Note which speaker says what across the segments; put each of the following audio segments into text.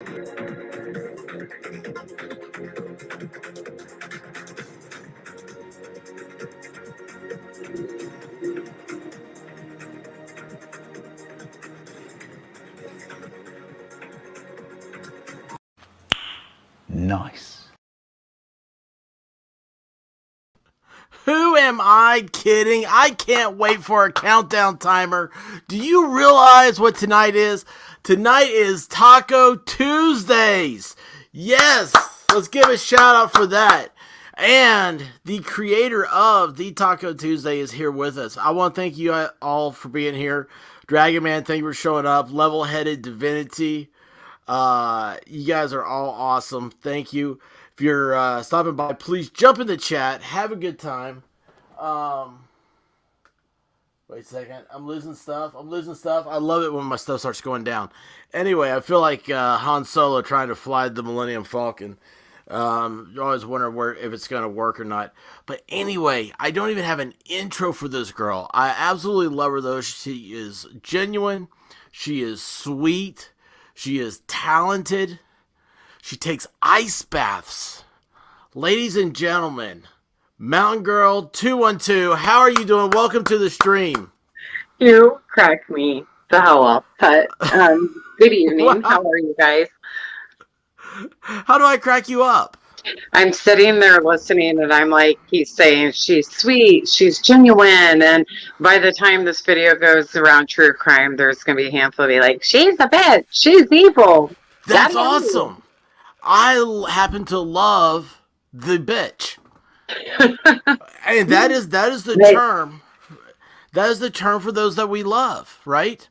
Speaker 1: Nice.
Speaker 2: Who am I kidding? I can't wait for a countdown timer. Do you realize what tonight is? Tonight is Taco Tuesdays. Yes, let's give a shout out for that. And the creator of the Taco Tuesday is here with us. I want to thank you all for being here. Dragon Man, thank you for showing up. Level Headed Divinity. You guys are all awesome. Thank you. If you're stopping by, please jump in the chat. Have a good time. Wait a second. I'm losing stuff. I love it when my stuff starts going down. Anyway, I feel like Han Solo trying to fly the Millennium Falcon. You always wonder if it's going to work or not. But anyway, I don't even have an intro for this girl. I absolutely love her, though. She is genuine. She is sweet. She is talented. She takes ice baths. Ladies and gentlemen, Mountain Girl 212, how are you doing? Welcome to the stream.
Speaker 3: You crack me the hell up. But good evening. How are you guys?
Speaker 2: How do I crack you up?
Speaker 3: I'm sitting there listening, and I'm like, he's saying she's sweet, she's genuine, and by the time this video goes around true crime, there's going to be a handful of me like, she's a bitch, she's evil.
Speaker 2: That's awesome. I happen to love the bitch. And that is the term. That is the term for those that we love, right?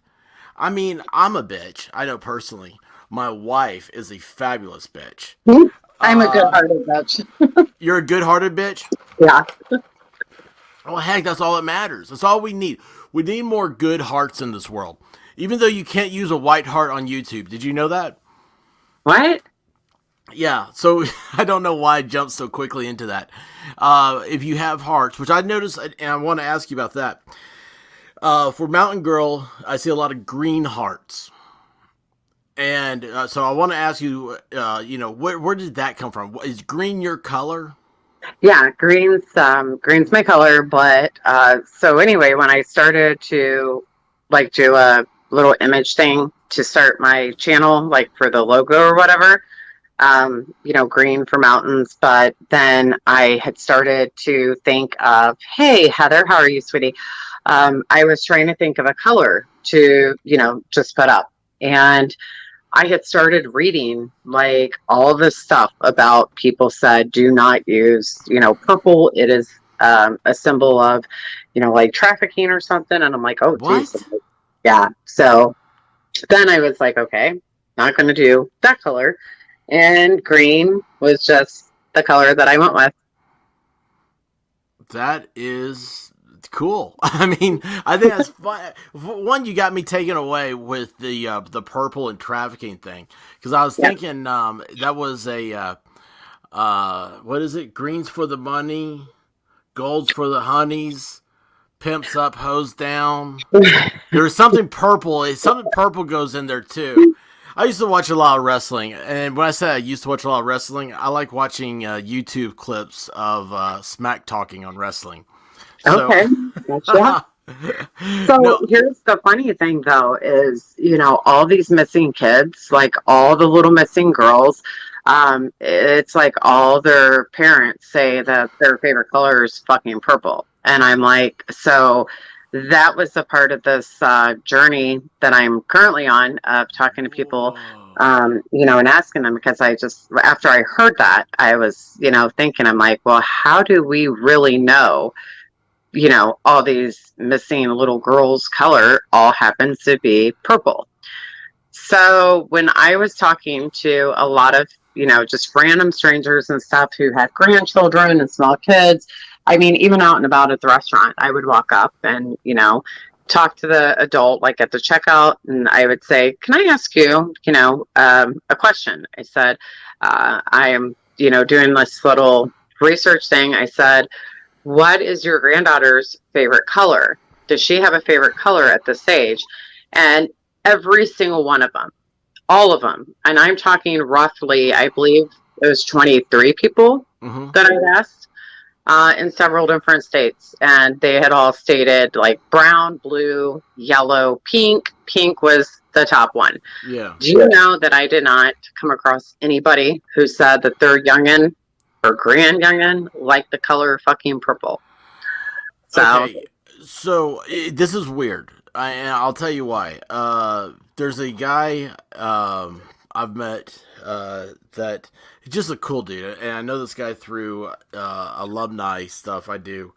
Speaker 2: I mean, I'm a bitch. I know personally. My wife is a fabulous bitch.
Speaker 3: I'm a good-hearted bitch.
Speaker 2: You're a good-hearted bitch?
Speaker 3: Yeah.
Speaker 2: Well, heck, that's all that matters. That's all we need. We need more good hearts in this world. Even though you can't use a white heart on YouTube. Did you know that?
Speaker 3: What?
Speaker 2: Yeah, so I don't know why I jumped so quickly into that. If you have hearts, which I noticed, and I want to ask you about that. For Mountain Girl, I see a lot of green hearts. And so I want to ask you, where did that come from? Is green your color?
Speaker 3: Yeah, green's my color. But so anyway, when I started to do a little image thing to start my channel, like for the logo or whatever, green for mountains. But then I had started to think of, hey, Heather, how are you, sweetie? I was trying to think of a color to, just put up. And I had started reading like all this stuff about people said, do not use, purple. It is a symbol of, like trafficking or something. And I'm like, oh, geez. Yeah. So then I was like, okay, not going to do that color. And green was just the color that I went with.
Speaker 2: That is cool. I mean, I think that's fun. One, you got me taken away with the purple and trafficking thing, because I was thinking that was a what is it? Greens for the money, golds for the honeys, pimps up, hoes down. There's something purple. Something purple goes in there too. I used to watch a lot of wrestling, and when I say I used to watch a lot of wrestling, I like watching YouTube clips of smack talking on wrestling.
Speaker 3: Okay. Gotcha. So here's the funny thing, though, is, all these missing kids, like all the little missing girls, it's like all their parents say that their favorite color is fucking purple. And I'm like, so that was a part of this journey that I'm currently on of talking to people, and asking them, because after I heard that, I was, thinking, I'm like, well, how do we really know, all these missing little girls' color all happens to be purple? So when I was talking to a lot of, just random strangers and stuff who had grandchildren and small kids, I mean, even out and about at the restaurant, I would walk up and, talk to the adult, like at the checkout, and I would say, can I ask you, a question? I said, I am, doing this little research thing. I said, what is your granddaughter's favorite color? Does she have a favorite color at this age? And every single one of them, all of them. And I'm talking roughly, I believe it was 23 people that I asked in several different states. And they had all stated like brown, blue, yellow, pink. Pink was the top one.
Speaker 2: Yeah.
Speaker 3: Do you know that I did not come across anybody who said that their youngin' or grand youngin' liked the color fucking purple? So,
Speaker 2: okay, so this is weird. I'll tell you why. There's a guy I've met that he's just a cool dude, and I know this guy through alumni stuff I do.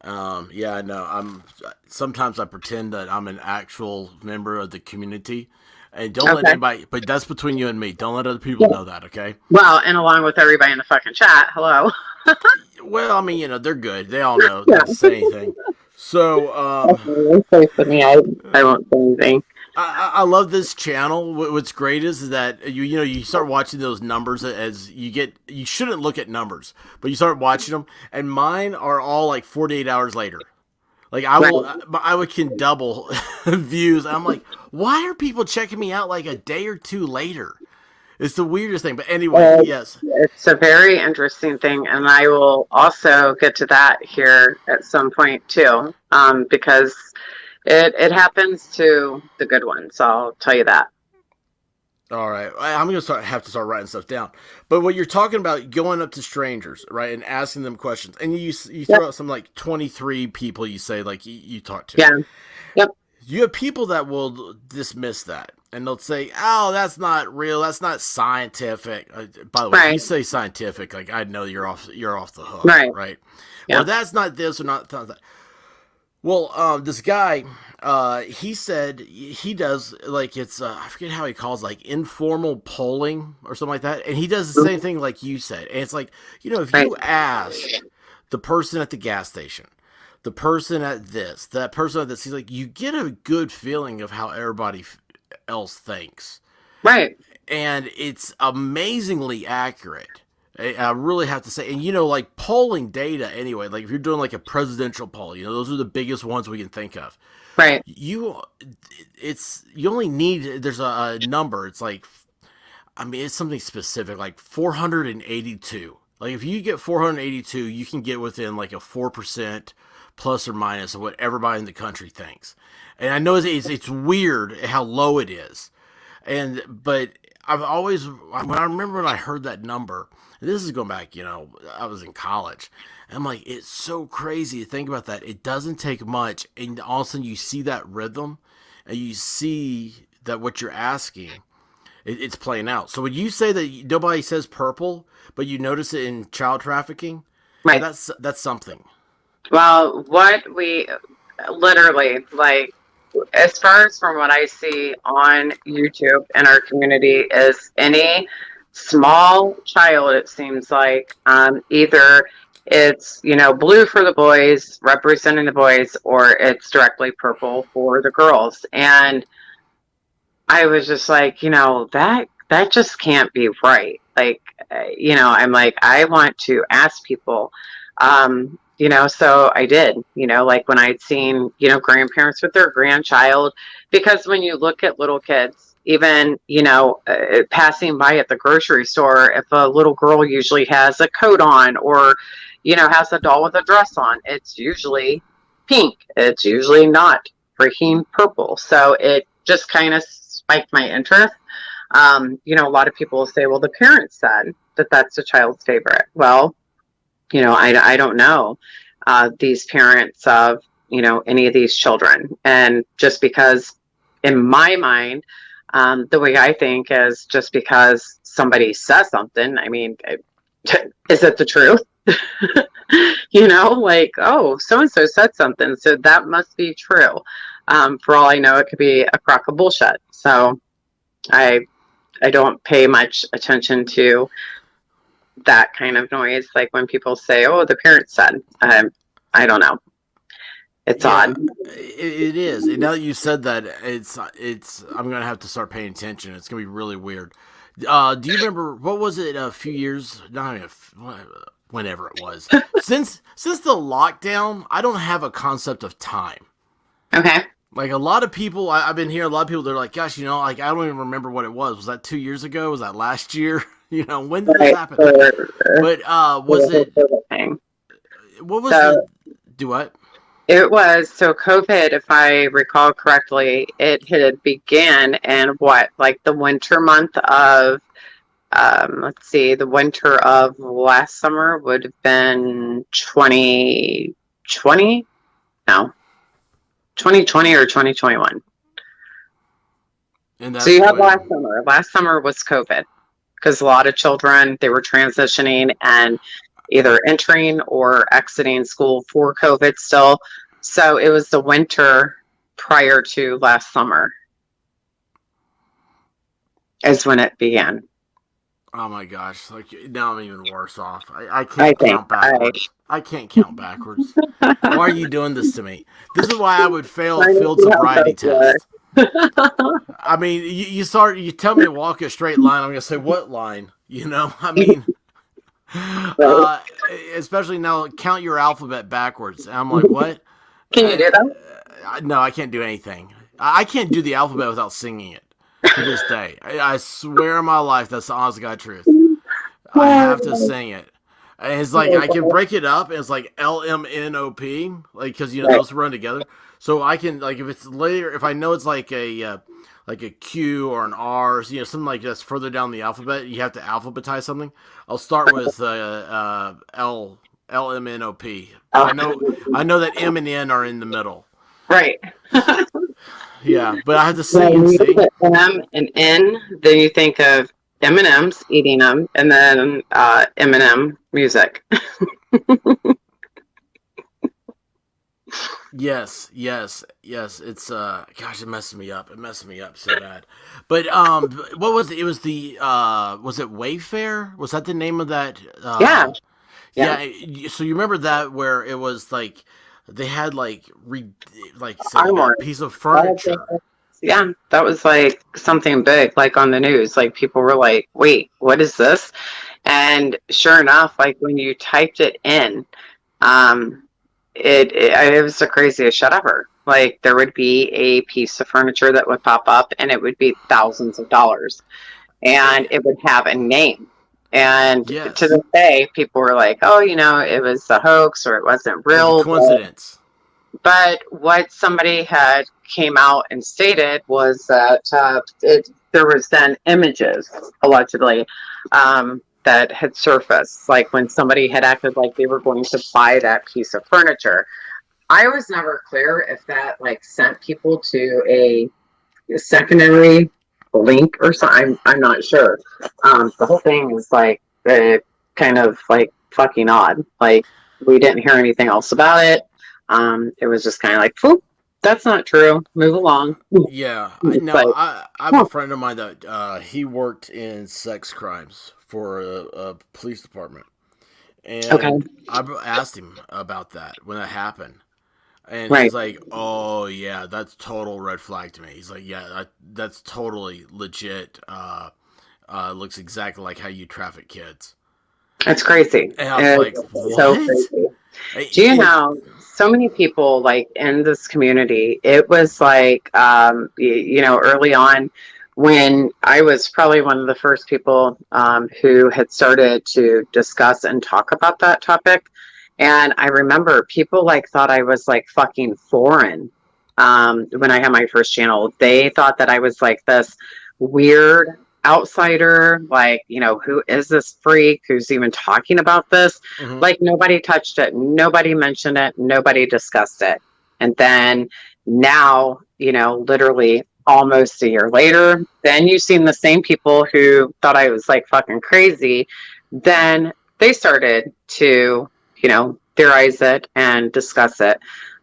Speaker 2: Yeah, I know. Sometimes I pretend that I'm an actual member of the community, and don't let anybody. But that's between you and me. Don't let other people know that. Okay.
Speaker 3: Well, and along with everybody in the fucking chat, hello.
Speaker 2: Well, I mean, they're good. They all know. They don't say anything. So,
Speaker 3: safe with me. I won't say anything.
Speaker 2: I love this channel. What's great is that you start watching those numbers as you shouldn't look at numbers, but you start watching them, and mine are all like 48 hours later. Like I can double views. I'm like, why are people checking me out like a day or two later? It's the weirdest thing. But anyway, yes.
Speaker 3: It's a very interesting thing, and I will also get to that here at some point too, because it happens to the good ones. I'll tell you that.
Speaker 2: All right, I'm gonna have to start writing stuff down. But what you're talking about, going up to strangers, right, and asking them questions, and you throw out some like 23 people you say like you talk to.
Speaker 3: Yeah. Yep.
Speaker 2: You have people that will dismiss that, and they'll say, "Oh, that's not real. That's not scientific." By the way, if you say scientific, like I know you're off the hook, right? Yeah. Or that's not this or not that. Well, this guy, he said he does like it's I forget how he calls it, like informal polling or something like that, and he does the same thing like you said. And it's like, if you ask the person at the gas station, the person at this, that person at this, he's like, you get a good feeling of how everybody else thinks,
Speaker 3: right?
Speaker 2: And it's amazingly accurate. I really have to say, and like polling data anyway, like if you're doing like a presidential poll, those are the biggest ones we can think of.
Speaker 3: Right.
Speaker 2: You only need, there's a number. It's like, I mean, it's something specific, like 482. Like if you get 482, you can get within like a 4% plus or minus of what everybody in the country thinks. And I know it's weird how low it is. But I've always, when I remember when I heard that number, and this is going back, I was in college. And I'm like, it's so crazy to think about that. It doesn't take much. And all of a sudden you see that rhythm and you see that what you're asking, it's playing out. So when you say that nobody says purple, but you notice it in child trafficking,
Speaker 3: right?
Speaker 2: That's something.
Speaker 3: Well, what we literally, like, as far as from what I see on YouTube in our community, is any small child, it seems like, either it's blue for the boys, representing the boys, or it's directly purple for the girls. And I was just like, that just can't be right. Like, I'm like, I want to ask people, so I did, like when I'd seen, grandparents with their grandchild, because when you look at little kids, even, passing by at the grocery store, if a little girl usually has a coat on or, has a doll with a dress on, it's usually pink. It's usually not freaking purple. So it just kind of spiked my interest. A lot of people say, well, the parents said that that's the child's favorite. Well, I don't know these parents of, any of these children. And just because in my mind, the way I think is just because somebody says something, I mean, is it the truth? Like, oh, so-and-so said something, so that must be true. For all I know, it could be a crock of bullshit. So I don't pay much attention to that kind of noise. Like when people say, oh, the parents said, I don't know. It's odd.
Speaker 2: It is. And now that you said that, it's I'm going to have to start paying attention. It's going to be really weird. Do you remember, what was it, a few years, whenever it was, since the lockdown, I don't have a concept of time.
Speaker 3: Okay.
Speaker 2: Like a lot of people, I've been hearing a lot of people. They're like, "Gosh, like I don't even remember what it was. Was that 2 years ago? Was that last year? When did this
Speaker 3: Right.
Speaker 2: happen?" But was
Speaker 3: The
Speaker 2: it?
Speaker 3: whole COVID thing.
Speaker 2: What was
Speaker 3: So
Speaker 2: the? Do what?
Speaker 3: it was so COVID, if I recall correctly, it had began in what, like the winter month of let's see, the winter of last summer would have been 2020, no, 2020 or 2021.
Speaker 2: And
Speaker 3: So
Speaker 2: that's
Speaker 3: you have
Speaker 2: when.
Speaker 3: last summer was COVID, because a lot of children, they were transitioning and either entering or exiting school for COVID still. So it was the winter prior to last summer is when it began.
Speaker 2: Oh my gosh! Like now I'm even worse off. I
Speaker 3: I
Speaker 2: can't
Speaker 3: think
Speaker 2: count backwards. I can't count backwards. Why are you doing this to me? This is why I would fail a
Speaker 3: trying to
Speaker 2: field
Speaker 3: see how
Speaker 2: sobriety
Speaker 3: close you are.
Speaker 2: test. I mean, you tell me to walk a straight line. I'm gonna say what line? I mean,
Speaker 3: Right.
Speaker 2: uh, especially now, count your alphabet backwards. And I'm like, what?
Speaker 3: Can you do that?
Speaker 2: No, I can't do anything. I can't do the alphabet without singing it. To this day, I swear on my life, that's the honest to God truth. I have to sing it. And it's like I can break it up. And it's like LMNOP, like because
Speaker 3: Right.
Speaker 2: those run together. So I can like if it's later, if I know it's like a Q or an R, something like that's further down the alphabet. You have to alphabetize something. I'll start with LMNOP.
Speaker 3: Oh,
Speaker 2: I know that M and N are in the middle.
Speaker 3: right.
Speaker 2: Yeah, but I have to
Speaker 3: Well,
Speaker 2: sing
Speaker 3: when
Speaker 2: and
Speaker 3: you
Speaker 2: sing.
Speaker 3: put M and N, then you think of M&M's, eating them, and then M&M music.
Speaker 2: Yes, yes, yes. It's gosh, it messes me up. It messes me up so bad. But what was it? It was the was it Wayfair? Was that the name of that
Speaker 3: Yeah, yeah.
Speaker 2: yeah, so you remember that where it was like they had like say like a
Speaker 3: Armor.
Speaker 2: piece of furniture.
Speaker 3: Yeah, that was like something big, like on the news. Like people were like, "Wait, what is this?" And sure enough, like when you typed it in, um, it was the craziest shit ever. Like there would be a piece of furniture that would pop up, and it would be thousands of dollars, and
Speaker 2: Eh,
Speaker 3: it would have a name. And to
Speaker 2: yes.
Speaker 3: this day, people were like, "Oh, it was a hoax or it wasn't
Speaker 2: It was a
Speaker 3: real."
Speaker 2: coincidence.
Speaker 3: But what somebody had came out and stated was that there was then images allegedly that had surfaced, like when somebody had acted like they were going to buy that piece of furniture. I was never clear if that like sent people to a secondary link or something. I'm not sure. The whole thing is like kind of like fucking odd. Like we didn't hear anything else about it. It was just kind of like, "Poof, that's not true. Move along."
Speaker 2: Yeah,
Speaker 3: It's
Speaker 2: now
Speaker 3: like,
Speaker 2: I have a
Speaker 3: huh,
Speaker 2: friend of mine that he worked in sex crimes for a police department,
Speaker 3: okay,
Speaker 2: and I asked him about that when that happened, and
Speaker 3: right.
Speaker 2: he's like, "Oh yeah, that's total red flag to me." He's like, "Yeah, that's totally legit. Looks exactly like how you traffic kids."
Speaker 3: It's crazy.
Speaker 2: And I was like,
Speaker 3: It's so
Speaker 2: "What?"
Speaker 3: crazy. Do you
Speaker 2: It,
Speaker 3: know, so many people like in this community, it was like, early on when I was probably one of the first people who had started to discuss and talk about that topic. And I remember people like thought I was like fucking foreign when I had my first channel. They thought that I was like this weird outsider, like, who is this freak who's even talking about this?
Speaker 2: mhm.
Speaker 3: Like nobody touched it, nobody mentioned it, nobody discussed it. And then now, literally almost a year later, then you've seen the same people who thought I was like fucking crazy. Then they started to, theorize it and discuss it.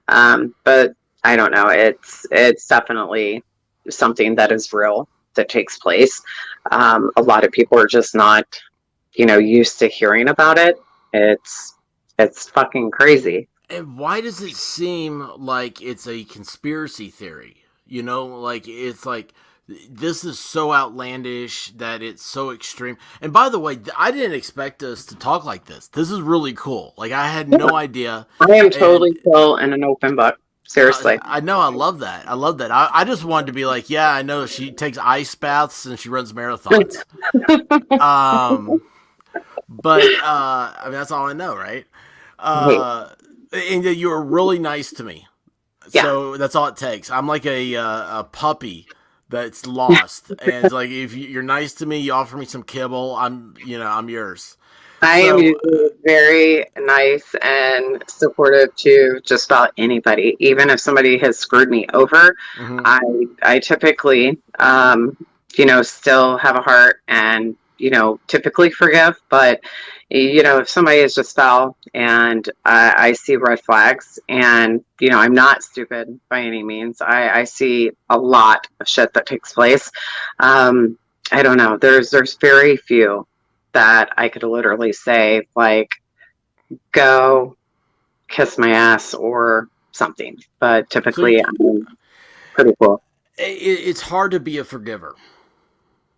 Speaker 3: But I don't know. It's definitely something that is real that takes place. A lot of people are just not, used to hearing about it. It's fucking crazy.
Speaker 2: And why does it seem like it's a conspiracy theory? Like it's like this is so outlandish that it's so extreme. And by the way, I didn't expect us to talk like this. This is really cool. Like I had no idea.
Speaker 3: I am
Speaker 2: And
Speaker 3: totally still in an open book. Seriously.
Speaker 2: I know. I love that. I love that. I just wanted to be like, yeah, I know she takes ice baths and she runs marathons. Um, but I mean, that's all I know, right?
Speaker 3: Wait.
Speaker 2: And you were really nice to me,
Speaker 3: Yeah.
Speaker 2: so that's all it takes. I'm like a puppy that's lost, and it's like if you're nice to me, you offer me some kibble, I'm yours.
Speaker 3: I am
Speaker 2: So
Speaker 3: usually very nice and supportive to just about anybody, even if somebody has screwed me over.
Speaker 2: mhm.
Speaker 3: I typically, still have a heart and typically forgive. But if somebody is just foul and I see red flags, and I'm not stupid by any means. I see a lot of shit that takes place. Um, I don't know. There's very few that I could literally say, like, go kiss my ass or something. But
Speaker 2: So
Speaker 3: typically, I'm pretty cool,
Speaker 2: it's hard to be a forgiver,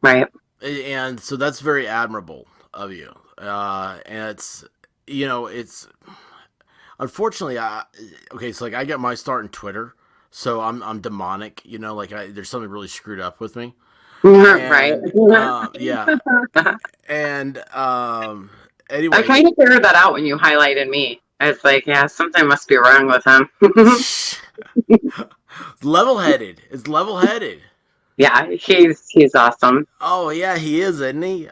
Speaker 3: right?
Speaker 2: and so that's very admirable of you. And it's unfortunately, okay. So like, I got my start in Twitter, so I'm demonic. Like there's something really screwed up with me,
Speaker 3: Right.
Speaker 2: and yeah, and
Speaker 3: I
Speaker 2: anyway,
Speaker 3: kind of figured that out when you highlighted me. I was like, yeah, something must be wrong with him.
Speaker 2: level headed. It's level headed.
Speaker 3: Yeah, he's awesome.
Speaker 2: Oh yeah, he is, isn't he?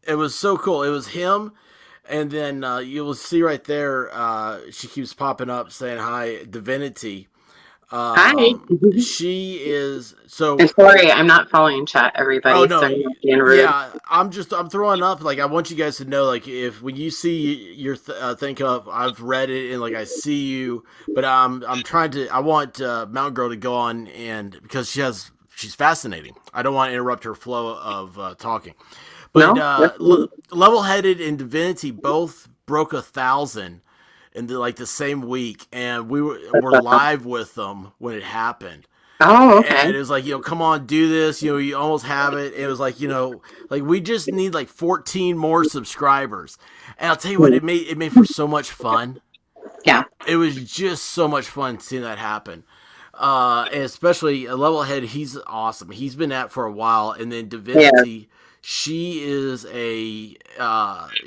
Speaker 2: It was so cool. It was him, and then you will see right there. She keeps popping up saying hi, Divinity.
Speaker 3: Hi.
Speaker 2: She is
Speaker 3: And
Speaker 2: so.
Speaker 3: sorry, I'm not following chat,
Speaker 2: Oh
Speaker 3: everybody, so
Speaker 2: no,
Speaker 3: I'm not being rude.
Speaker 2: yeah. I'm throwing up. Like I want you guys to know. Like if when you see your think of, I've read it and like I see you, but I'm trying to. I want Mountain Girl to go on and because she's fascinating. I don't want to interrupt her flow of talking. But
Speaker 3: No?
Speaker 2: Level Headed and Divinity both broke 1,000 in the same week, and were
Speaker 3: That's awesome.
Speaker 2: live with them when it happened.
Speaker 3: Oh, okay.
Speaker 2: And it was like, come on, do this. You almost have it. It was like, like we just need like 14 more subscribers. And I'll tell you what, it made for so much fun.
Speaker 3: Yeah.
Speaker 2: It was just so much fun seeing that happen. And especially Levelhead, he's awesome. He's been at for a while, and then
Speaker 3: Yeah.
Speaker 2: Divinity, she is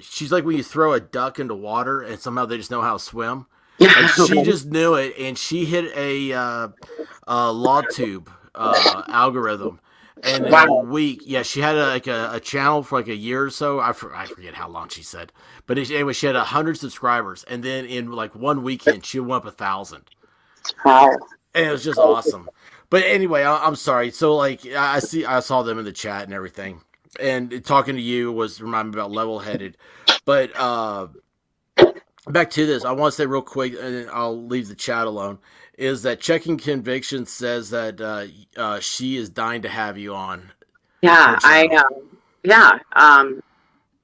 Speaker 2: she's like when you throw a duck into water and somehow they just know how to swim. Like she
Speaker 3: Okay.
Speaker 2: just knew it, and she hit a law tube algorithm. And in a
Speaker 3: Wow.
Speaker 2: week, yeah, she had a channel for like a year or so. I forget how long she said, but anyway, she had 100 subscribers, and then in like one weekend, she went up 1,000,
Speaker 3: Wow.
Speaker 2: and it was just awesome. But anyway, I'm sorry. So like, I saw them in the chat and everything, and talking to you was remind me about Level Headed, but back to this, I want to say real quick, and I'll leave the chat alone. Is that Checking Conviction says that she is dying to have you on her
Speaker 3: Yeah,
Speaker 2: channel.
Speaker 3: yeah,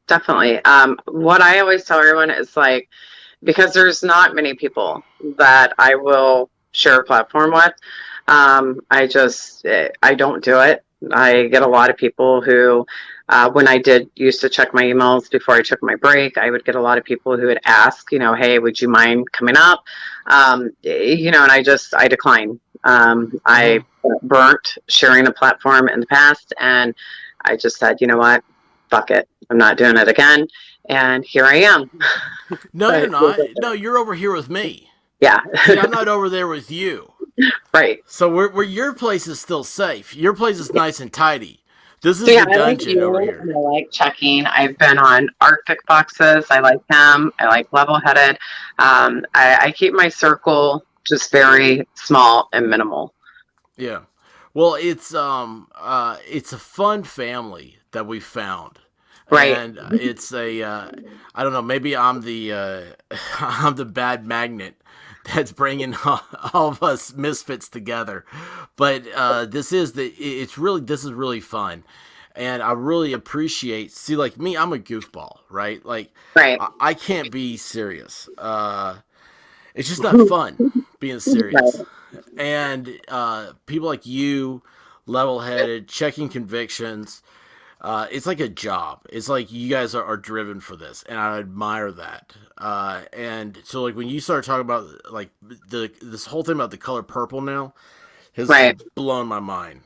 Speaker 3: definitely. What I always tell everyone is like, because there's not many people that I will share a platform with. I don't do it. I get a lot of people who, when I did used to check my emails before I took my break, I would get a lot of people who would ask, hey, would you mind coming up? And I decline. I
Speaker 2: Mm-hmm.
Speaker 3: burnt sharing a platform in the past, and I just said, you know what, fuck it, I'm not doing it again, and here I am.
Speaker 2: No, you're
Speaker 3: But
Speaker 2: not. No, you're over here with me.
Speaker 3: yeah,
Speaker 2: See, I'm not over there with you.
Speaker 3: right.
Speaker 2: So where your place is still safe. Your place is nice and tidy. This
Speaker 3: So
Speaker 2: is
Speaker 3: yeah,
Speaker 2: the
Speaker 3: I like
Speaker 2: dungeon over
Speaker 3: you,
Speaker 2: here.
Speaker 3: and I like checking. I've been on Arctic boxes. I like them. I like Level Headed. I keep my circle just very small and minimal.
Speaker 2: Yeah. Well, it's a fun family that we found.
Speaker 3: Right.
Speaker 2: And it's I don't know, maybe I'm the I'm the bad magnet that's bringing all of us misfits together. But this is really fun. And I really appreciate, see, like me, I'm a goofball, right? Like
Speaker 3: Right.
Speaker 2: I can't be serious. It's just not fun being
Speaker 3: Right.
Speaker 2: serious. And people like you, level headed, checking convictions, It's like a job. It's like you guys are driven for this, and I admire that. And so, like when you start talking about like this whole thing about the color purple now has
Speaker 3: Right.
Speaker 2: blown my mind.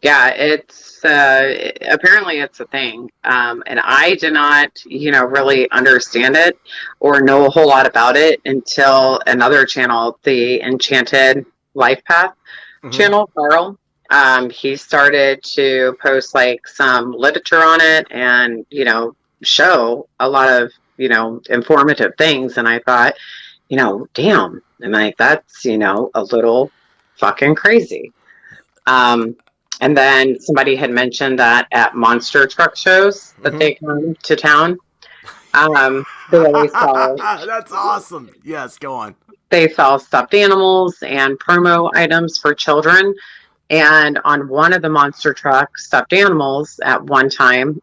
Speaker 3: Yeah, it's apparently it's a thing. And I did not, really understand it or know a whole lot about it until another channel, the Enchanted Life Path
Speaker 2: Hmm.
Speaker 3: channel, Carl. He started to post like some literature on it and, show a lot of, informative things. And I thought, damn, and like that's, a little fucking crazy. Um, and then somebody had mentioned that at monster truck shows that
Speaker 2: Hmm.
Speaker 3: they come to town, they always sell
Speaker 2: That's awesome. Yes, go on.
Speaker 3: stuffed animals and promo items for children. And on one of the monster truck stuffed animals at one time,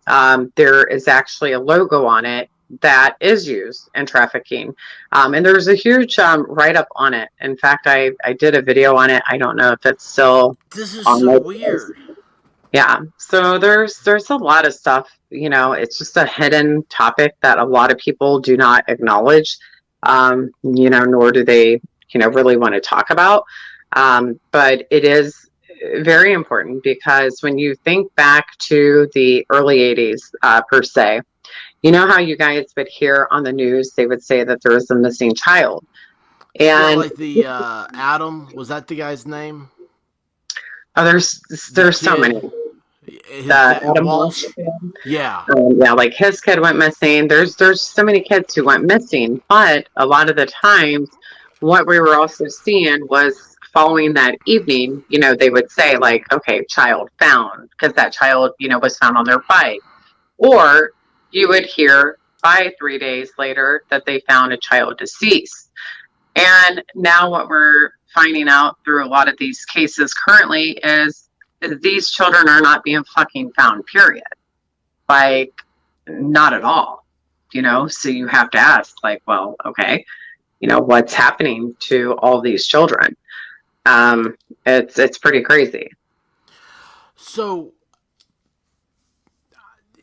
Speaker 3: there is actually a logo on it that is used in trafficking. And there's a huge write up on it. In fact, I did a video on it. I don't know if it's still
Speaker 2: This is
Speaker 3: on
Speaker 2: so
Speaker 3: my.
Speaker 2: weird.
Speaker 3: Yeah. So there's a lot of stuff, it's just a hidden topic that a lot of people do not acknowledge, nor do they, really want to talk about. But it is very important because when you think back to the early 80s, per se, you know how you guys would hear on the news, they would say that there was a missing child.
Speaker 2: Yeah,
Speaker 3: And
Speaker 2: like the Adam, was that the guy's name?
Speaker 3: oh, there's
Speaker 2: The
Speaker 3: there's so
Speaker 2: kid,
Speaker 3: many.
Speaker 2: his
Speaker 3: The
Speaker 2: dad,
Speaker 3: Adam Walsh.
Speaker 2: Walsh. Yeah.
Speaker 3: Yeah, like his kid went missing. There's so many kids who went missing, but a lot of the times, what we were also seeing was following that evening. They would say like, "Okay, child found," because that child, was found on their bike, or you would hear by 3 days later that they found a child deceased. And now what we're finding out through a lot of these cases currently is these children are not being fucking found. Period. Like, not at all, so you have to ask like, well, okay, what's happening to all these children. It's pretty crazy.
Speaker 2: So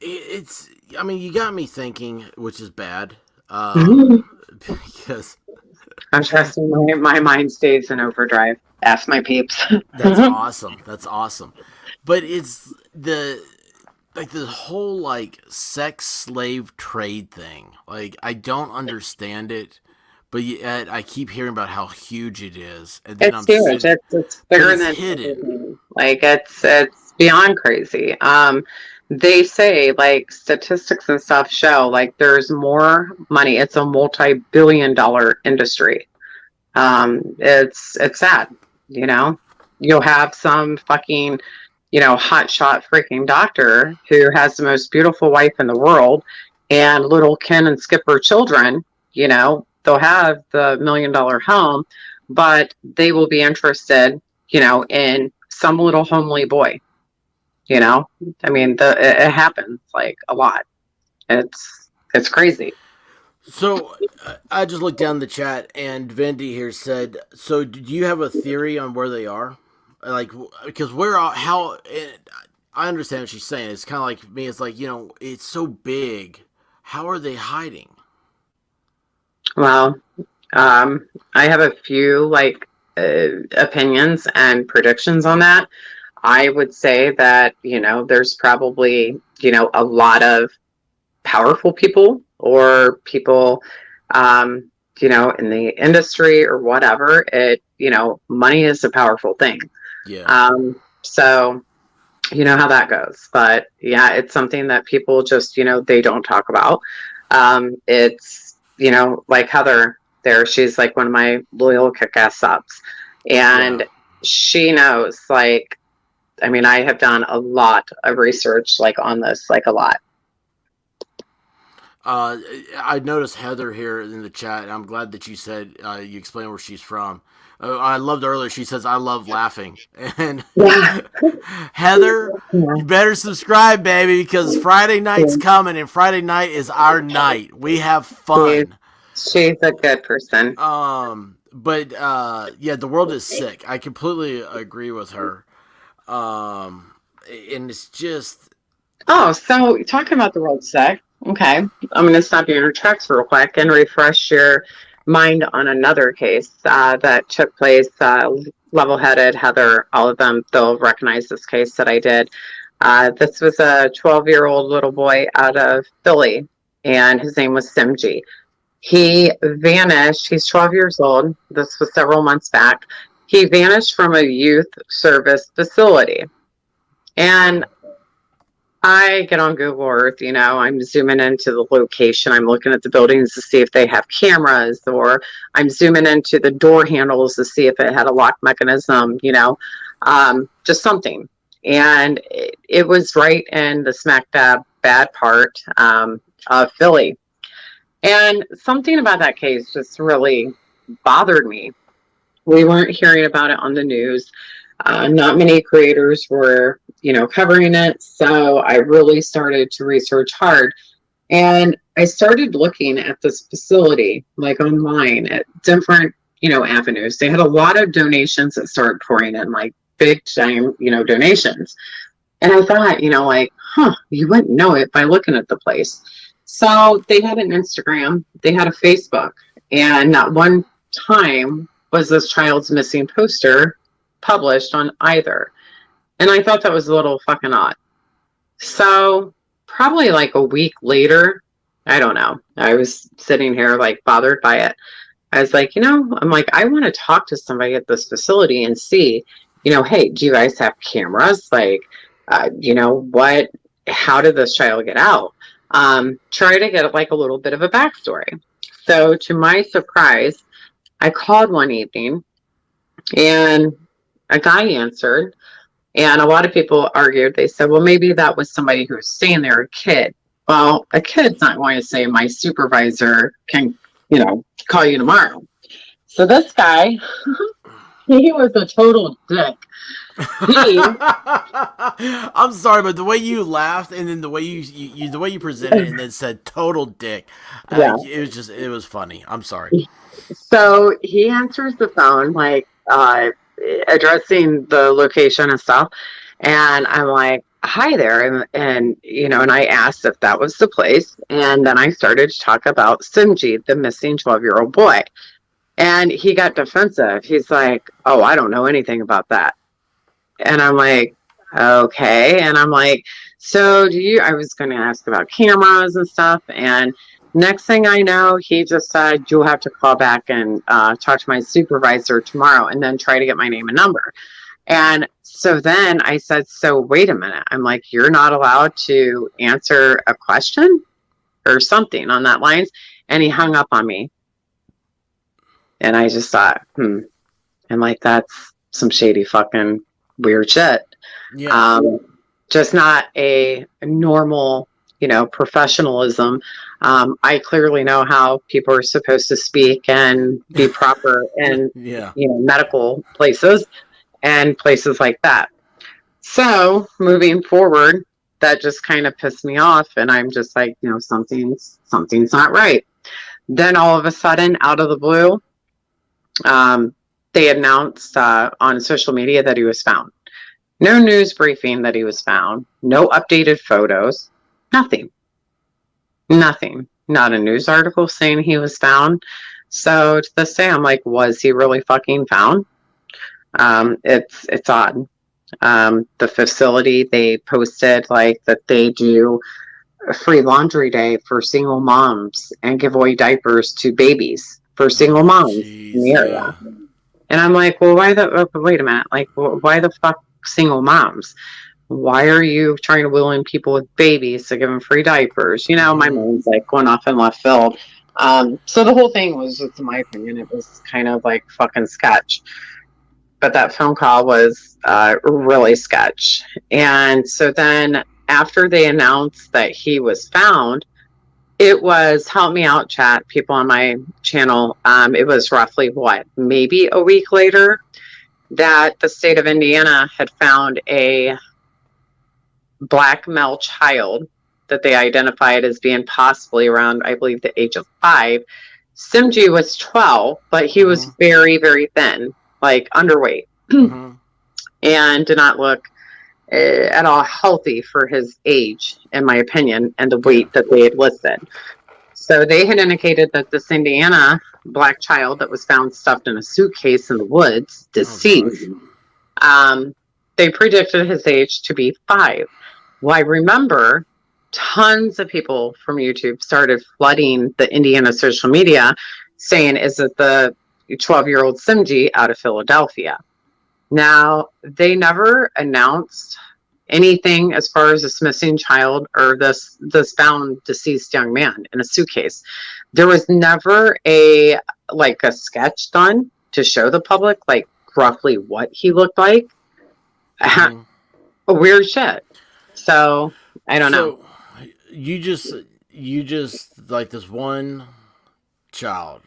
Speaker 2: it's. I mean, you got me thinking, which is bad,
Speaker 3: I'm
Speaker 2: because
Speaker 3: trusting my mind stays in overdrive. Ask my peeps.
Speaker 2: that's awesome. That's awesome. But it's the like the whole like sex slave trade thing. Like I don't understand it, but yet I keep hearing about how huge it is, and then
Speaker 3: It's
Speaker 2: I'm
Speaker 3: huge.
Speaker 2: sitting,
Speaker 3: It's
Speaker 2: but
Speaker 3: bigger
Speaker 2: it's
Speaker 3: than
Speaker 2: hidden.
Speaker 3: everything. Like it's beyond crazy. They say like statistics and stuff show like there's more money. It's a multi-billion-dollar industry. It's sad. You know, you'll have some fucking hotshot freaking doctor who has the most beautiful wife in the world, and little Ken and Skipper children. They'll have the $1 million home, but they will be interested, in some little homely boy. You know, I mean, it happens like a lot. It's crazy.
Speaker 2: So I just looked down the chat, and Vendi here said, "So do you have a theory on where they are? Like, because we're all, how I understand what she's saying. It's kind of like me. It's like it's so big. How are they hiding?
Speaker 3: Well, I have a few like opinions and predictions on that. I would say that, there's probably, a lot of powerful people or people, in the industry or whatever. Money is a powerful thing.
Speaker 2: Yeah.
Speaker 3: So you know how that goes. But yeah, it's something that people just, they don't talk about. It's, like Heather there, she's like one of my loyal kick-ass subs.
Speaker 2: Yeah.
Speaker 3: And she knows, like, I mean, I have done a lot of research, like, on this, like, a lot.
Speaker 2: Uh, I noticed Heather here in the chat. And I'm glad that you said you explained where she's from. I loved earlier. She says, "I love laughing," and
Speaker 3: Yeah.
Speaker 2: Heather,
Speaker 3: Yeah.
Speaker 2: you better subscribe, baby, because Friday night's coming, and Friday night is our night. We have
Speaker 3: She's,
Speaker 2: fun.
Speaker 3: she's a good person.
Speaker 2: But yeah, the world is sick. I completely agree with her. And it's just
Speaker 3: Oh, so talking about the road sick. Okay. I'm going to stop you in your tracks real quick and refresh your mind on another case that took place. Level headed, Heather, all of them, they'll recognize this case that I did. This was a 12-year-old little boy out of Philly, and his name was Simji. He vanished. He's 12 years old. This was several months back. He vanished from a youth service facility. And I get on Google Earth, I'm zooming into the location. I'm looking at the buildings to see if they have cameras, or I'm zooming into the door handles to see if it had a lock mechanism, just something. And it was right in the smack dab bad part of Philly. And something about that case just really bothered me. We weren't hearing about it on the news. Not many creators were, covering it. So I really started to research hard. And I started looking at this facility, like online, at different, avenues. They had a lot of donations that started pouring in, like big time, donations. And I thought, you wouldn't know it by looking at the place. So they had an Instagram, they had a Facebook, and not one time was this child's missing poster published on either. And I thought that was a little fucking odd. So probably like a week later, I don't know, I was sitting here like bothered by it. I was like, I'm like, I want to talk to somebody at this facility and see, hey, do you guys have cameras? Like, how did this child get out? Try to get like a little bit of a backstory. So to my surprise, I called one evening and a guy answered, and a lot of people argued. They said, well, maybe that was somebody who was staying there, a kid. Well, a kid's not going to say my supervisor can, call you tomorrow. So this guy, he was a total dick.
Speaker 2: I'm sorry, but the way you laughed and then the way you the way you presented it and then said total dick, it was funny. I'm sorry.
Speaker 3: So he answers the phone, like addressing the location and stuff, and I'm like, hi there, and and I asked if that was the place, and then I started to talk about Simji, the missing 12-year-old boy, and he got defensive. He's like, oh, I don't know anything about that. And I'm like, okay. And I'm like, so I was going to ask about cameras and stuff. And next thing I know, he just said, you'll have to call back and talk to my supervisor tomorrow and then try to get my name and number. And so then I said, so wait a minute. I'm like, you're not allowed to answer a question or something on that lines. And he hung up on me. And I just thought, I'm like, that's some shady fucking weird shit. Yeah. Just not a normal, professionalism. I clearly know how people are supposed to speak and be proper in, medical places and places like that. So moving forward, that just kind of pissed me off. And I'm just like, something's not right. Then all of a sudden, out of the blue, they announced on social media that he was found. No news briefing that he was found. No updated photos. Nothing. Not a news article saying he was found. So to this day, I'm like, was he really fucking found? It's odd. The facility, they posted like that they do a free laundry day for single moms and give away diapers to babies for single moms in the area. Yeah. And I'm like, well, wait a minute. Like, why the fuck single moms? Why are you trying to wheel in people with babies to give them free diapers? My mind's like going off in left field. So the whole thing was, just in my opinion, it was kind of like fucking sketch. But that phone call was really sketch. And so then after they announced that he was found, it was, help me out, chat, people on my channel. It was roughly maybe a week later that the state of Indiana had found a black male child that they identified as being possibly around, I believe, the age of 5. Simji was 12, but he was very, very thin, like underweight, and did not look at all healthy for his age, in my opinion, and the weight that they had listed. So they had indicated that this Indiana black child that was found stuffed in a suitcase in the woods,
Speaker 2: Oh gosh.
Speaker 3: deceased, um, they predicted his age to be 5. Well, I remember tons of people from YouTube started flooding the Indiana social media saying, is it the 12-year-old Simji out of Philadelphia? Now, they never announced anything as far as this missing child or this found deceased young man in a suitcase. There was never a sketch done to show the public like roughly what he looked like.
Speaker 2: Mhm.
Speaker 3: Weird shit. So I don't know.
Speaker 2: So you just like this one child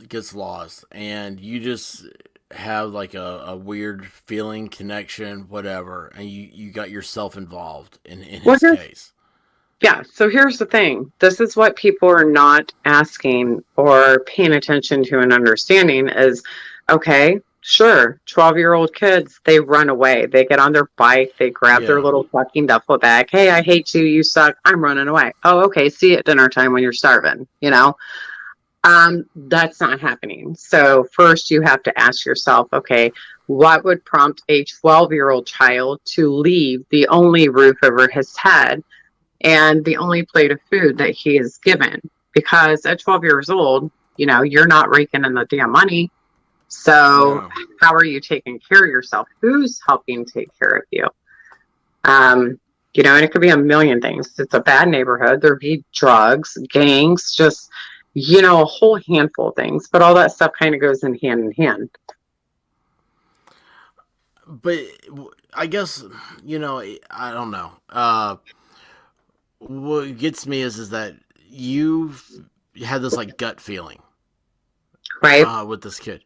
Speaker 2: gets lost, and you just have like a weird feeling, connection, whatever, and you got yourself involved in
Speaker 3: Well,
Speaker 2: his case.
Speaker 3: yeah. So here's the thing. This is what people are not asking or paying attention to and understanding is, okay, sure, 12-year-old kids, they run away. They get on their bike, they grab their
Speaker 2: Yeah.
Speaker 3: little fucking duffel bag. Hey, I hate you. You suck. I'm running away. Oh, okay. See you at dinner time when you're starving, you know? That's not happening. So first you have to ask yourself, okay, what would prompt a 12-year-old child to leave the only roof over his head and the only plate of food that he is given? Because at 12 years old, you're not raking in the damn money. So
Speaker 2: No.
Speaker 3: how are you taking care of yourself? Who's helping take care of you? And it could be a million things. It's a bad neighborhood. There'd be drugs, gangs, just, a whole handful of things. But all that stuff kind of goes in hand.
Speaker 2: But I guess I don't know. What gets me is that you had this like gut feeling
Speaker 3: Right?
Speaker 2: with this kid.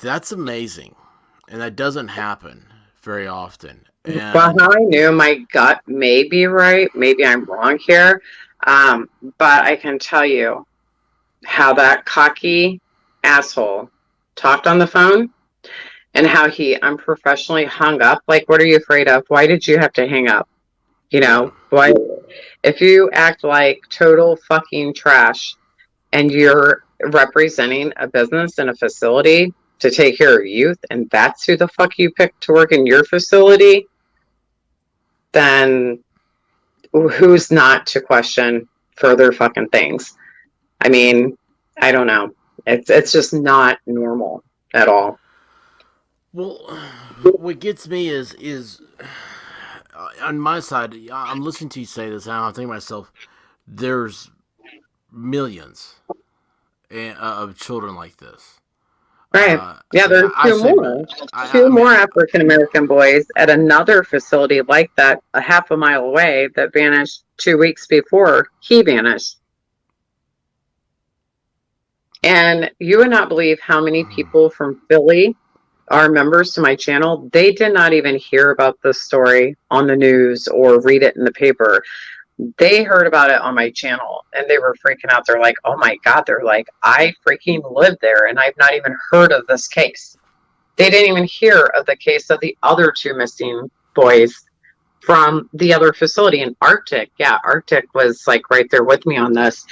Speaker 2: That's amazing, and that doesn't happen very often.
Speaker 3: Well,
Speaker 2: And
Speaker 3: how I knew my gut may be right, maybe I'm wrong here. But I can tell you how that cocky asshole talked on the phone and how he unprofessionally hung up. Like, what are you afraid of? Why did you have to hang up?
Speaker 2: yeah,
Speaker 3: Why? If you act like total fucking trash and you're representing a business and a facility to take care of youth, and that's who the fuck you picked to work in your facility, then who's not to question further fucking things? I mean, I don't know. It's just not normal at all.
Speaker 2: well, what gets me is on my side. I'm listening to you say this, and I'm thinking to myself, there's millions of children like this.
Speaker 3: Right. Yeah, there's
Speaker 2: I
Speaker 3: two
Speaker 2: say,
Speaker 3: more.
Speaker 2: I
Speaker 3: Two
Speaker 2: mean,
Speaker 3: more African American boys at another facility like that, a half a mile away, that vanished 2 weeks before he vanished. And you would not believe how many people from Philly are members to my channel. They did not even hear about this story on the news or read it in the paper. They heard about it on my channel and they were freaking out. They're like, oh my God. They're like, I freaking live there and I've not even heard of this case. They didn't even hear of the case of the other 2 missing boys from the other facility in Arctic. Yeah, Arctic was like right there with me on this.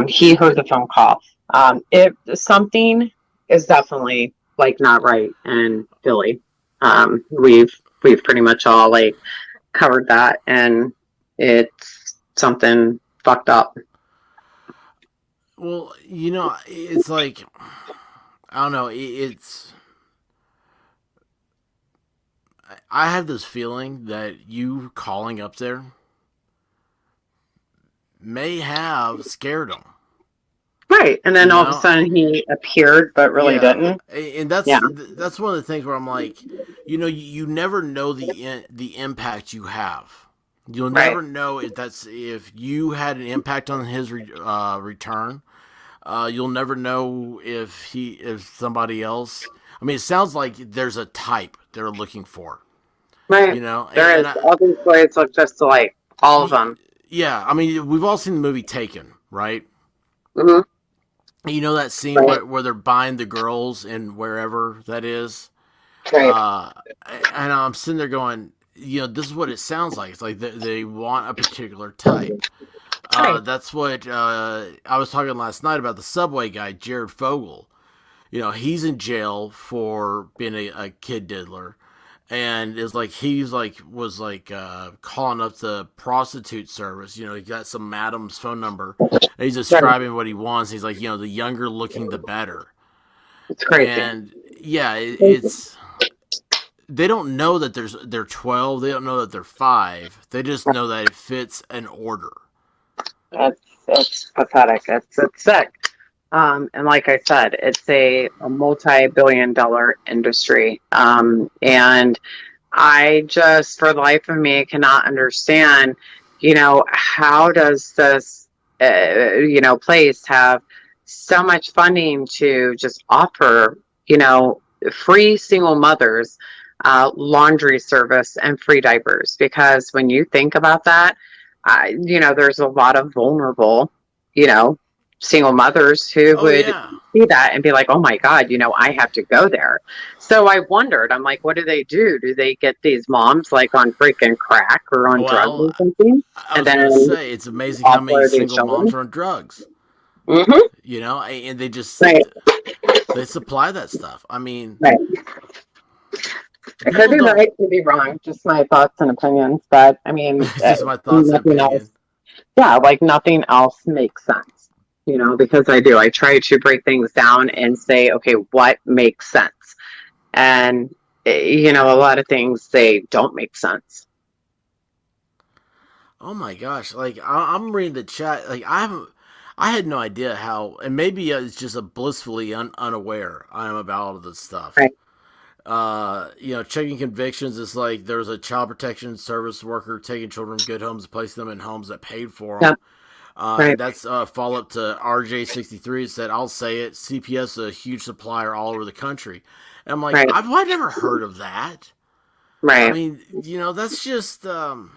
Speaker 3: He heard the phone call. If something is definitely like not right in Philly. We've pretty much all like covered that, and it's something fucked up.
Speaker 2: well, it's like I don't know. It's I have this feeling that you calling up there may have scared him.
Speaker 3: Right. And then
Speaker 2: You
Speaker 3: all of a
Speaker 2: know,
Speaker 3: sudden he appeared, but really
Speaker 2: yeah,
Speaker 3: didn't.
Speaker 2: and
Speaker 3: Yeah.
Speaker 2: that's one of the things where I'm like, you never know the impact you have. You'll
Speaker 3: Right.
Speaker 2: never know if you had an impact on his return. You'll never know if somebody else. I mean, it sounds like there's a type they're looking for.
Speaker 3: Right.
Speaker 2: You know,
Speaker 3: There is. All these boys look just alike. All of them.
Speaker 2: yeah. I mean, we've all seen the movie Taken, right?
Speaker 3: Hmm.
Speaker 2: You know that scene
Speaker 3: Right.
Speaker 2: where they're buying the girls and wherever that is.
Speaker 3: Right.
Speaker 2: Uh, and I'm sitting there going, this is what it sounds like. It's like they want a particular type.
Speaker 3: Right.
Speaker 2: That's what I was talking last night about the Subway guy, Jared Fogle. He's in jail for being a kid diddler, and is like was calling up the prostitute service. He got some madam's phone number, and he's describing what he wants. He's like, the younger looking, the better.
Speaker 3: It's crazy.
Speaker 2: And yeah, it's they don't know that they're 12. They don't know that they're 5. They just know that it fits an order.
Speaker 3: It's pathetic. It's sick. And like I said, it's a multi-billion-dollar industry. And I just, for the life of me, cannot understand, how does this, place have so much funding to just offer, free single mothers laundry service and free diapers? Because when you think about that, there's a lot of vulnerable, single mothers who would see that and be like, oh my God, I have to go there. So I wondered, I'm like, what do they do? Do they get these moms like on freaking crack or on drugs or something?
Speaker 2: I was going to say, it's amazing how many single moms are on drugs.
Speaker 3: Mm-hmm.
Speaker 2: And they just,
Speaker 3: right.
Speaker 2: They supply that stuff. I mean,
Speaker 3: right. It could be right, could be wrong. Just my thoughts and opinions. But I mean,
Speaker 2: just my thoughts and opinions.
Speaker 3: Yeah, like nothing else makes sense. Because I try to break things down and say, okay, what makes sense? And a lot of things, they don't make sense.
Speaker 2: Oh my gosh! Like I'm reading the chat. Like I had no idea how, and maybe it's just a blissfully unaware I am about all of this stuff.
Speaker 3: Right.
Speaker 2: Checking convictions is like there's a child protection service worker taking children from good homes and placing them in homes that paid for them.
Speaker 3: Yep. Right.
Speaker 2: That's a follow up to RJ63. It said, I'll say it, CPS is a huge supplier all over the country. And I'm like,
Speaker 3: right.
Speaker 2: I've never heard of that.
Speaker 3: Right.
Speaker 2: I mean, that's just...
Speaker 3: Well,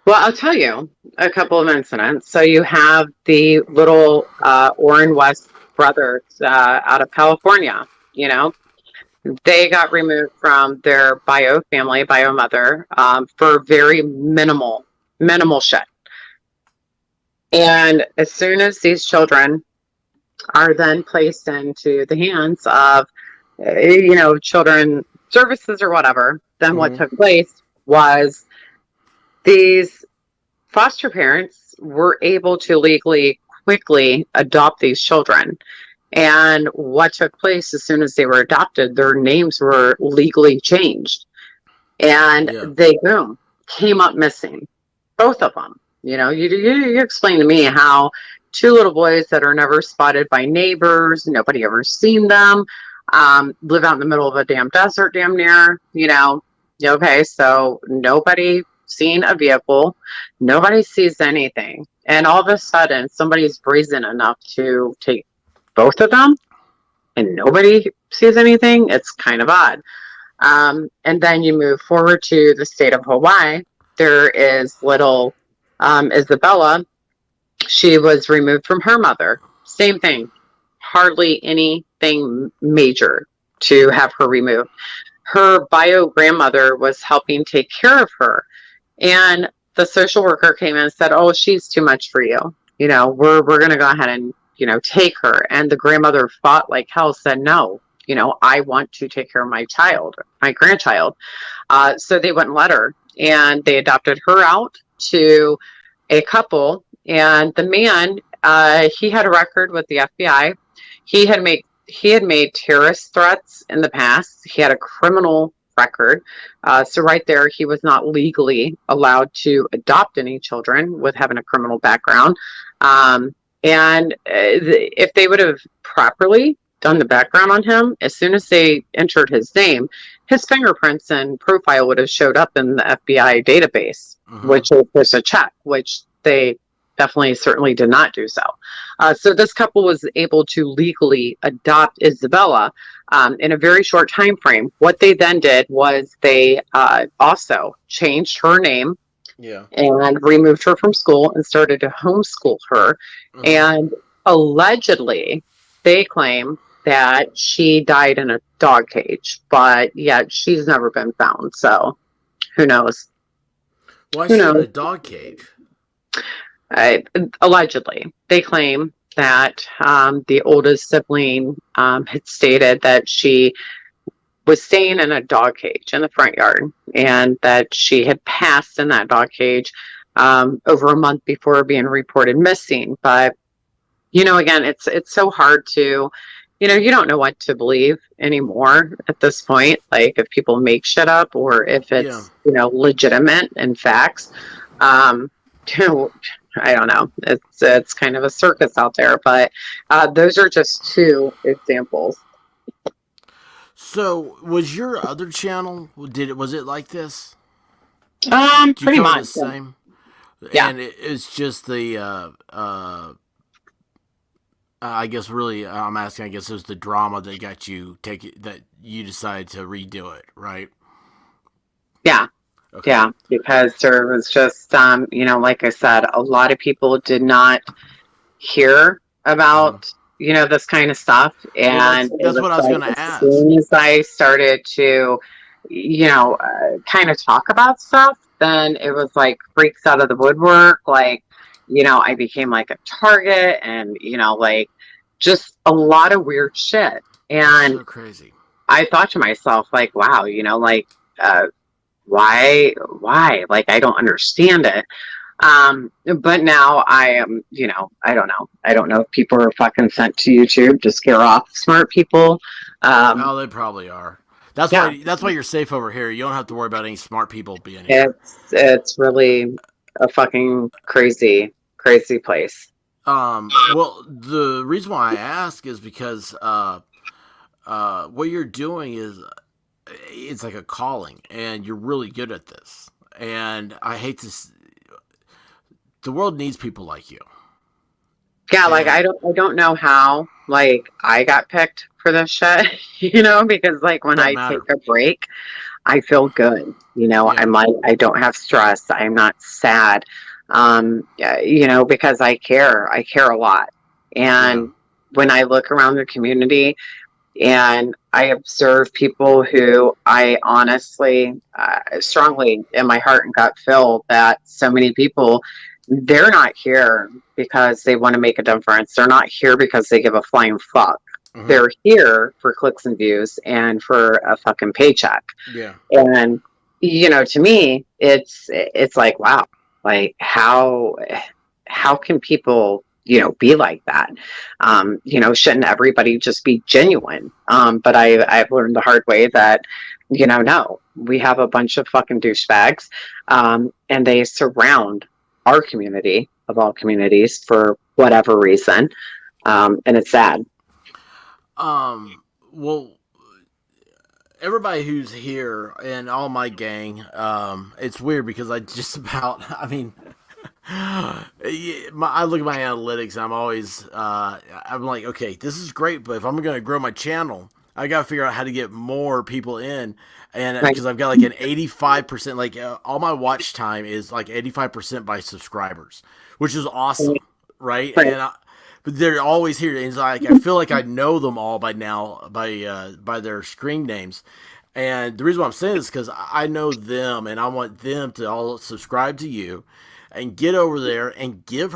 Speaker 3: I'll tell you a couple of incidents. So you have the little Orrin West brothers out of California, They got removed from their bio mother, for very minimal shit. And as soon as these children are then placed into the hands of, children services or whatever, then what took place was these foster parents were able to legally, quickly adopt these children. And what took place as soon as they were adopted, their names were legally changed. And they, boom, came up missing. Both of them. You explain to me how 2 little boys that are never spotted by neighbors, nobody ever seen them, live out in the middle of a damn desert damn near, okay, so nobody seen a vehicle, nobody sees anything. And all of a sudden, somebody's brazen enough to take both of them and nobody sees anything. It's kind of odd. And then you move forward to the state of Hawaii. There is little Isabella. She was removed from her mother. Same thing. Hardly anything major to have her removed. Her bio grandmother was helping take care of her. And the social worker came in and said, oh, she's too much for you. We're going to go ahead and, take her. And the grandmother fought like hell, said, no, I want to take care of my child, my grandchild. So they wouldn't let her. And they adopted her out to a couple. And the man, he had a record with the FBI. He had made terrorist threats in the past. He had a criminal record. So right there, he was not legally allowed to adopt any children with having a criminal background. And if they would have properly done the background on him, as soon as they entered his name, his fingerprints and profile would have showed up in the FBI database, which was a check, which they definitely certainly did not do so. So this couple was able to legally adopt Isabella in a very short time frame. What they then did was they also changed her name and removed her from school and started to homeschool her. And allegedly, they claim that she died in a dog cage, but yet she's never been found. So Who knows?
Speaker 2: Why
Speaker 3: Who
Speaker 2: is she in a
Speaker 3: knows?
Speaker 2: dog cage?
Speaker 3: Allegedly, they claim that the oldest sibling had stated that she was staying in a dog cage in the front yard and that she had passed in that dog cage over a month before being reported missing. But again, it's so hard to, you don't know what to believe anymore at this point. Like if people make shit up or if
Speaker 2: Yeah.
Speaker 3: it's legitimate and facts. Um, I don't know. It's kind of a circus out there, but those are just two examples.
Speaker 2: So, was your other channel? Was it like this? Do you
Speaker 3: Pretty
Speaker 2: cover the
Speaker 3: much.
Speaker 2: same?
Speaker 3: Yeah.
Speaker 2: And it's just the I guess really I'm asking. I guess it was the drama that got you take it, that you decided to redo it, right?
Speaker 3: Yeah.
Speaker 2: Okay.
Speaker 3: Yeah, because there was just, like I said, a lot of people did not hear
Speaker 2: Mhm.
Speaker 3: about, this kind of stuff.
Speaker 2: Well,
Speaker 3: And it
Speaker 2: that's
Speaker 3: was
Speaker 2: what I was
Speaker 3: like,
Speaker 2: gonna
Speaker 3: as
Speaker 2: ask.
Speaker 3: soon as I started to, kind of talk about stuff, then it was like freaks out of the woodwork. Like, I became like a target and, like just a lot of weird shit.
Speaker 2: That's
Speaker 3: And
Speaker 2: so crazy.
Speaker 3: I thought to myself, like, wow, like, uh, why like I don't understand it. But now I am, I don't know if people are fucking sent to YouTube to scare off smart people.
Speaker 2: Well, they probably are.
Speaker 3: Yeah,
Speaker 2: That's why you're safe over here. You don't have to worry about any smart people being here.
Speaker 3: it's really a fucking crazy place.
Speaker 2: Well, the reason why I ask is because what you're doing is it's like a calling, and you're really good at this. And I hate to. The world needs people like you.
Speaker 3: Yeah, like
Speaker 2: And
Speaker 3: I don't know how like I got picked for this shit, because like when
Speaker 2: don't
Speaker 3: I take
Speaker 2: matter.
Speaker 3: a break, I feel good.
Speaker 2: Yeah.
Speaker 3: I'm like, I don't have stress. I'm not sad. Yeah, because I care a lot.
Speaker 2: Yeah.
Speaker 3: And when I look around the community and I observe people who I honestly, strongly in my heart and gut feel that so many people, they're not here because they want to make a difference. They're not here because they give a flying fuck.
Speaker 2: Hmm.
Speaker 3: They're here for clicks and views and for a fucking paycheck.
Speaker 2: Yeah.
Speaker 3: And to me, it's like, wow, like how can people be like that? Shouldn't everybody just be genuine? But I've learned the hard way that no, we have a bunch of fucking douchebags, and they surround our community of all communities for whatever reason, and it's sad.
Speaker 2: Well, everybody who's here and all my gang, it's weird because I just about. I mean, I look at my analytics. And I'm always. I'm like, okay, this is great, but if I'm going to grow my channel, I got to figure out how to get more people in, and
Speaker 3: Right.
Speaker 2: because I've got like an 85%, like all my watch time is like 85% by subscribers, which is awesome, right?
Speaker 3: Right.
Speaker 2: But they're always here. And it's like I feel like I know them all by now by their screen names. And the reason why I'm saying this is because I know them, and I want them to all subscribe to you, and get over there and give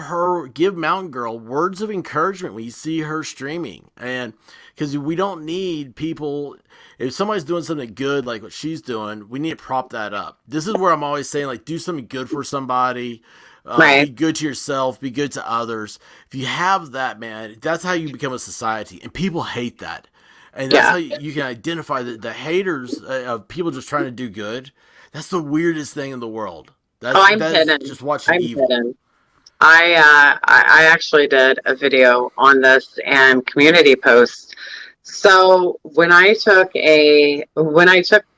Speaker 2: Mountain Girl words of encouragement when you see her streaming, and because we don't need people. If somebody's doing something good like what she's doing, we need to prop that up. This is where I'm always saying, like, do something good for somebody. Be
Speaker 3: Right.
Speaker 2: good to yourself. Be good to others. If you have that, man, that's how you become a society. And people hate that. And that's
Speaker 3: Yeah.
Speaker 2: how you can identify the haters of people just trying to do good. That's the weirdest thing in the world.
Speaker 3: Oh, I'm
Speaker 2: That is
Speaker 3: kidding.
Speaker 2: just watching
Speaker 3: I'm
Speaker 2: evil.
Speaker 3: kidding. I actually did a video on this and community posts. So when I took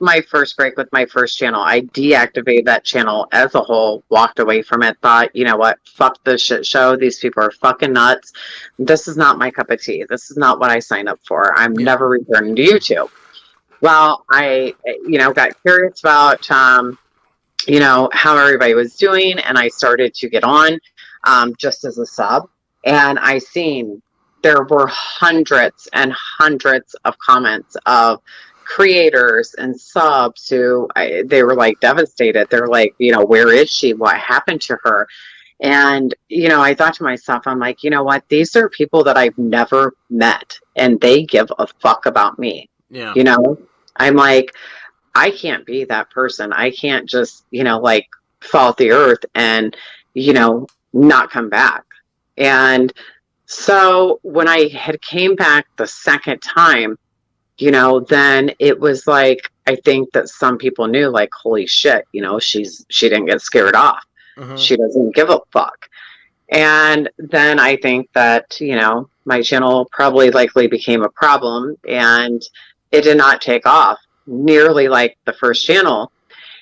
Speaker 3: my first break with my first channel, I deactivated that channel as a whole, walked away from it, thought, you know what, fuck this shit show. These people are fucking nuts. This is not my cup of tea. This is not what I signed up for. I'm
Speaker 2: Yeah.
Speaker 3: never returning to YouTube. Well, I got curious about how everybody was doing, and I started to get on just as a sub, and I seen there were hundreds and hundreds of comments of creators and subs who they were like devastated. They're like, where is she? What happened to her? And, I thought to myself, I'm like, you know what? These are people that I've never met and they give a fuck about me.
Speaker 2: Yeah.
Speaker 3: I'm like, I can't be that person. I can't just, like fall to the earth and, not come back. And so when I had came back the second time, then it was like, I think that some people knew, like, holy shit, she didn't get scared off.
Speaker 2: Mm-hmm.
Speaker 3: She doesn't give a fuck. And then I think that, my channel probably likely became a problem and it did not take off nearly like the first channel.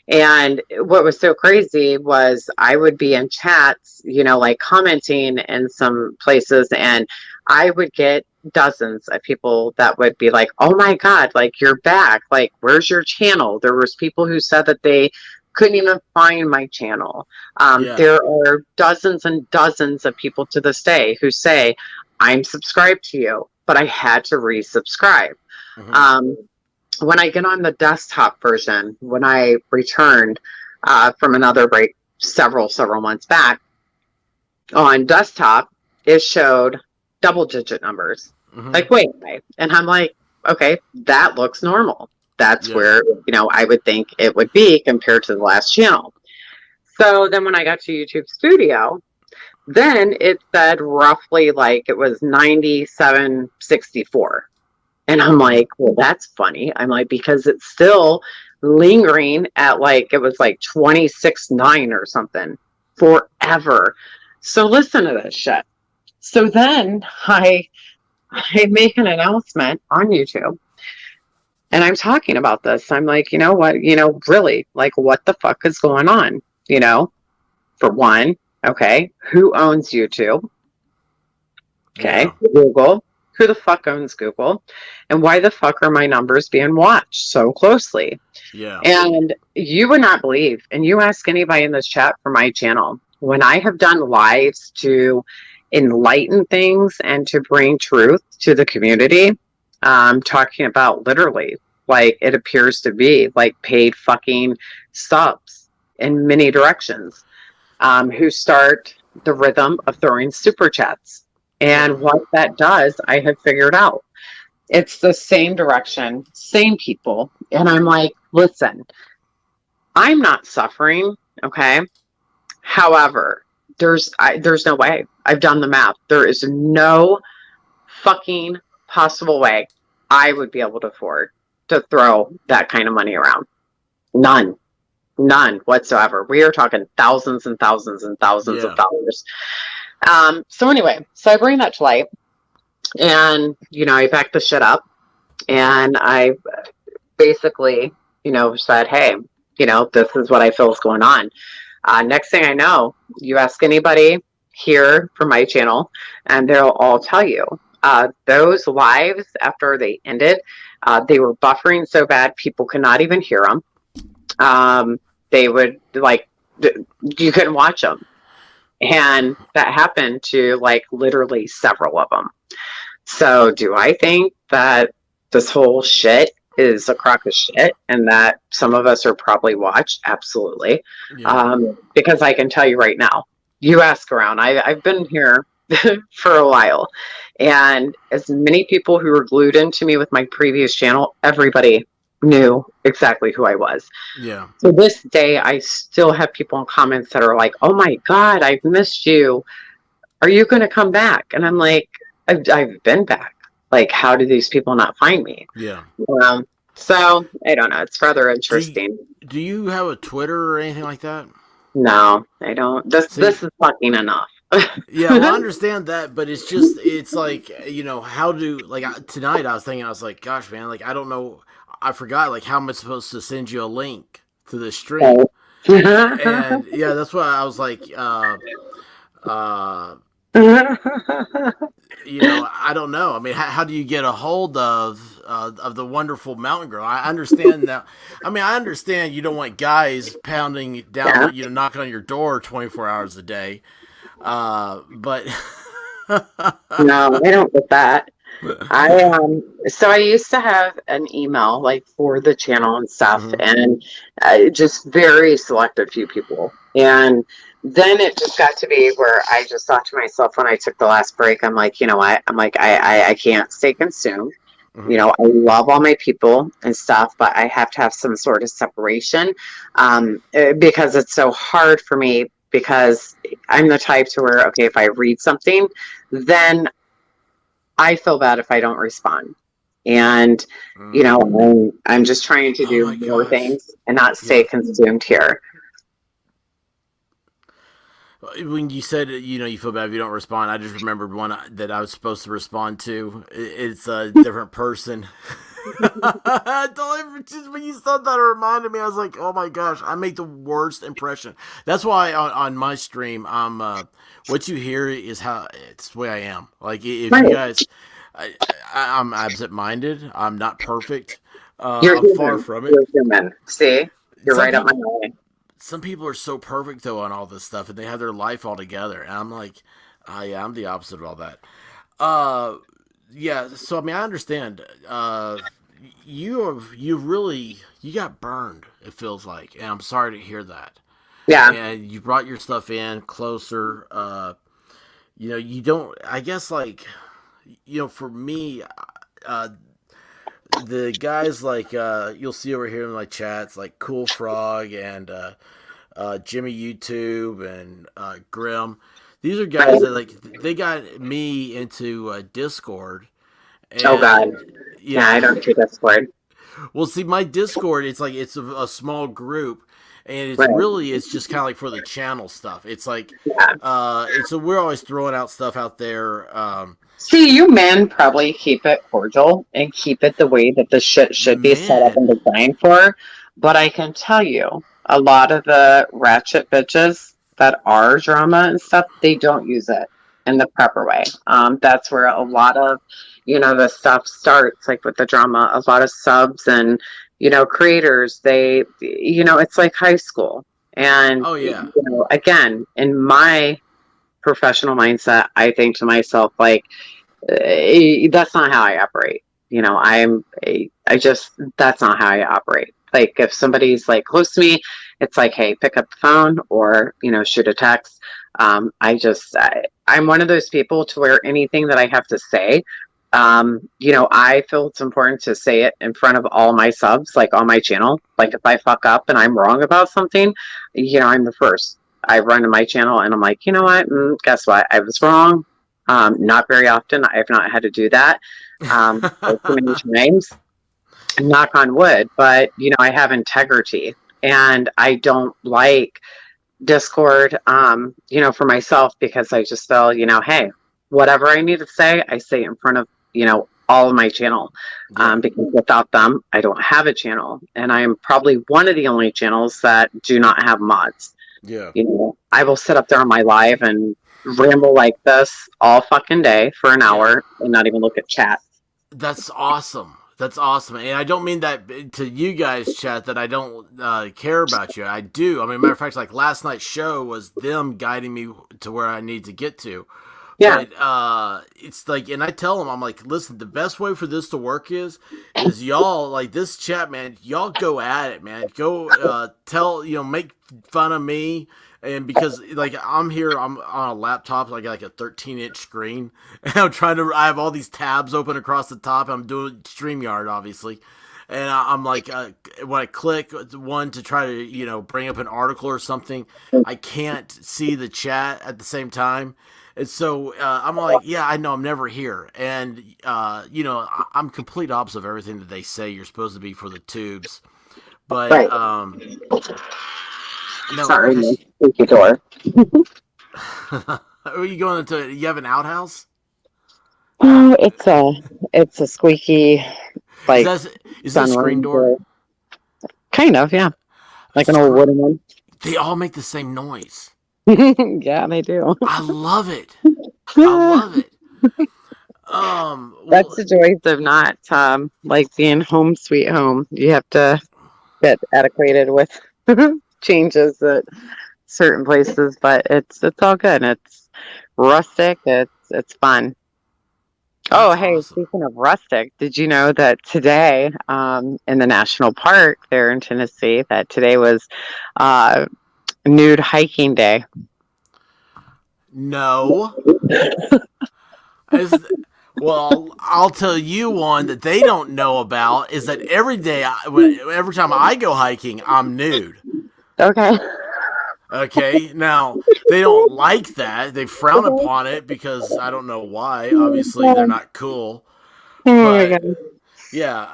Speaker 3: And what was so crazy was I would be in chats, like commenting in some places, and I would get dozens of people that would be like, oh my God, like, you're back. Like, where's your channel? There was people who said that they couldn't even find my channel. There are dozens and dozens of people to this day who say, I'm subscribed to you, but I had to resubscribe. Mm-hmm. When I get on the desktop version, when I returned from another break several months back, on desktop, it showed double-digit numbers. Mm-hmm. Like, wait. And I'm like, okay, that looks normal. That's where, I would think it would be compared to the last channel. So then when I got to YouTube Studio, then it said roughly like it was 9764. And I'm like, well, that's funny. I'm like, because it's still lingering at like, it was like 26.9 or something forever. So listen to this shit. So then I make an announcement on YouTube and I'm talking about this. I'm like, you know what, really, like, what the fuck is going on? For one, okay, who owns YouTube? Okay, yeah. Google. Who the fuck owns Google? And why the fuck are my numbers being watched so closely?
Speaker 2: Yeah.
Speaker 3: And you would not believe, and you ask anybody in this chat for my channel, when I have done lives to enlighten things and to bring truth to the community, talking about literally, like, it appears to be like paid fucking subs in many directions, who start the rhythm of throwing super chats. And what that does, I have figured out. It's the same direction, same people. And I'm like, listen, I'm not suffering, okay? However, there's no way. I've done the math. There is no fucking possible way I would be able to afford to throw that kind of money around. None whatsoever. We are talking thousands and thousands and thousands of dollars. So anyway, so I bring that to light and, I backed the shit up and I basically, said, hey, this is what I feel is going on. Next thing I know, you ask anybody here from my channel and they'll all tell you, those lives after they ended, they were buffering so bad people could not even hear them. They would you couldn't watch them. And that happened to like literally several of them. So do I think that this whole shit is a crock of shit and that some of us are probably watched? Absolutely. Yeah. Because I can tell you right now, you ask around, I've been here for a while, and as many people who were glued into me with my previous channel, everybody knew exactly who I was.
Speaker 2: Yeah.
Speaker 3: So this day, I still have people in comments that are like, "Oh my God, I've missed you. Are you going to come back?" And I'm like, "I've been back. Like, how do these people not find me?"
Speaker 2: Yeah.
Speaker 3: So I don't know. It's rather interesting.
Speaker 2: Do you have a Twitter or anything like that?
Speaker 3: No, I don't. This is fucking enough.
Speaker 2: Yeah, well, I understand that, but it's like, how do, like, tonight I was like, gosh, man, like, I don't know. I forgot, like, how am I supposed to send you a link to the stream? And yeah, that's why I was like, I don't know. I mean, how do you get a hold of the wonderful Mountain Girl? I understand that. I mean, I understand you don't want guys pounding down, knocking on your door 24 hours a day. But
Speaker 3: no, I don't get that. So I used to have an email like for the channel and stuff,
Speaker 2: Mhm.
Speaker 3: and just very selective few people. And then it just got to be where I just thought to myself when I took the last break, I'm like, you know what? I'm like, I can't stay consumed. You
Speaker 2: Mhm.
Speaker 3: know, I love all my people and stuff, but I have to have some sort of separation, because it's so hard for me because I'm the type to where, okay, if I read something, then I feel bad if I don't respond. And, you know,
Speaker 2: Mm.
Speaker 3: I'm just trying to
Speaker 2: Oh
Speaker 3: do
Speaker 2: my
Speaker 3: more
Speaker 2: gosh.
Speaker 3: things and not stay
Speaker 2: Yeah.
Speaker 3: consumed here.
Speaker 2: When you said you feel bad if you don't respond, I just remembered one that I was supposed to respond to. It's a different person. Just when you said that, it reminded me. I was like, "Oh my gosh, I make the worst impression." That's why on my stream, what you hear is how it's the way I am. Like if you
Speaker 3: Right.
Speaker 2: guys, I'm absent-minded. I'm not perfect.
Speaker 3: You're
Speaker 2: I'm far
Speaker 3: human.
Speaker 2: from it.
Speaker 3: You're human. See? You're
Speaker 2: Some
Speaker 3: right up my
Speaker 2: people
Speaker 3: alley.
Speaker 2: some people are so perfect though on all this stuff, and they have their life all together. And I'm like, yeah, I'm the opposite of all that. Uh, yeah. So I mean, I understand. You really you got burned. It feels like, and I'm sorry to hear that.
Speaker 3: Yeah.
Speaker 2: And you brought your stuff in closer. You don't. I guess like for me, uh, the guys like you'll see over here in my chats like Cool Frog and Jimmy YouTube and Grim. These are guys
Speaker 3: Right.
Speaker 2: that like they got me into Discord,
Speaker 3: Oh, God.
Speaker 2: and
Speaker 3: Yeah, I
Speaker 2: yeah,
Speaker 3: don't do Discord.
Speaker 2: well, see, my Discord, it's like it's a small group, and
Speaker 3: Right.
Speaker 2: it's just kind of like for the channel stuff. It's like,
Speaker 3: Yeah.
Speaker 2: and so we're always throwing out stuff out there.
Speaker 3: See, you men probably keep it cordial and keep it the way that the shit should be set up and
Speaker 2: Man,
Speaker 3: designed for. But I can tell you, a lot of the ratchet bitches that are drama and stuff, they don't use it in the proper way. That's where a lot of, the stuff starts, like with the drama. A lot of subs and, creators, it's like high school. And,
Speaker 2: oh yeah,
Speaker 3: again, in my professional mindset, I think to myself, like, that's not how I operate. I just, that's not how I operate. Like, if somebody's like close to me, it's like, hey, pick up the phone or, shoot a text. I'm one of those people to where anything that I have to say, I feel it's important to say it in front of all my subs, like on my channel. Like, if I fuck up and I'm wrong about something, I'm the first. I run to my channel and I'm like, you know what? Guess what? I was wrong. Not very often. I've not had to do that too many times. Knock on wood, but I have integrity, and I don't like Discord. For myself because I just feel, hey, whatever I need to say, I say in front of all of my channel.
Speaker 2: yeah,
Speaker 3: Because without them, I don't have a channel, and I am probably one of the only channels that do not have mods.
Speaker 2: yeah.
Speaker 3: I will sit up there on my live and ramble like this all fucking day for an
Speaker 2: Yeah,
Speaker 3: hour and not even look at chat.
Speaker 2: that's awesome. That's awesome, and I don't mean that to you guys, chat. That I don't care about you. I do. I mean, matter of fact, like last night's show was them guiding me to where I need to get to.
Speaker 3: Yeah.
Speaker 2: But it's like, and I tell them, I'm like, listen, the best way for this to work is y'all like this chat, man. Y'all go at it, man. Go make fun of me. And because like I'm here, I'm on a laptop, like a 13-inch screen, and I have all these tabs open across the top. I'm doing StreamYard, obviously, and I'm like, when I click one to try to bring up an article or something, I can't see the chat at the same time. And so I'm like, yeah, I know I'm never here, and I'm complete opposite of everything that they say you're supposed to be for the tubes. But
Speaker 3: Right.
Speaker 2: no,
Speaker 3: Sorry,
Speaker 2: because
Speaker 3: no squeaky door.
Speaker 2: are you going into? You have an outhouse?
Speaker 3: Oh, it's a squeaky,
Speaker 2: Is
Speaker 3: like,
Speaker 2: that is it a screen
Speaker 3: sunroom
Speaker 2: door?
Speaker 3: door. Kind of, yeah. Like an old
Speaker 2: Screw.
Speaker 3: wooden one.
Speaker 2: They all make the same noise.
Speaker 3: Yeah, they do.
Speaker 2: I love it. I love it.
Speaker 3: That's
Speaker 2: Well,
Speaker 3: the joys of not like being home sweet home. You have to get adequated with changes at certain places, but it's all good. It's rustic. It's fun. Oh,
Speaker 2: That's
Speaker 3: hey,
Speaker 2: awesome.
Speaker 3: speaking of rustic, did you know that today, in the national park there in Tennessee, that today was uh, nude hiking day?
Speaker 2: No. Is well, I'll tell you one that they don't know about is that every day, every time I go hiking, I'm nude.
Speaker 3: Okay.
Speaker 2: Okay, now they don't like that. They frown upon it because I don't know why. Obviously, they're not cool.
Speaker 3: Oh my
Speaker 2: But
Speaker 3: God.
Speaker 2: yeah,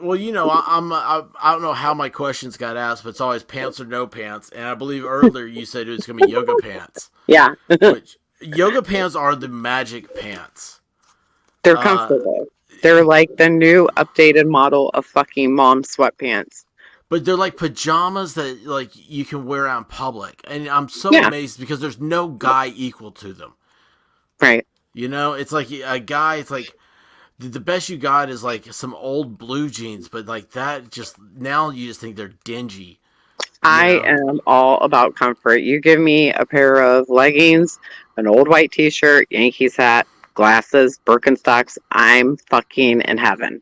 Speaker 2: well, I don't know how my questions got asked, but it's always pants or no pants. And I believe earlier you said it was gonna be yoga pants,
Speaker 3: Yeah,
Speaker 2: which yoga pants are the magic pants.
Speaker 3: they're
Speaker 2: Uh,
Speaker 3: comfortable. They're like the new updated model of fucking mom sweatpants.
Speaker 2: but they're like pajamas that like you can wear out in public, and I'm so
Speaker 3: Yeah,
Speaker 2: amazed because there's no guy equal to them.
Speaker 3: right.
Speaker 2: You know, it's like a guy. It's like the best you got is like some old blue jeans, but like that just now you just think they're dingy. You
Speaker 3: I
Speaker 2: know,
Speaker 3: am all about comfort. You give me a pair of leggings, an old white t-shirt, Yankees hat, glasses, Birkenstocks, I'm fucking in heaven.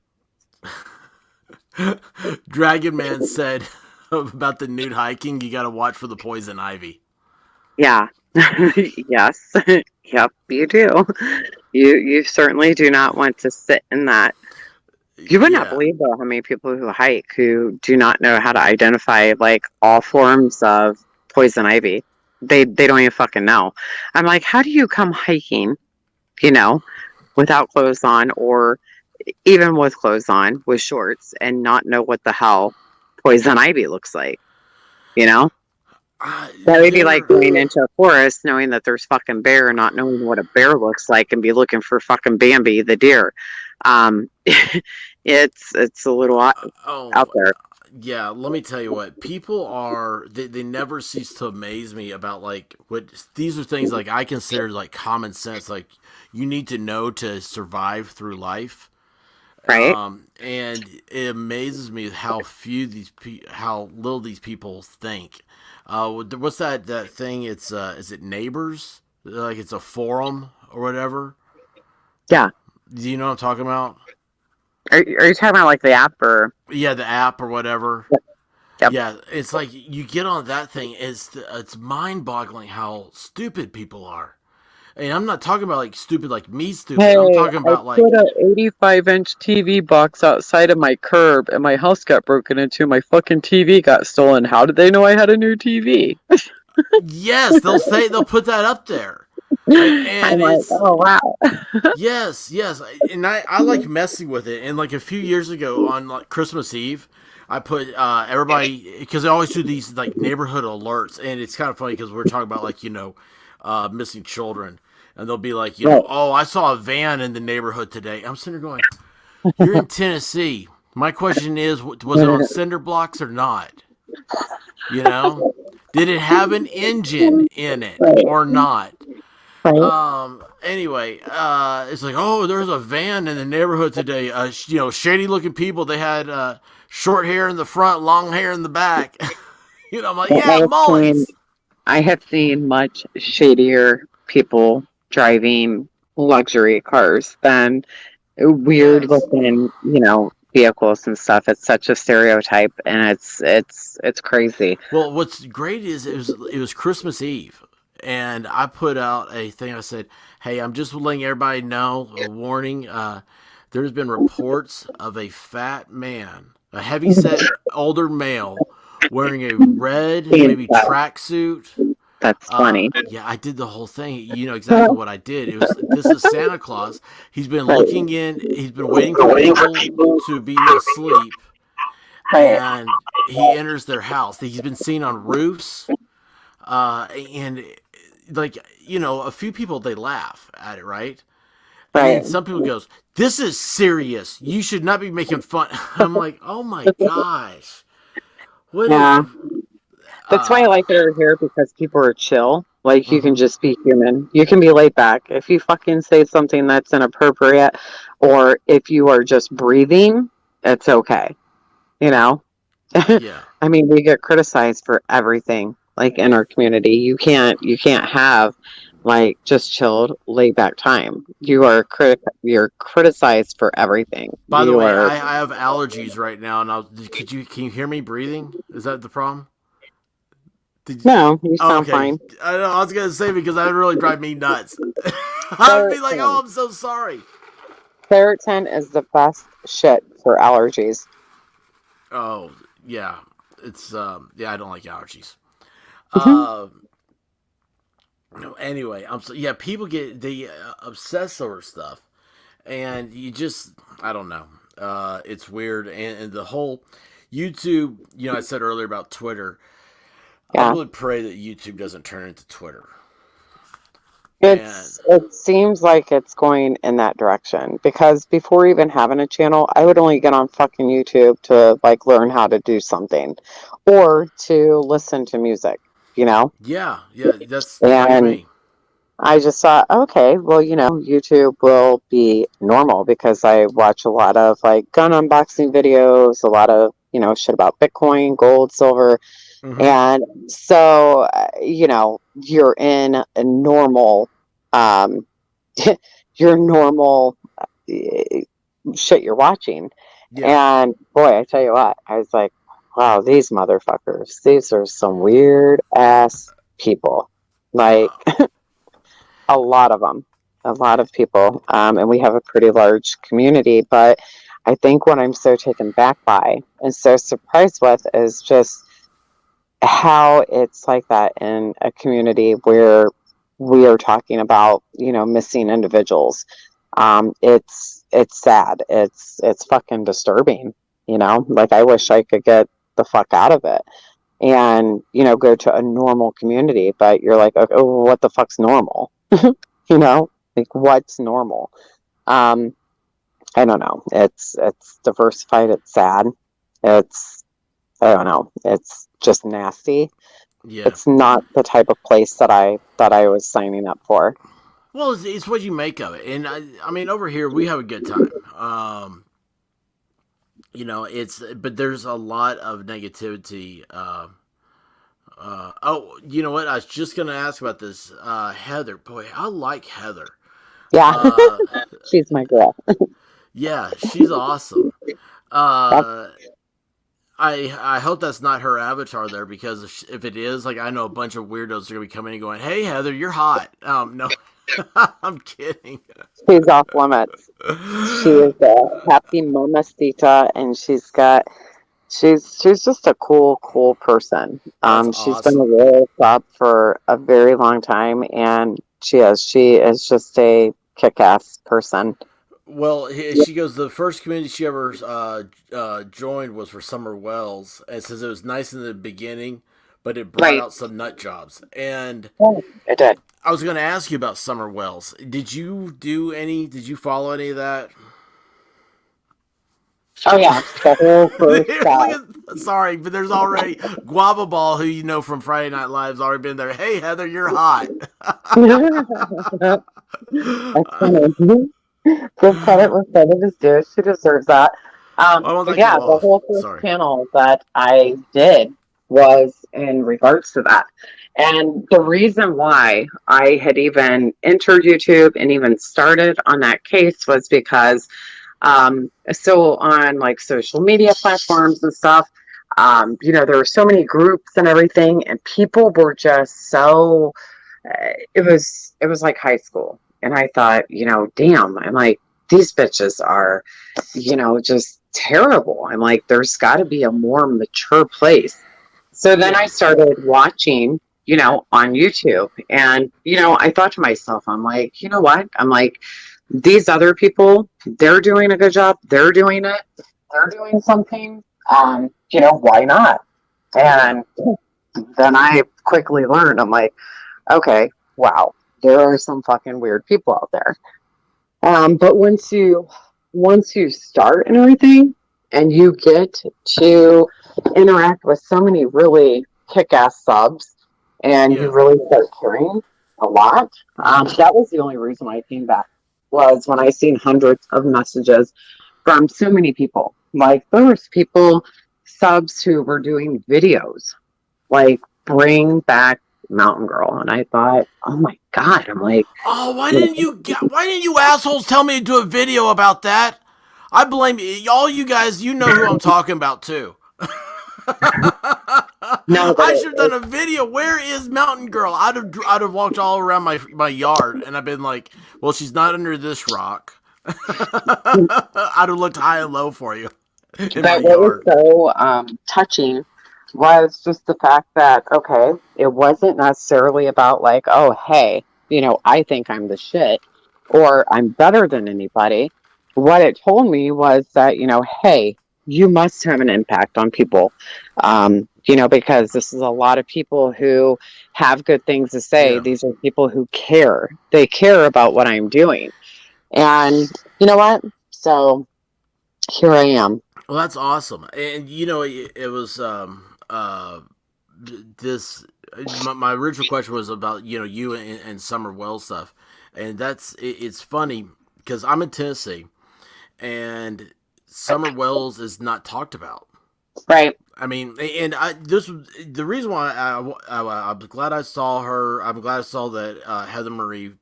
Speaker 2: Dragon Man said about the nude hiking, you got to watch for the poison ivy.
Speaker 3: Yeah. Yes. Yep, you do. You certainly do not want to sit in that. You would not
Speaker 2: Yeah.
Speaker 3: believe though how many people who hike who do not know how to identify like all forms of poison ivy. They don't even fucking know. I'm like, how do you come hiking, you know, without clothes on or even with clothes on with shorts and not know what the hell poison ivy looks like, you know? That would be like
Speaker 2: There.
Speaker 3: going into a forest knowing that there's fucking bear, not knowing what a bear looks like, and be looking for fucking Bambi the deer. Um, it's a little out
Speaker 2: Oh,
Speaker 3: there,
Speaker 2: yeah. Let me tell you what people are. They never cease to amaze me about like what these are things like I consider like common sense. Like you need to know to survive through life.
Speaker 3: right?
Speaker 2: And it amazes me how how little these people think. What's that thing? It's is it Neighbors? Like it's a forum or whatever.
Speaker 3: Yeah.
Speaker 2: Do you know what I'm talking about?
Speaker 3: Are you talking about like the app or?
Speaker 2: Yeah, the app or whatever.
Speaker 3: Yep.
Speaker 2: Yeah, it's like you get on that thing. It's mind boggling how stupid people are. And I'm not talking about like stupid like me stupid. I'm
Speaker 3: Hey,
Speaker 2: talking
Speaker 3: I
Speaker 2: about like
Speaker 3: put a 85-inch TV box outside of my curb and my house got broken into. My fucking TV got stolen. How did they know I had a new TV?
Speaker 2: yes, they'll put that up there.
Speaker 3: I'm
Speaker 2: And
Speaker 3: like,
Speaker 2: it's
Speaker 3: oh wow.
Speaker 2: yes, yes, and I like messing with it. And like a few years ago on like Christmas Eve, I put everybody because they always do these like neighborhood alerts, and it's kind of funny because we're talking about like missing children, and they'll be like
Speaker 3: Right.
Speaker 2: oh I saw a van in the neighborhood today. I'm sitting there going, you're in Tennessee. My question is, was it on cinder blocks or not? You know, did it have an engine in it
Speaker 3: Right.
Speaker 2: or not?
Speaker 3: Right.
Speaker 2: Anyway, it's like, oh, there's a van in the neighborhood today. Shady looking people. They had short hair in the front, long hair in the back. I'm like,
Speaker 3: I
Speaker 2: yeah,
Speaker 3: have seen
Speaker 2: mullets.
Speaker 3: I have seen much shadier people driving luxury cars than weird
Speaker 2: Yes.
Speaker 3: looking, vehicles and stuff. It's such a stereotype and it's crazy.
Speaker 2: Well, what's great is it was Christmas Eve, and I put out a thing. I said, hey, I'm just letting everybody know a warning. There's been reports of a fat man, a heavy set older male, wearing a red maybe
Speaker 3: So
Speaker 2: tracksuit.
Speaker 3: that's funny.
Speaker 2: Yeah, I did the whole thing. You know exactly what I did. This is Santa Claus. He's been
Speaker 3: Right.
Speaker 2: looking in. He's been waiting for people to be asleep, and he enters their house. He's been seen on roofs, and like a few people they laugh at it, right? And then
Speaker 3: Right.
Speaker 2: some people goes, "This is serious. You should not be making fun." I'm like, "Oh my gosh, what is?"
Speaker 3: Yeah. That's why I
Speaker 2: Uh,
Speaker 3: like it over here because people are chill. Like you can
Speaker 2: mhm.
Speaker 3: just be human. You can be laid back. If you fucking say something that's inappropriate or if you are just breathing, it's okay. You know?
Speaker 2: Yeah,
Speaker 3: I mean, we get criticized for everything like in our community. You can't have like just chilled, laid back time. You're criticized for everything.
Speaker 2: By the
Speaker 3: You
Speaker 2: way,
Speaker 3: are
Speaker 2: I have allergies right now, and can you hear me breathing? Is that the problem? Did you,
Speaker 3: no, you
Speaker 2: oh,
Speaker 3: sound
Speaker 2: okay.
Speaker 3: fine.
Speaker 2: I know I was gonna say because that would really drive me nuts. I'd be like, oh,
Speaker 3: Claritin.
Speaker 2: I'm so sorry.
Speaker 3: Claritin is the best shit for allergies.
Speaker 2: Oh yeah, it's yeah, I don't like allergies.
Speaker 3: Mhm.
Speaker 2: Uh, no, anyway, I'm so yeah. People get they obsess over stuff, and you just I don't know. It's weird, and the whole YouTube. You know, I said earlier about Twitter. I
Speaker 3: Yeah.
Speaker 2: really pray that YouTube doesn't turn into Twitter. And
Speaker 3: It seems like it's going in that direction because before even having a channel, I would only get on fucking YouTube to like learn how to do something or to listen to music, you know?
Speaker 2: yeah, yeah, that's like
Speaker 3: And
Speaker 2: me.
Speaker 3: I just thought, okay, well, YouTube will be normal because I watch a lot of like gun unboxing videos, a lot of, shit about Bitcoin, gold, silver.
Speaker 2: Mm-hmm.
Speaker 3: And so, you're in a normal, um, your normal shit you're watching.
Speaker 2: Yeah.
Speaker 3: And boy, I tell you what, I was like, wow, these motherfuckers, these are some weird ass people. Like,
Speaker 2: Uh,
Speaker 3: a lot of them, a lot of people. And we have a pretty large community. But I think what I'm so taken back by and so surprised with is just how it's like that in a community where we are talking about, missing individuals. It's sad. It's fucking disturbing. Like I wish I could get the fuck out of it and go to a normal community. But you're like, okay, well, what the fuck's normal? Like what's normal? Um, I don't know. It's diversified. It's sad. It's I don't know. It's just nasty.
Speaker 2: yeah.
Speaker 3: It's not the type of place that I was signing up for.
Speaker 2: Well, it's what you make of it, and I mean, over here we have a good time. You know, it's but there's a lot of negativity. Oh, you know what? I was just gonna ask about this. Heather, boy, I like Heather.
Speaker 3: Yeah,
Speaker 2: Uh,
Speaker 3: she's my girl.
Speaker 2: yeah, she's awesome.
Speaker 3: Yep.
Speaker 2: Uh, I hope that's not her avatar there because if it is, like I know a bunch of weirdos are gonna be coming and going, "Hey Heather, you're hot." No, I'm kidding.
Speaker 3: She's off limits. She is a happy mamacita, and she's just a cool person.
Speaker 2: That's
Speaker 3: She's been a
Speaker 2: awesome.
Speaker 3: royal sub for a very long time, and she is just a kick-ass person.
Speaker 2: Well, she goes. The first community she ever joined was for Summer Wells, and it says it was nice in the beginning, but it brought
Speaker 3: Right.
Speaker 2: out some nut jobs. And
Speaker 3: Oh, it did.
Speaker 2: I was going to ask you about Summer Wells. Did you do any? Did you follow any of that?
Speaker 3: Oh yeah, the whole first
Speaker 2: Look at, sorry, but there's already Guava Ball, who you know from Friday Night Live's already been there. Hey Heather, you're hot.
Speaker 3: That's funny. Give credit where credit is due. She deserves that.
Speaker 2: I won't
Speaker 3: But
Speaker 2: let you
Speaker 3: yeah, the
Speaker 2: off.
Speaker 3: whole first
Speaker 2: Sorry.
Speaker 3: panel that I did was in regards to that. And the reason why I had even entered YouTube and even started on that case was because so on like social media platforms and stuff, there were so many groups and everything, and people were just so it was like high school. And I thought, damn, I'm like, these bitches are, just terrible. I'm like, there's got to be a more mature place. So then I
Speaker 2: Yeah.
Speaker 3: started watching, on YouTube. And, I thought to myself, I'm like, you know what? I'm like, these other people, they're doing a good job. They're doing it. They're doing something. Why not?
Speaker 2: Yeah.
Speaker 3: And then I quickly learned, I'm like, okay, wow, there are some fucking weird people out there. But once you start and everything, and you get to interact with so many really kick-ass subs, and you
Speaker 2: Yeah.
Speaker 3: really start caring a lot, that was the only reason I came back. Was when I seen hundreds of messages from so many people. Like there was people subs who were doing videos, like bring back Mountain Girl, and I thought, oh my God, I'm like,
Speaker 2: Oh,
Speaker 3: you
Speaker 2: why didn't you assholes tell me to do a video about that? I blame you. All you guys, you know who I'm talking about too.
Speaker 3: no, but
Speaker 2: I should have done a video. Where is Mountain Girl? I'd have walked all around my yard, and I've been like, well, she's not under this rock. I'd have looked high and low for you in my
Speaker 3: but what was
Speaker 2: yard.
Speaker 3: so touching was just the fact that, okay, it wasn't necessarily about like, oh, hey, I think I'm the shit or I'm better than anybody. What it told me was that, hey, you must have an impact on people. Because this is a lot of people who have good things to say.
Speaker 2: Yeah.
Speaker 3: These are people who care. They care about what I'm doing. And you know what? So here I am.
Speaker 2: Well, that's awesome. And it was this. My original question was about you and Summer Wells stuff, and it's funny because I'm in Tennessee, and Summer Wells is not talked about.
Speaker 3: Right.
Speaker 2: I mean, and this was the reason why I'm glad I saw her. I'm glad I saw that Heather Marie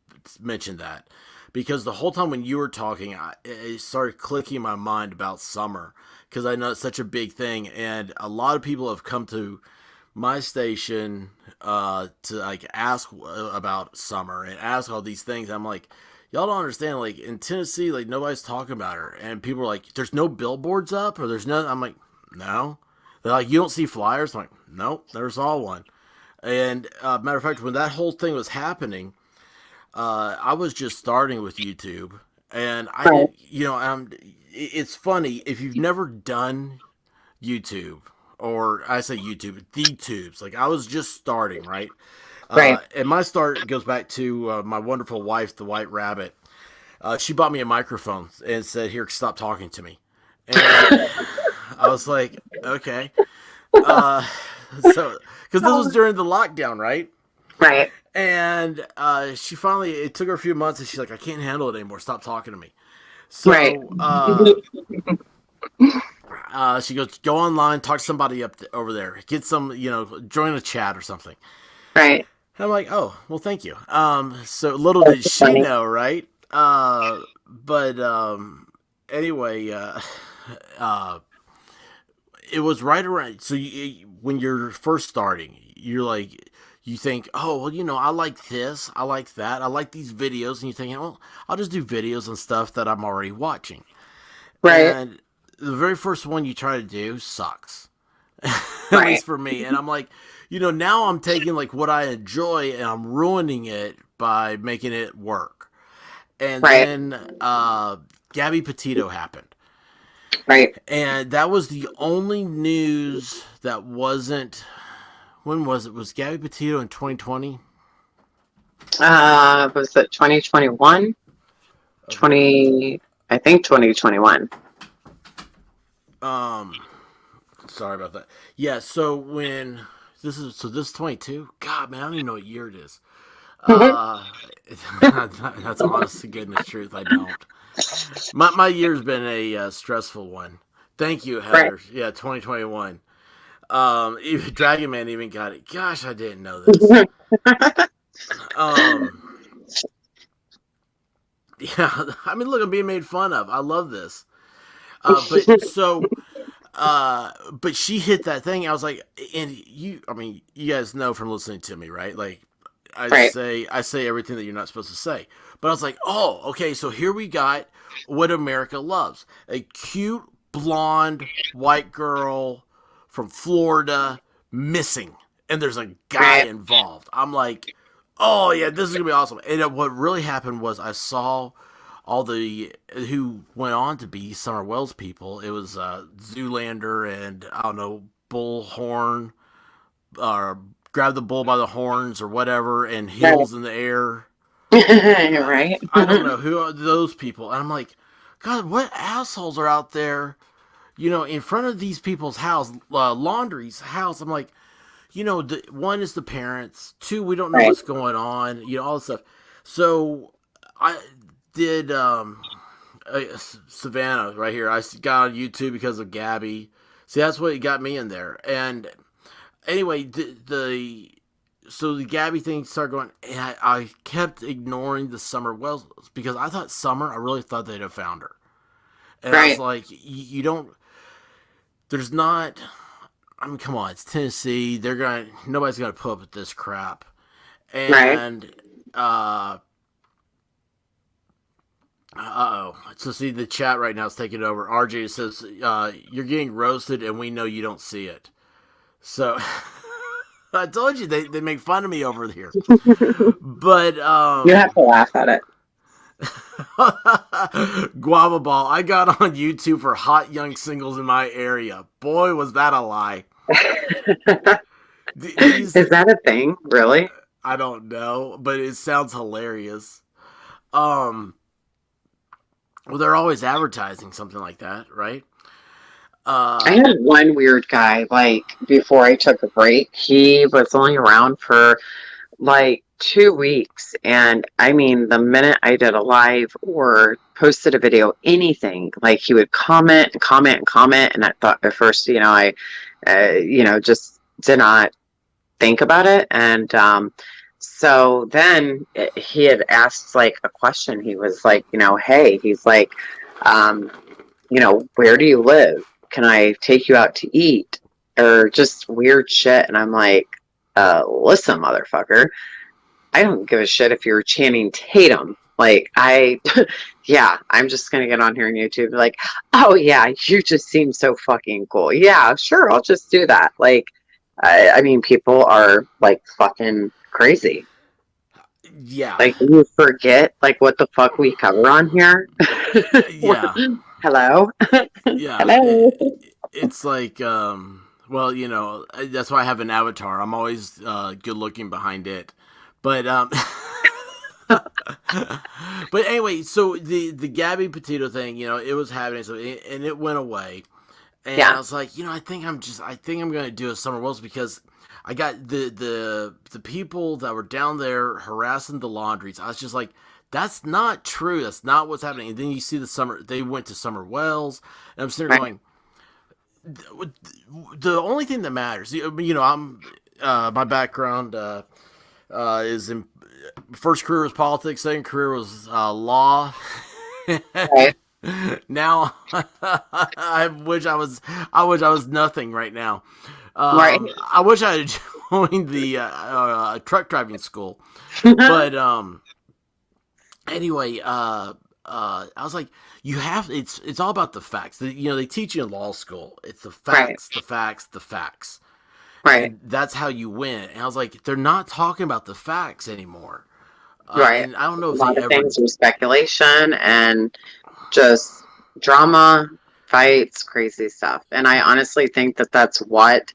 Speaker 2: mentioned that, because the whole time when you were talking, it started clicking in my mind about Summer, because I know it's such a big thing, and a lot of people have come to my station to like ask about Summer and ask all these things. I'm like, y'all don't understand. Like in Tennessee, like nobody's talking about her, and people are like, "There's no billboards up, or there's no." I'm like, "No." They're like, "You don't see flyers." I'm like, "Nope, never saw one." And matter of fact, when that whole thing was happening, I was just starting with YouTube, and I
Speaker 3: Right.
Speaker 2: didn't. It's funny if you've never done YouTube, or I say YouTube, the tubes. Like I was just starting, right?
Speaker 3: Right.
Speaker 2: And my start goes back to my wonderful wife, the White Rabbit. She bought me a microphone and said, "Here, stop talking to me." And I was like, "Okay." Uh, so, because this was during the lockdown, right?
Speaker 3: Right.
Speaker 2: And she finally, it took her a few months, and she's like, "I can't handle it anymore. Stop talking to me."
Speaker 3: Right.
Speaker 2: So she goes, "Go online, talk to somebody over there, get some, join a chat or something."
Speaker 3: Right.
Speaker 2: And I'm like, "Oh, well, thank you." So little did
Speaker 3: That's
Speaker 2: she
Speaker 3: funny.
Speaker 2: know, right? But anyway, uh, it was right around. So when you're first starting, you're like, you think, "Oh, well, I like this, I like that, I like these videos," and you think, "Well, I'll just do videos and stuff that I'm already watching."
Speaker 3: Right.
Speaker 2: And the very first one you try to do sucks, at
Speaker 3: Right.
Speaker 2: least for me. And I'm like, now I'm taking like what I enjoy and I'm ruining it by making it work. And
Speaker 3: Right.
Speaker 2: then Gabby Petito happened,
Speaker 3: Right.
Speaker 2: and that was the only news that wasn't. When was it? Was Gabby Petito in 2020?
Speaker 3: Was it 2021?
Speaker 2: Okay.
Speaker 3: 20, I think 2021.
Speaker 2: Um, Sorry about that. Yeah. So this is 22. God, man, I don't even know what year it is. Uh, that's honest to goodness truth. I don't. My year's been a stressful one. Thank you,
Speaker 3: Right.
Speaker 2: Heather. Yeah, 2021. Even Dragon Man even got it. Gosh, I didn't know this. Um, yeah, I mean, look, I'm being made fun of. I love this. But she hit that thing. I was like, and I mean, you guys know from listening to me, right? Like,
Speaker 3: Right.
Speaker 2: I say everything that you're not supposed to say. But I was like, oh, okay, so here we got what America loves: a cute blonde white girl from Florida missing, and there's a guy
Speaker 3: Right.
Speaker 2: involved. I'm like, oh yeah, this is gonna be awesome. And what really happened was I saw all the who went on to be Summer Wells people. It was Zoolander and I don't know, Bullhorn, or grab the bull by the horns or whatever, and
Speaker 3: Right.
Speaker 2: heels in the air.
Speaker 3: Right.
Speaker 2: I don't know who are those people. And I'm like, God, what assholes are out there? In front of these people's house, Laundry's house. I'm like, one is the parents. Two, we don't know
Speaker 3: Right.
Speaker 2: what's going on. All this stuff. So I did Savannah right here. I got on YouTube because of Gabby. See, that's what got me in there. And anyway, the so the Gabby thing started going, and I kept ignoring the Summer Wells because I thought Summer, I really thought they'd have found her. And I was
Speaker 3: Right.
Speaker 2: like, you don't, there's not, I mean, come on, it's Tennessee. Nobody's going to put up with this crap.
Speaker 3: Right.
Speaker 2: And, so see, the chat right now is taking over. RJ says, you're getting roasted and we know you don't see it. So, I told you they make fun of me over here. But,
Speaker 3: You have to laugh at it.
Speaker 2: Guava Ball, I got on YouTube for hot young singles in my area. Boy, was that a lie.
Speaker 3: Is that a thing? Really?
Speaker 2: I don't know, but it sounds hilarious. Well, they're always advertising something like that, right?
Speaker 3: I had one weird guy, like, before I took a break. He was only around for like 2 weeks. And I mean, the minute I did a live or posted a video, anything, like he would comment and comment and comment. And I thought at first, just did not think about it. And so then he had asked like a question. He was like, hey, he's like, where do you live? Can I take you out to eat? Or just weird shit. And I'm like, listen, motherfucker, I don't give a shit if you're Channing Tatum. Like, yeah, I'm just going to get on here on YouTube and be like, oh, yeah, you just seem so fucking cool. Yeah, sure, I'll just do that. Like, I mean, people are, like, fucking crazy.
Speaker 2: Yeah.
Speaker 3: Like, you forget, like, what the fuck we cover on here?
Speaker 2: Yeah.
Speaker 3: Hello?
Speaker 2: Yeah.
Speaker 3: Hello?
Speaker 2: It's like, well, that's why I have an avatar. I'm always good looking behind it. But but anyway, so the Gabby Petito thing, it was happening, and it went away. And
Speaker 3: Yeah.
Speaker 2: I was like, I think I'm gonna do a Summer Wells because I got the people that were down there harassing the laundries. I was just like, that's not true. That's not what's happening. And then you see they went to Summer Wells, and I'm sitting there going, the only thing that matters, I'm my background is in first career was politics, second career was law.
Speaker 3: Right.
Speaker 2: Now I wish I was nothing right now.
Speaker 3: Right.
Speaker 2: I wish I had joined the truck driving school. But anyway, I was like, it's all about the facts. They teach you in law school. It's the facts, the facts, the facts.
Speaker 3: Right.
Speaker 2: And that's how you win. And I was like, they're not talking about the facts anymore.
Speaker 3: Right.
Speaker 2: And I don't know if
Speaker 3: a lot of things are speculation and just drama, fights, crazy stuff. And I honestly think that that's what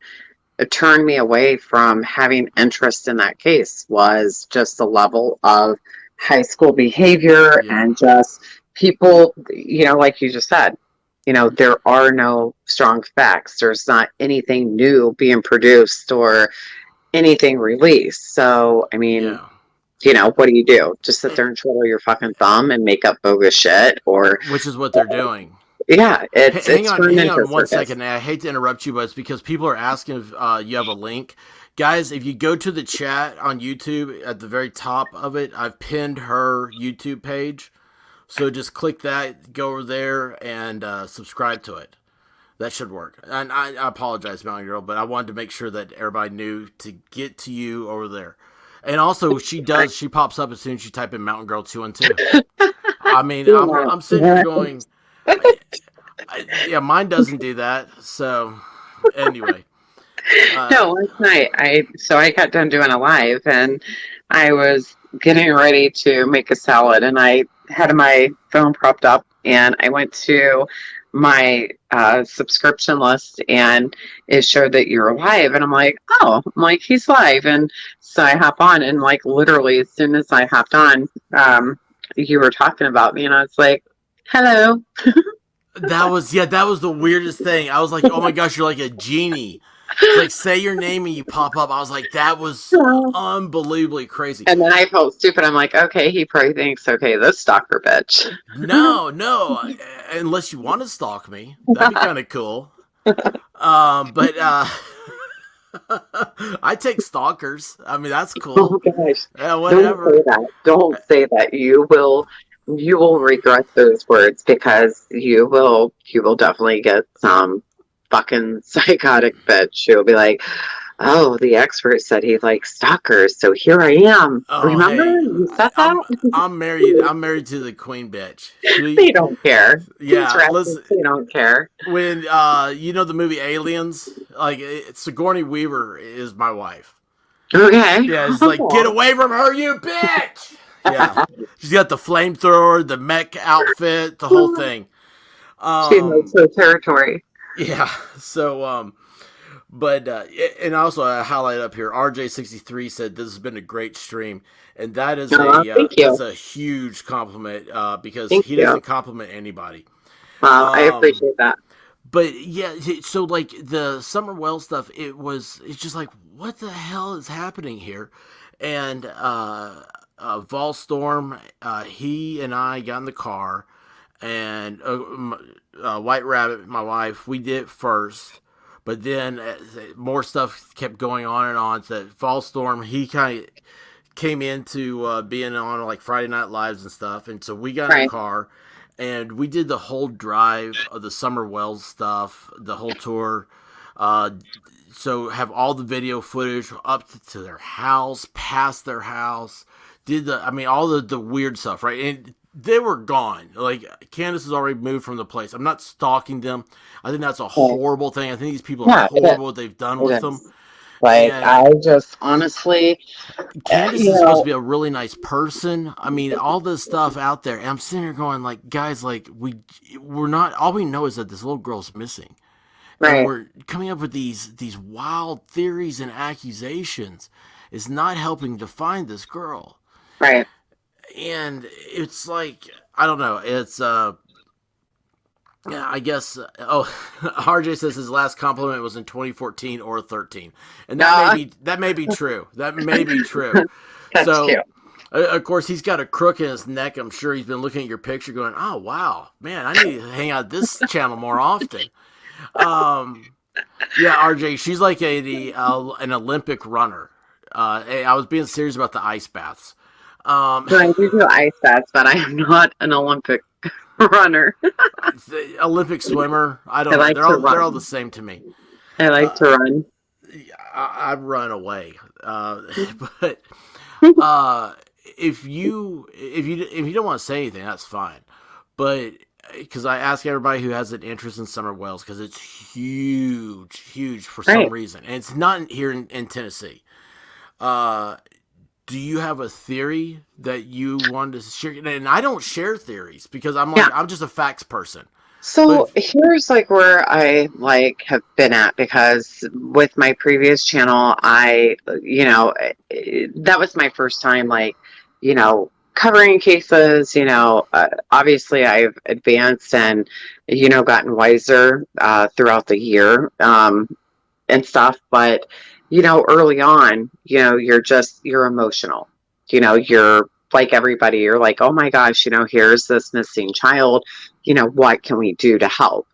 Speaker 3: turned me away from having interest in that case, was just the level of high school behavior and just people, like you just said, there are no strong facts. There's not anything new being produced or anything released. So, I mean, what do you do? Just sit there and twiddle your fucking thumb and make up bogus shit? Which
Speaker 2: is what they're doing.
Speaker 3: Yeah.
Speaker 2: Hang on 1 second. I hate to interrupt you, but it's because people are asking if you have a link. Guys, if you go to the chat on YouTube, at the very top of it, I've pinned her YouTube page. So just click that, go over there, and subscribe to it. That should work. And I apologize, Mountain Girl, but I wanted to make sure that everybody knew to get to you over there. And also, she pops up as soon as you type in Mountain Girl 212. I mean, I'm sitting here going, yeah, mine doesn't do that. So, anyway.
Speaker 3: No, last night, I got done doing a live, and I was getting ready to make a salad, and I had my phone propped up, and I went to my subscription list, and it showed that you're live, and I'm like, he's live. And so I hop on, and like literally as soon as I hopped on, you were talking about me, and I was like, hello.
Speaker 2: That was the weirdest thing. I was like, oh my gosh, you're like a genie. It's like, say your name and you pop up. I was like, that was unbelievably crazy.
Speaker 3: And then I felt stupid. I'm like, okay, he probably thinks, okay, this stalker bitch.
Speaker 2: No, unless you want to stalk me, that'd be kind of cool. But I take stalkers. I mean, that's
Speaker 3: Oh
Speaker 2: cool.
Speaker 3: gosh.
Speaker 2: Yeah,
Speaker 3: Don't say
Speaker 2: whatever.
Speaker 3: that. Don't say that. You will regret those words because you will definitely get some fucking psychotic bitch who will be like, "Oh, the expert said he likes stalkers, so here I am.
Speaker 2: Oh,
Speaker 3: Remember
Speaker 2: hey,
Speaker 3: you said
Speaker 2: I'm
Speaker 3: that?"
Speaker 2: I'm married. I'm married to the queen bitch.
Speaker 3: They
Speaker 2: She,
Speaker 3: don't care. These
Speaker 2: yeah.
Speaker 3: rascals,
Speaker 2: Listen,
Speaker 3: they don't care.
Speaker 2: when you know the movie Aliens, like Sigourney Weaver is my wife.
Speaker 3: Okay.
Speaker 2: Yeah, it's like get away from her, you bitch. Yeah, she's got the flamethrower, the mech outfit, the whole thing.
Speaker 3: She knows
Speaker 2: Um,
Speaker 3: her territory.
Speaker 2: yeah. So but and also I highlight up here. RJ63 said this has been a great stream, and
Speaker 3: Thank
Speaker 2: that's
Speaker 3: you.
Speaker 2: a huge compliment because
Speaker 3: Thank
Speaker 2: he
Speaker 3: you.
Speaker 2: doesn't compliment anybody.
Speaker 3: Well, I
Speaker 2: Um,
Speaker 3: appreciate that.
Speaker 2: but yeah, so like the Summer Wells stuff, it's just like what the hell is happening here, and Volstorm, he and I got in the car, and White Rabbit, my wife, we did it first. But then more stuff kept going on and on. So Fallstorm, he kind of came into being on like Friday Night Lives and stuff, and so we got in the
Speaker 3: Right.
Speaker 2: car and we did the whole drive of the Summer Wells stuff, the whole tour. Uh, so have all the video footage up to their house, past their house. I mean, all the weird stuff, right? And they were gone. Like Candace has already moved from the place. I'm not stalking them. I think that's a
Speaker 3: Right.
Speaker 2: horrible thing. I think these people are
Speaker 3: Yeah, it
Speaker 2: horrible what
Speaker 3: is.
Speaker 2: they've done with
Speaker 3: It
Speaker 2: them.
Speaker 3: is. Like,
Speaker 2: And
Speaker 3: I just honestly,
Speaker 2: Candace
Speaker 3: you
Speaker 2: is supposed to
Speaker 3: know,
Speaker 2: be a really nice person. I mean, all this stuff out there. And I'm sitting here going, like, guys, like we're not. All we know is that this little girl's missing, and
Speaker 3: right,
Speaker 2: we're coming up with these wild theories and accusations. Is not helping to find this girl,
Speaker 3: right.
Speaker 2: and it's like I don't know. It's yeah, I guess. Oh, RJ says his last compliment was in 2014 or 13, and
Speaker 3: No,
Speaker 2: that may be true. That may be true.
Speaker 3: that's
Speaker 2: So,
Speaker 3: cute.
Speaker 2: of course, he's got a crook in his neck. I'm sure he's been looking at your picture, going, "Oh wow, man, I need to hang out this channel more often." Um, yeah, RJ, she's like an Olympic runner. I was being serious about the ice baths. Um,
Speaker 3: So I do do ice baths, but I am not an Olympic runner.
Speaker 2: the Olympic swimmer. I
Speaker 3: I
Speaker 2: don't know.
Speaker 3: like to
Speaker 2: They're all the
Speaker 3: run.
Speaker 2: same to me.
Speaker 3: I like
Speaker 2: Uh,
Speaker 3: to run.
Speaker 2: I'd run away. But uh, if you don't want to say anything, that's fine. But because I ask everybody who has an interest in Summer Wells because it's huge, huge for some
Speaker 3: Right.
Speaker 2: reason, and it's not here in Tennessee. Uh, do you have a theory that you wanted to share? And I don't share theories because
Speaker 3: Yeah.
Speaker 2: I'm just a facts person. But
Speaker 3: So here's like where I like have been at because with my previous channel, that was my first time covering cases. Obviously I've advanced and gotten wiser throughout the year and stuff, but early on, you're emotional. You're like everybody. You're like, oh my gosh, here's this missing child, what can we do to help?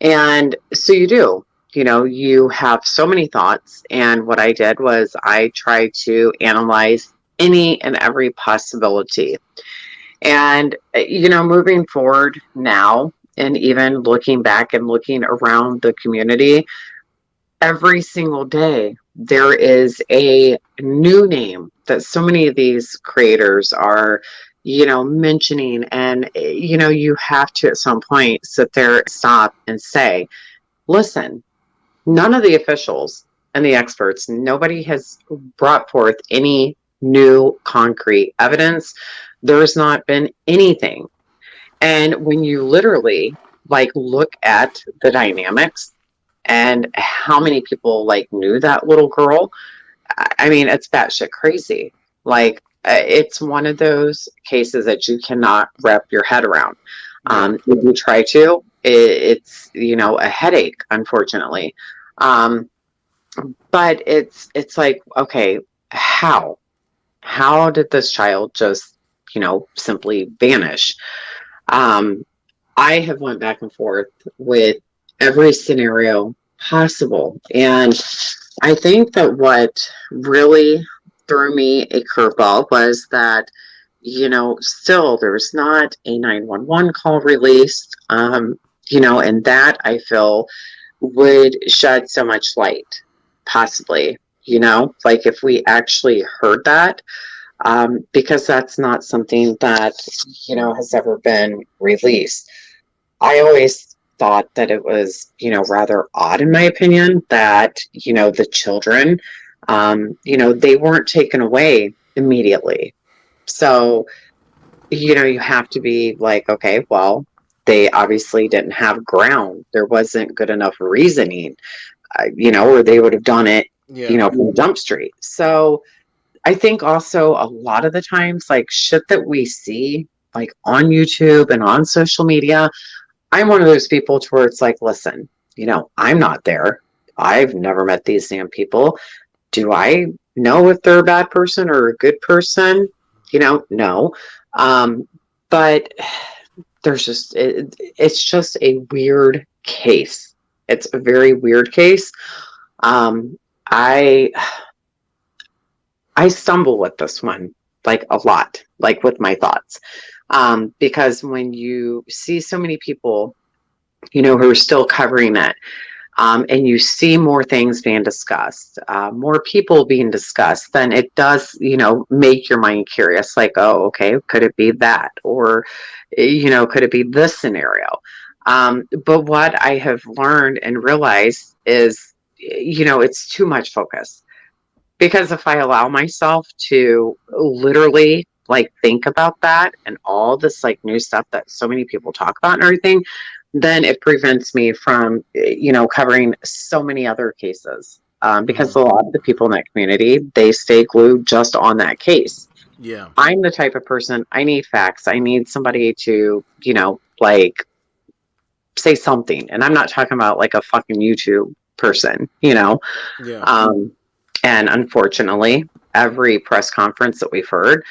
Speaker 3: And so you do, you have so many thoughts. And what I did was I tried to analyze any and every possibility. And, moving forward now, and even looking back and looking around the community, every single day, there is a new name that so many of these creators are mentioning, and you have to at some point sit there, stop and say, listen, none of the officials and the experts, nobody has brought forth any new concrete evidence. There's not been anything. And when you literally look at the dynamics and how many people knew that little girl, I mean, it's batshit crazy. It's one of those cases that you cannot wrap your head around.
Speaker 2: yeah,
Speaker 3: If you try to, it's a headache, unfortunately. Um, but it's like, okay, how did this child just simply vanish? Um, I have went back and forth with every scenario possible, and I think that what really threw me a curveball was that, still there's not a 911 call released, and that I feel would shed so much light, possibly, like if we actually heard that, because that's not something that, has ever been released. I always thought that it was, rather odd, in my opinion, that, the children, they weren't taken away immediately. So, you have to be like, okay, well, they obviously didn't have ground. There wasn't good enough reasoning, or they would have done it,
Speaker 2: Yeah.
Speaker 3: from Jump Street. So I think also a lot of the times, like shit that we see, like on YouTube and on social media, I'm one of those people to where it's like, listen, I'm not there. I've never met these damn people. Do I know if they're a bad person or a good person? No. But there's it's just a weird case. It's a very weird case. Um, I I stumble with this one like a lot, like with my thoughts. Because when you see so many people, who are still covering it, and you see more things being discussed, more people being discussed, then it does, make your mind curious. Like, oh, okay, could it be that? Or, could it be this scenario? But what I have learned and realized is, it's too much focus. Because if I allow myself to literally like think about that and all this like new stuff that so many people talk about and everything, then it prevents me from, covering so many other cases. Because
Speaker 2: Hmm.
Speaker 3: a lot of the people in that community, they stay glued just on that case.
Speaker 2: Yeah.
Speaker 3: I'm the type of person, I need facts. I need somebody to, like say something. And I'm not talking about like a fucking YouTube person.
Speaker 2: Yeah.
Speaker 3: Um, and unfortunately, every press conference that we've heard,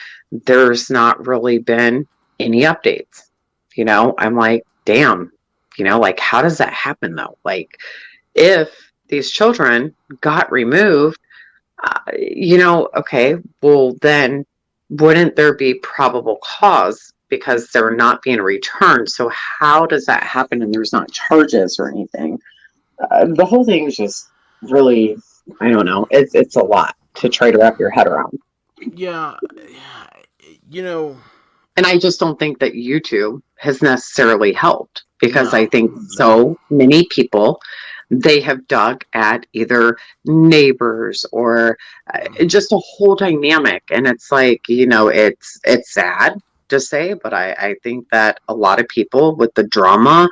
Speaker 3: there's not really been any updates. I'm like, damn, like, how does that happen though? Like, if these children got removed, okay, well, then wouldn't there be probable cause because they're not being returned? So, how does that happen and there's not charges or anything? The whole thing is just really, I don't know. It's a lot to try to wrap your head around.
Speaker 2: Yeah. You know,
Speaker 3: And I just don't think that YouTube has necessarily helped because I
Speaker 2: no.
Speaker 3: think so many people, they have dug at either neighbors or just a whole dynamic. And it's like, it's sad to say, but I think that a lot of people with the drama,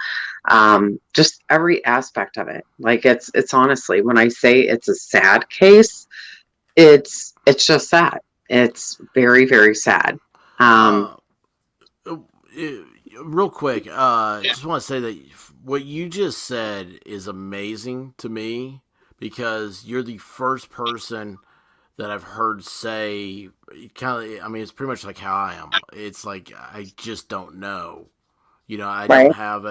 Speaker 3: just every aspect of it, like it's honestly, when I say it's a sad case, it's just sad. It's very, very sad. Um,
Speaker 2: Uh, uh, Real quick, just want to say that what you just said is amazing to me because you're the first person that I've heard say kind of. I mean, it's pretty much like how I am. It's like I just don't know. I don't
Speaker 3: right?
Speaker 2: have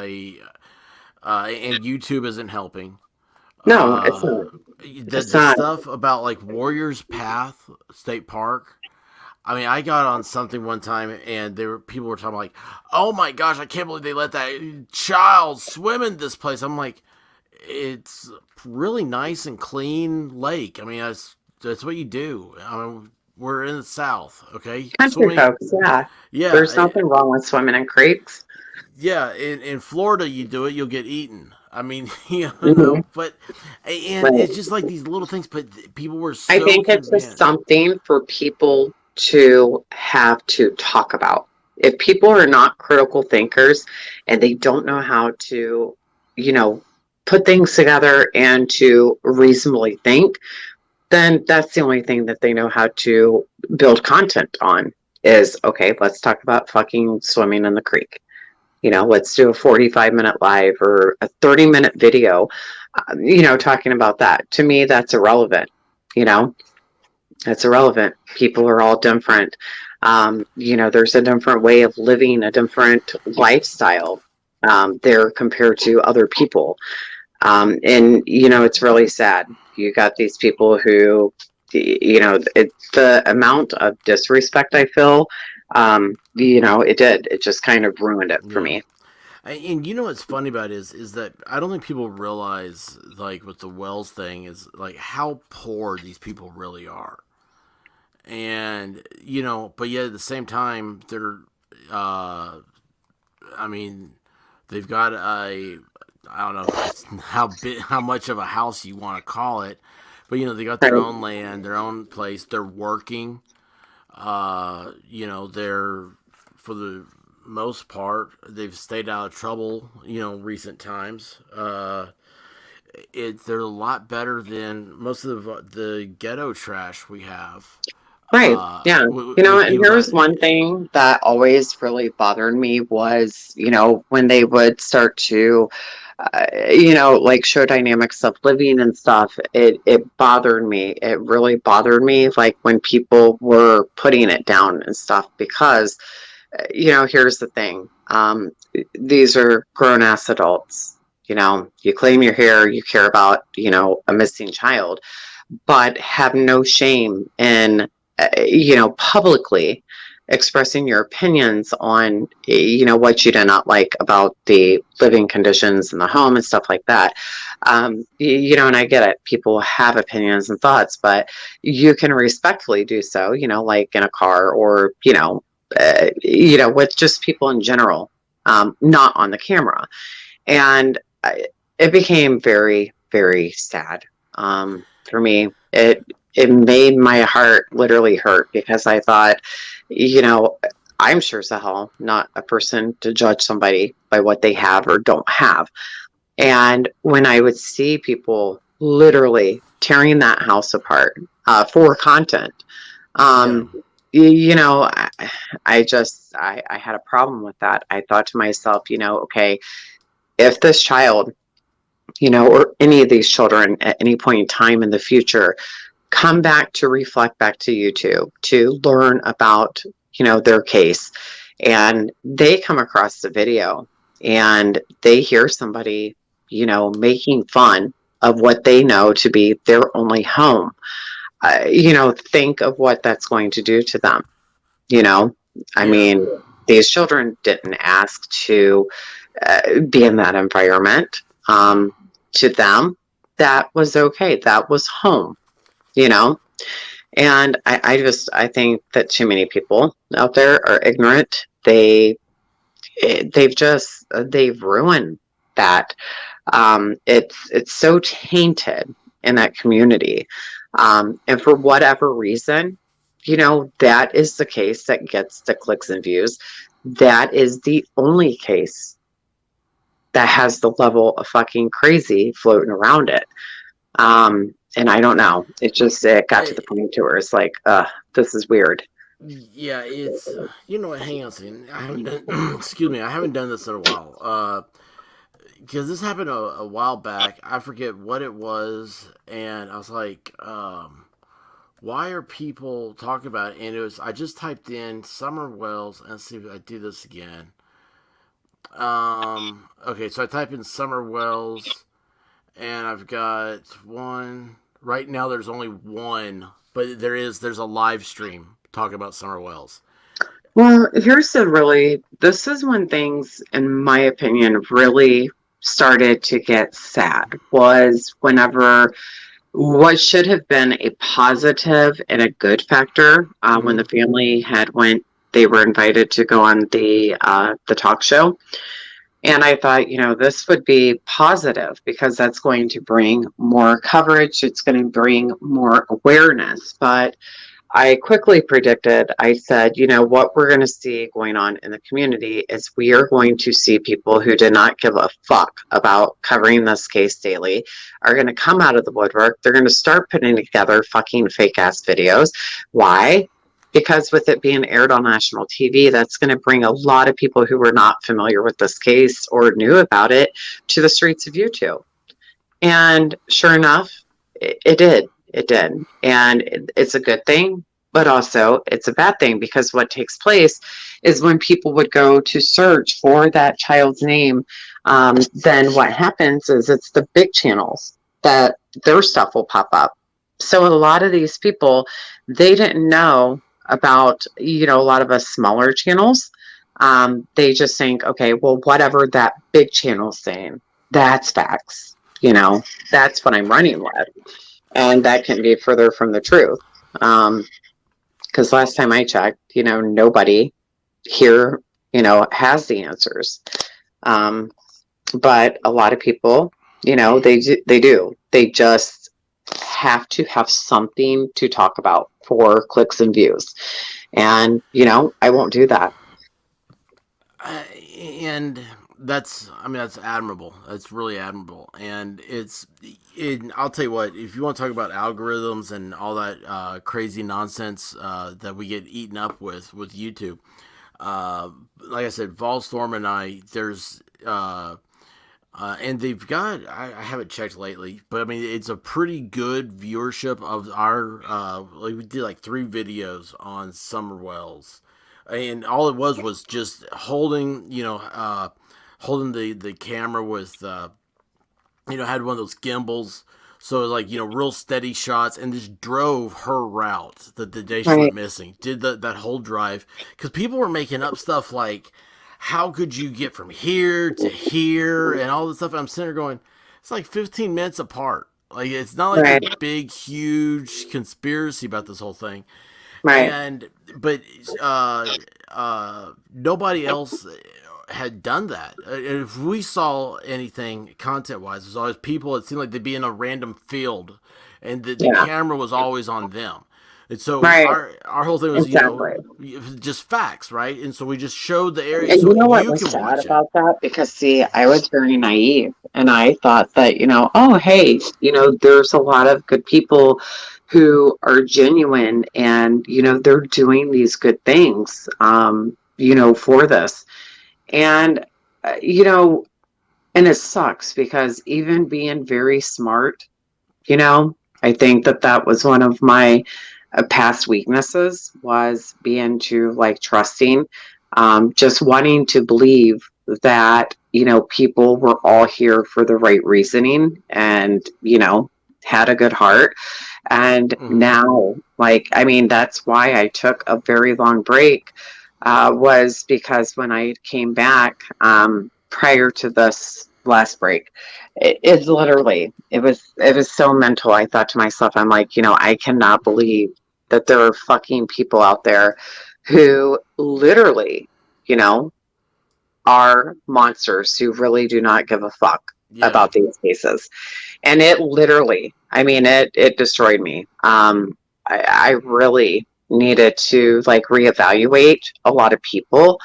Speaker 2: and YouTube isn't helping.
Speaker 3: No, it's
Speaker 2: Uh,
Speaker 3: not. It's
Speaker 2: the
Speaker 3: not.
Speaker 2: stuff about like Warriors Path State Park. I mean, I got on something one time, and people were talking like, "Oh my gosh, I can't believe they let that child swim in this place." I'm like, it's really nice and clean lake. I mean, that's what you do. I mean, we're in the South, okay?
Speaker 3: Country
Speaker 2: Swimming,
Speaker 3: folks, yeah.
Speaker 2: yeah,
Speaker 3: There's nothing wrong with swimming in creeks.
Speaker 2: yeah. In Florida, you do it, you'll get eaten. I mean,
Speaker 3: Hmm.
Speaker 2: but and
Speaker 3: Right.
Speaker 2: it's just like these little things. But people were
Speaker 3: I
Speaker 2: so
Speaker 3: think it's just
Speaker 2: convinced.
Speaker 3: something for people to have to talk about. If people are not critical thinkers and they don't know how to, you know, put things together and to reasonably think, then that's the only thing that they know how to build content on is okay, let's talk about fucking swimming in the creek. Let's do a 45-minute live or a 30-minute video, talking about that. To me, that's irrelevant. You know, it's irrelevant. People are all different. There's a different way of living, a different lifestyle there compared to other people. And, it's really sad. You got these people who, the amount of disrespect I feel, it just kind of ruined it for
Speaker 2: Yeah.
Speaker 3: me.
Speaker 2: And you know what's funny about it is that I don't think people realize, like, with the Wells thing, is like how poor these people really are. And but yet at the same time, they're, I mean, they've got I don't know if it's how much of a house you want to call it, but they got their
Speaker 3: Right.
Speaker 2: own land, their own place. They're working. They're, for the most part, they've stayed out of trouble. Recent times. They're a lot better than most of the ghetto trash we have.
Speaker 3: Right. Yeah.
Speaker 2: With
Speaker 3: And
Speaker 2: people
Speaker 3: here's
Speaker 2: that,
Speaker 3: one thing that always really bothered me was, when they would start to, like show dynamics of living and stuff, it bothered me. It really bothered me, like when people were putting it down and stuff, because, here's the thing. These are grown ass adults. You claim you're here, you care about, a missing child, but have no shame in, publicly expressing your opinions on, what you do not like about the living conditions in the home and stuff like that. And I get it. People have opinions and thoughts, but you can respectfully do so, like in a car or, with just people in general, not on the camera. And it became very, very sad. For me, it made my heart literally hurt because I thought, you know, I'm sure as hell not a person to judge somebody by what they have or don't have. And when I would see people literally tearing that house apart for content,
Speaker 2: yeah,
Speaker 3: um, I had a problem with that. I thought to myself, okay, if this child, or any of these children at any point in time in the future come back to reflect back to YouTube to learn about, their case, and they come across the video and they hear somebody, making fun of what they know to be their only home, think of what that's going to do to them. You know, I
Speaker 2: yeah,
Speaker 3: mean, these children didn't ask to be in that environment. To them, that was okay. That was home, you know? And I think that too many people out there are ignorant. They've ruined that. It's so tainted in that community. And for whatever reason, that is the case that gets the clicks and views. That is the only case that has the level of fucking crazy floating around it. And I don't know. It got to the point to where it's like, this is weird.
Speaker 2: yeah. It's, what? Hang on a second. I haven't done. Excuse me. I haven't done this in a while. Because this happened a while back. I forget what it was, and I was like, why are people talking about it? And it was, I just typed in Summer Wells, and let's see if I do this again. Okay, so I type in Summer Wells, and I've got one. Right now, there's only one, but there's a live stream talking about Summer Wells.
Speaker 3: Well, this is when things, in my opinion, really started to get sad, was whenever what should have been a positive and a good factor, when
Speaker 2: Mm-hmm.
Speaker 3: the family they were invited to go on the talk show. And I thought, this would be positive because that's going to bring more coverage. It's going to bring more awareness. But I quickly predicted, I said, what we're going to see going on in the community is we are going to see people who did not give a fuck about covering this case daily are going to come out of the woodwork. They're going to start putting together fucking fake ass videos. Why? Because with it being aired on national TV, that's going to bring a lot of people who were not familiar with this case or knew about it to the streets of YouTube. And sure enough, it did. It did. And it's a good thing but also it's a bad thing because what takes place is when people would go to search for that child's name, then what happens is it's the big channels that their stuff will pop up. So a lot of these people, they didn't know about, a lot of us smaller channels. They just think, okay, well, whatever that big channel's saying, that's facts. That's what I'm running with. And that can be further from the truth. Because last time I checked, nobody here, has the answers. But a lot of people, they do. They just have to have something to talk about for clicks and views. And, I won't do that.
Speaker 2: And that's admirable. That's really admirable. And I'll tell you what, if you want to talk about algorithms and all that crazy nonsense that we get eaten up with YouTube, like I said, Volstorm and I, there's and they've got, I haven't checked lately, but I mean, it's a pretty good viewership of our, like we did like 3 videos on Summer Wells. And all it was just holding, holding the camera with, had one of those gimbals. So it was like, real steady shots, and just drove her route the day she went missing. Did that whole drive. Because people were making up stuff like, how could you get from here to here and all this stuff. And I'm sitting there going, it's like 15 minutes apart. Like, it's not like a big, huge conspiracy about this whole thing. Right. But nobody else had done that. If we saw anything content-wise, it was always people, it seemed like they'd be in a random field, and the camera was always on them. And so our whole thing was, just facts, right? And so we just showed the area.
Speaker 3: And
Speaker 2: so
Speaker 3: you know what was sad about that? Because, see, I was very naive, and I thought that, oh, hey, there's a lot of good people who are genuine, and, they're doing these good things, for this. And, and it sucks because even being very smart, I think that was one of my past weaknesses, was being too trusting, just wanting to believe that, people were all here for the right reasoning and, had a good heart. And now, that's why I took a very long break, was because when I came back, prior to this last break, it was so mental. I thought to myself, I'm like, I cannot believe that there are fucking people out there who literally, are monsters who really do not give a fuck about these cases. And it literally, it destroyed me. I really needed to reevaluate a lot of people,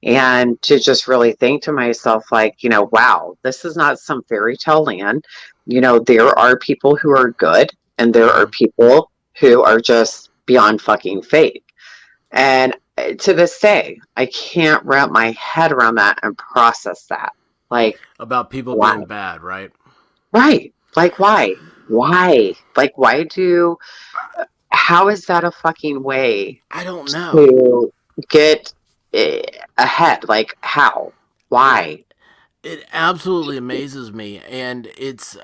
Speaker 3: and to just really think to myself, wow, this is not some fairy tale land. There are people who are good, and there are people who are just beyond fucking fake. And to this day, I can't wrap my head around that and process that.
Speaker 2: About people being bad, right?
Speaker 3: Right. Why? Why? How is that a fucking way?
Speaker 2: I don't know.
Speaker 3: To get ahead? How? Why?
Speaker 2: It absolutely amazes me, and this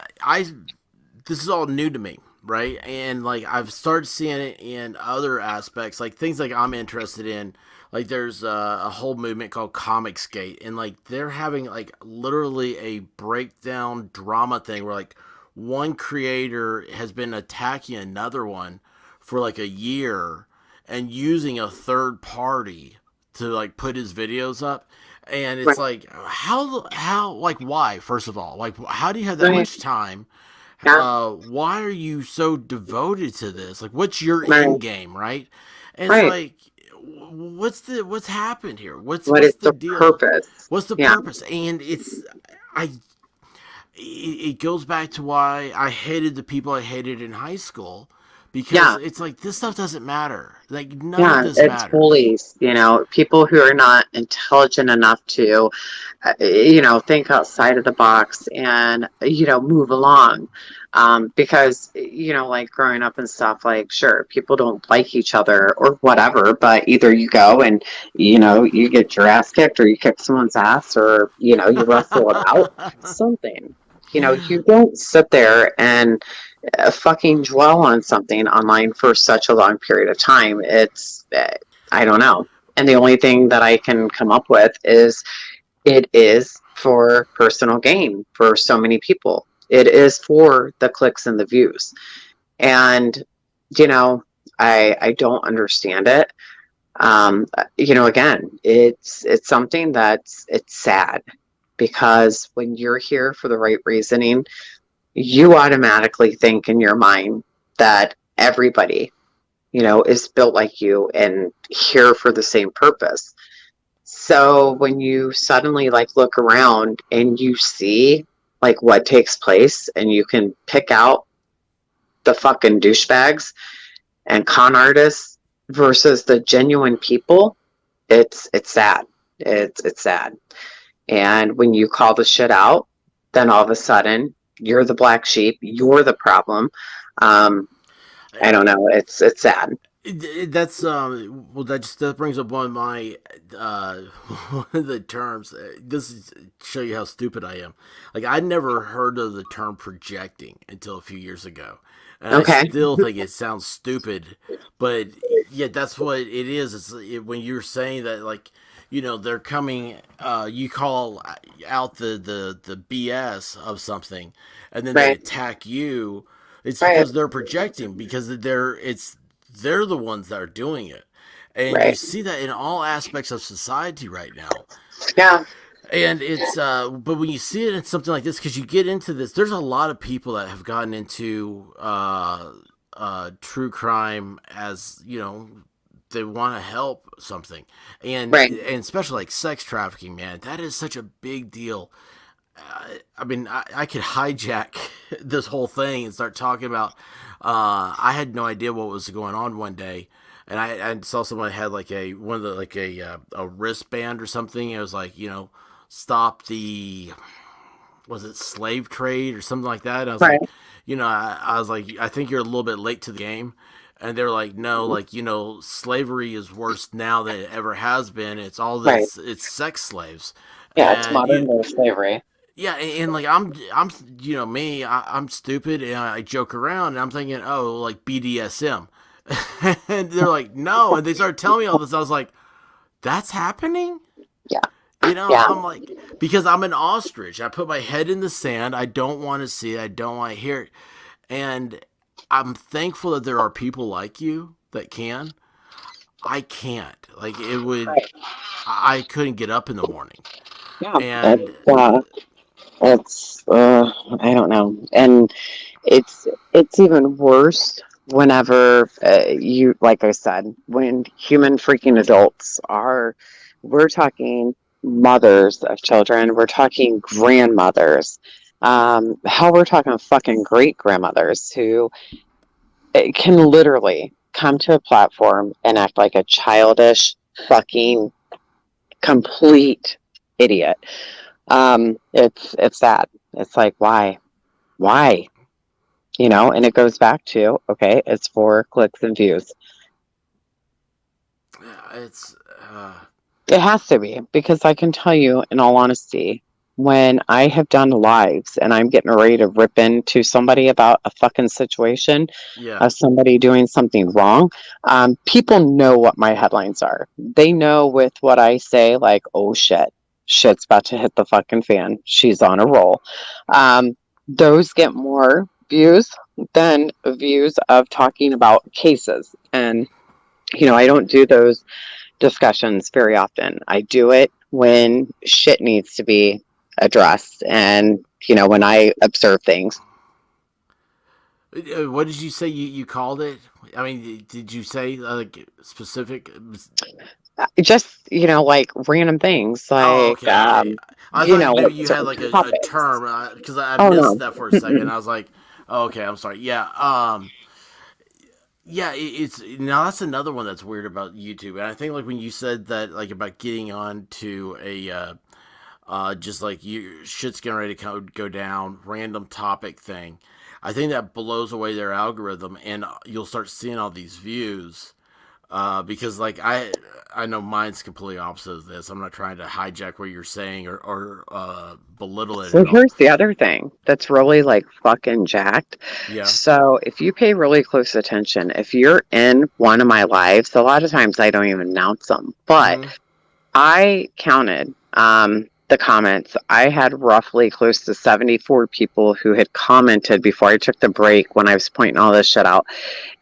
Speaker 2: is all new to me, right? And I've started seeing it in other aspects, things I'm interested in. There's a whole movement called Comicsgate, and they're having literally a breakdown drama thing where one creator has been attacking another one for a year and using a third party to put his videos up. And it's how why, first of all, how do you have that much time? Why are you so devoted to this? What's your end game, right? And it's what's happened here? What's the deal?
Speaker 3: Purpose?
Speaker 2: What's the purpose? And it goes back to why I hated the people I hated in high school, because it's this stuff doesn't matter. None of this matters.
Speaker 3: It's bullies, people who are not intelligent enough to, think outside of the box and, move along. Because, like growing up and stuff, like, sure, people don't like each other or whatever, but either you go and, you get your ass kicked, or you kick someone's ass, or, you wrestle it out, something. You don't sit there and fucking dwell on something online for such a long period of time. I don't know. And the only thing that I can come up with is it is for personal gain for so many people. It is for the clicks and the views. And, you know, I don't understand it. Again, it's something it's sad, because when you're here for the right reasoning, you automatically think in your mind that everybody, is built like you and here for the same purpose. So when you suddenly like look around and you see like what takes place, and you can pick out the fucking douchebags and con artists versus the genuine people, it's sad. It's sad. And when you call the shit out, then all of a sudden you're the black sheep, you're the problem. I don't know. It's sad.
Speaker 2: That's well, that brings up one of my one of the terms. This is to show you how stupid I am. Like, I never heard of the term projecting until a few years ago, and I
Speaker 3: Okay.
Speaker 2: still think it sounds stupid. But yeah, that's what it is. When you're saying that, like, they're coming. You call out the BS of something, and then they
Speaker 3: Right.
Speaker 2: attack you. It's
Speaker 3: Right.
Speaker 2: because they're projecting, because they're the ones that are doing it. And you
Speaker 3: Right.
Speaker 2: see that in all aspects of society right now.
Speaker 3: Yeah.
Speaker 2: And it's but when you see it in something like this, because you get into this, there's a lot of people that have gotten into true crime, as they want to help something.
Speaker 3: Right.
Speaker 2: And especially like sex trafficking, man, that is such a big deal. I mean, I could hijack this whole thing and start talking about. I had no idea what was going on one day, and I saw someone had like a wristband or something. It was like, stop the, was it slave trade or something like that. And I was
Speaker 3: Right.
Speaker 2: like, I was like, I think you're a little bit late to the game. And they're like, no, like, slavery is worse now than it ever has been. It's all
Speaker 3: Right.
Speaker 2: this, it's sex slaves.
Speaker 3: Yeah. It's
Speaker 2: And
Speaker 3: modern day slavery.
Speaker 2: yeah, and like I'm, me, I'm stupid, and I joke around, and I'm thinking, oh, like BDSM, and they're like, no, and they started telling me all this. I was like, that's happening.
Speaker 3: Yeah. Yeah.
Speaker 2: I'm like, because I'm an ostrich. I put my head in the sand. I don't want to see it. I don't want to hear it, and I'm thankful that there are people like you that can. I can't. Like, it would.
Speaker 3: Right.
Speaker 2: I couldn't get up in the morning,
Speaker 3: Yeah.
Speaker 2: and
Speaker 3: It's I don't know. And it's even worse whenever you, like I said, when human freaking adults are, we're talking mothers of children, we're talking grandmothers, hell, we're talking fucking great grandmothers who can literally come to a platform and act like a childish fucking complete idiot. It's sad. It's like, why, and it goes back to, okay, it's for clicks and views.
Speaker 2: it's.
Speaker 3: It has to be, because I can tell you, in all honesty, when I have done lives and I'm getting ready to rip into somebody about a fucking situation
Speaker 2: Yeah.
Speaker 3: of somebody doing something wrong, people know what my headlines are. They know with what I say, like, oh shit's about to hit the fucking fan. She's on a roll. Those get more views than views of talking about cases. And, I don't do those discussions very often. I do it when shit needs to be addressed, and when I observe things.
Speaker 2: What did you say you called it? I mean, did you say like specific?
Speaker 3: Just like random things,
Speaker 2: Oh,
Speaker 3: like
Speaker 2: okay, okay. I thought maybe
Speaker 3: like
Speaker 2: you had
Speaker 3: certain
Speaker 2: like a
Speaker 3: topics.
Speaker 2: term, because I
Speaker 3: Oh
Speaker 2: missed
Speaker 3: no.
Speaker 2: that for a second.
Speaker 3: Mm-mm.
Speaker 2: I was like, oh, okay, I'm sorry. Yeah, yeah. It's now that's another one that's weird about YouTube, and I think like when you said that like about getting on to a just like you shit's getting ready to go down random topic thing. I think that blows away their algorithm, and you'll start seeing all these views. Because like I know mine's completely opposite of this. I'm not trying to hijack what you're saying or belittle it
Speaker 3: So
Speaker 2: at all.
Speaker 3: here's the other thing that's really like fucking jacked.
Speaker 2: Yeah.
Speaker 3: So if you pay really close attention, if you're in one of my lives, a lot of times I don't even announce them, but
Speaker 2: Mm-hmm.
Speaker 3: I counted the comments. I had roughly close to 74 people who had commented before I took the break when I was pointing all this shit out.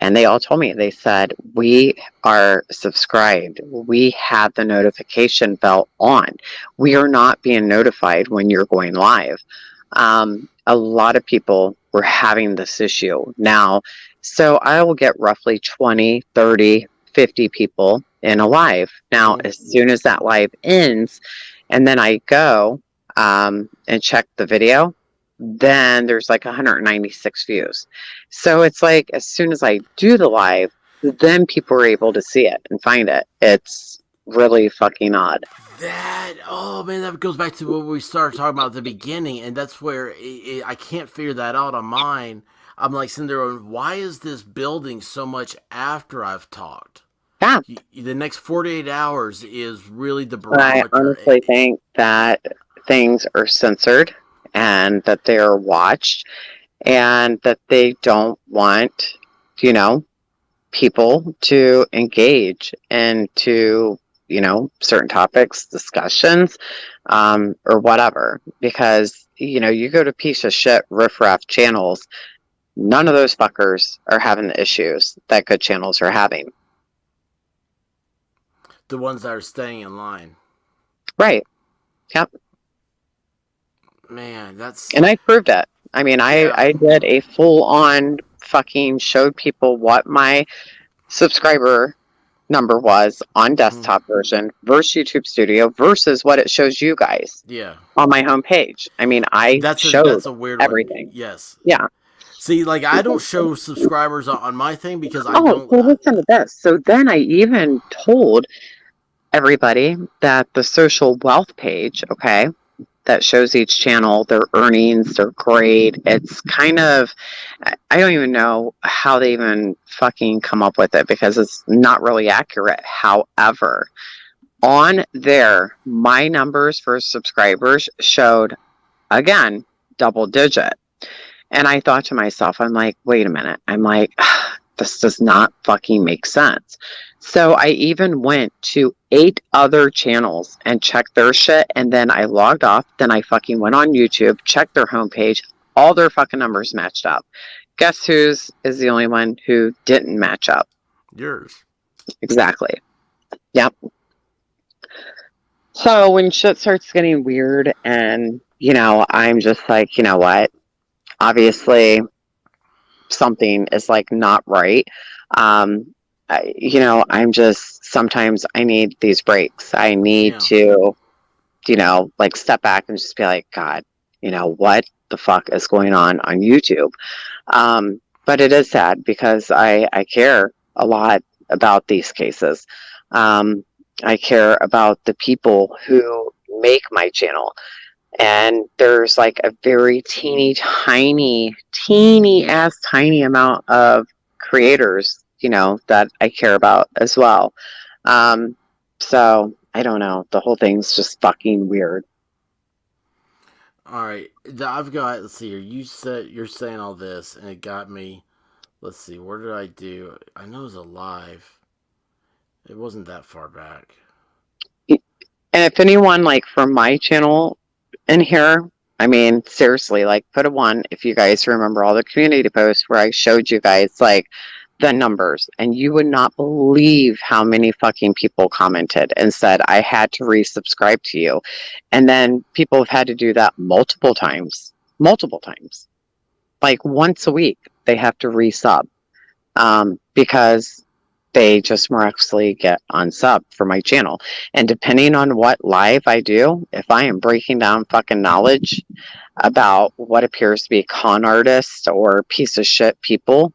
Speaker 3: And they all told me, they said, we are subscribed. We have the notification bell on. We are not being notified when you're going live. A lot of people were having this issue now. So I will get roughly 20, 30, 50 people in a live. Now,
Speaker 2: Mm-hmm.
Speaker 3: as soon as that live ends, and then I go and check the video, then there's like 196 views. So it's like as soon as I do the live, then people are able to see it and find it. It's really fucking odd.
Speaker 2: Oh man, that goes back to what we started talking about at the beginning, and that's where I can't figure that out on mine. I'm like sitting there going, why is this building so much after I've talked?
Speaker 3: Yeah.
Speaker 2: The next 48 hours is really the
Speaker 3: But I
Speaker 2: barometer.
Speaker 3: honestly think that things are censored and that they are watched and that they don't want, you know, people to engage into, you know, certain topics, discussions, or whatever. Because, you know, you go to piece of shit riffraff channels, none of those fuckers are having the issues that good channels are having.
Speaker 2: The ones that are staying in line.
Speaker 3: Right. Yep.
Speaker 2: Man, that's.
Speaker 3: And I proved it. I mean, I did a full on fucking showed people what my subscriber number was on desktop version versus YouTube Studio versus what it shows you guys.
Speaker 2: Yeah.
Speaker 3: On my homepage. I mean,
Speaker 2: That's a weird
Speaker 3: everything.
Speaker 2: One. Yes.
Speaker 3: Yeah.
Speaker 2: See, like I don't show subscribers on my thing because I don't.
Speaker 3: So listen to this. So then I even told everybody that the social wealth page, okay, that shows each channel their earnings, their grade. It's kind of, I don't even know how they even fucking come up with it because it's not really accurate. However, on there, my numbers for subscribers showed, again, double digit. And I thought to myself, I'm like, wait a minute. I'm like, this does not fucking make sense. So I even went to 8 other channels and checked their shit. And then I logged off. Then I fucking went on YouTube, checked their homepage. All their fucking numbers matched up. Guess whose is the only one who didn't match up?
Speaker 2: Yours.
Speaker 3: Exactly. Yep. So when shit starts getting weird and, you know, I'm just like, you know what? Obviously, something is like not right. You know, I'm just sometimes I need these breaks. I need to, you know, like step back and just be like, God, you know, what the fuck is going on YouTube? But it is sad because I care a lot about these cases. I care about the people who make my channel. And there's like a very teeny amount of creators, you know, that I care about as well. So I don't know. The whole thing's just fucking weird.
Speaker 2: All right, I've got. Let's see here. You're saying all this, and it got me. Let's see. Where did I do? I know it was a live. It wasn't that far back.
Speaker 3: And if anyone like from my channel in here, I mean, seriously, like put a 1 if you guys remember all the community posts where I showed you guys like the numbers, and you would not believe how many fucking people commented and said I had to resubscribe to you. And then people have had to do that multiple times, like once a week they have to resub, because they just miraculously get unsub for my channel. And depending on what live I do, if I am breaking down fucking knowledge about what appears to be con artists or piece of shit people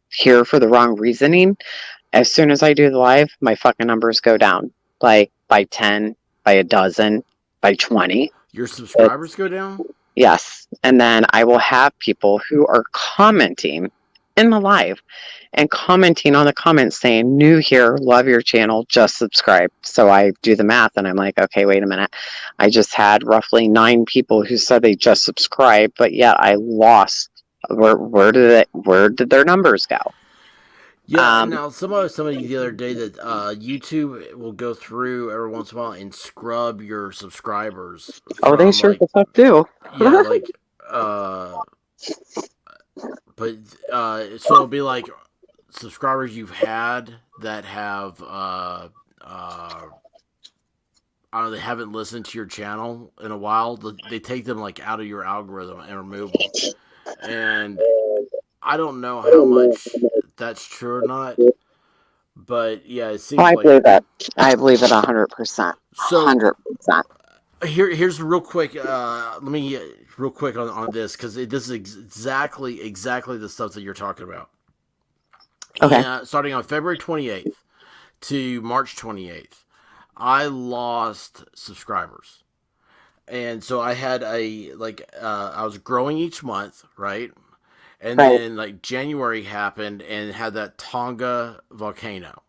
Speaker 3: here for the wrong reasoning, as soon as I do the live, my fucking numbers go down. Like by 10, by a dozen, by 20.
Speaker 2: Your subscribers go down?
Speaker 3: Yes. And then I will have people who are commenting in the live and commenting on the comments saying, new here, love your channel, just subscribe. So I do the math and I'm like, okay, wait a minute. I just had roughly 9 people who said they just subscribed, but yet I lost. Where did their numbers go?
Speaker 2: Yeah, now somebody the other day that YouTube will go through every once in a while and scrub your subscribers.
Speaker 3: Oh, they sure the fuck do.
Speaker 2: Yeah, like but so it'll be like subscribers you've had that have I don't know, they haven't listened to your channel in a while. They take them like out of your algorithm and remove them. And I don't know how much that's true or not, but yeah, it seems like
Speaker 3: believe it. I believe it 100%.
Speaker 2: So
Speaker 3: 100%.
Speaker 2: Here's real quick. Let me real quick on this because this is exactly the stuff that you're talking about.
Speaker 3: Okay.
Speaker 2: Starting on February 28th to March 28th, I lost subscribers, and so I had I was growing each month, right? And then like January happened and had that Tonga volcano.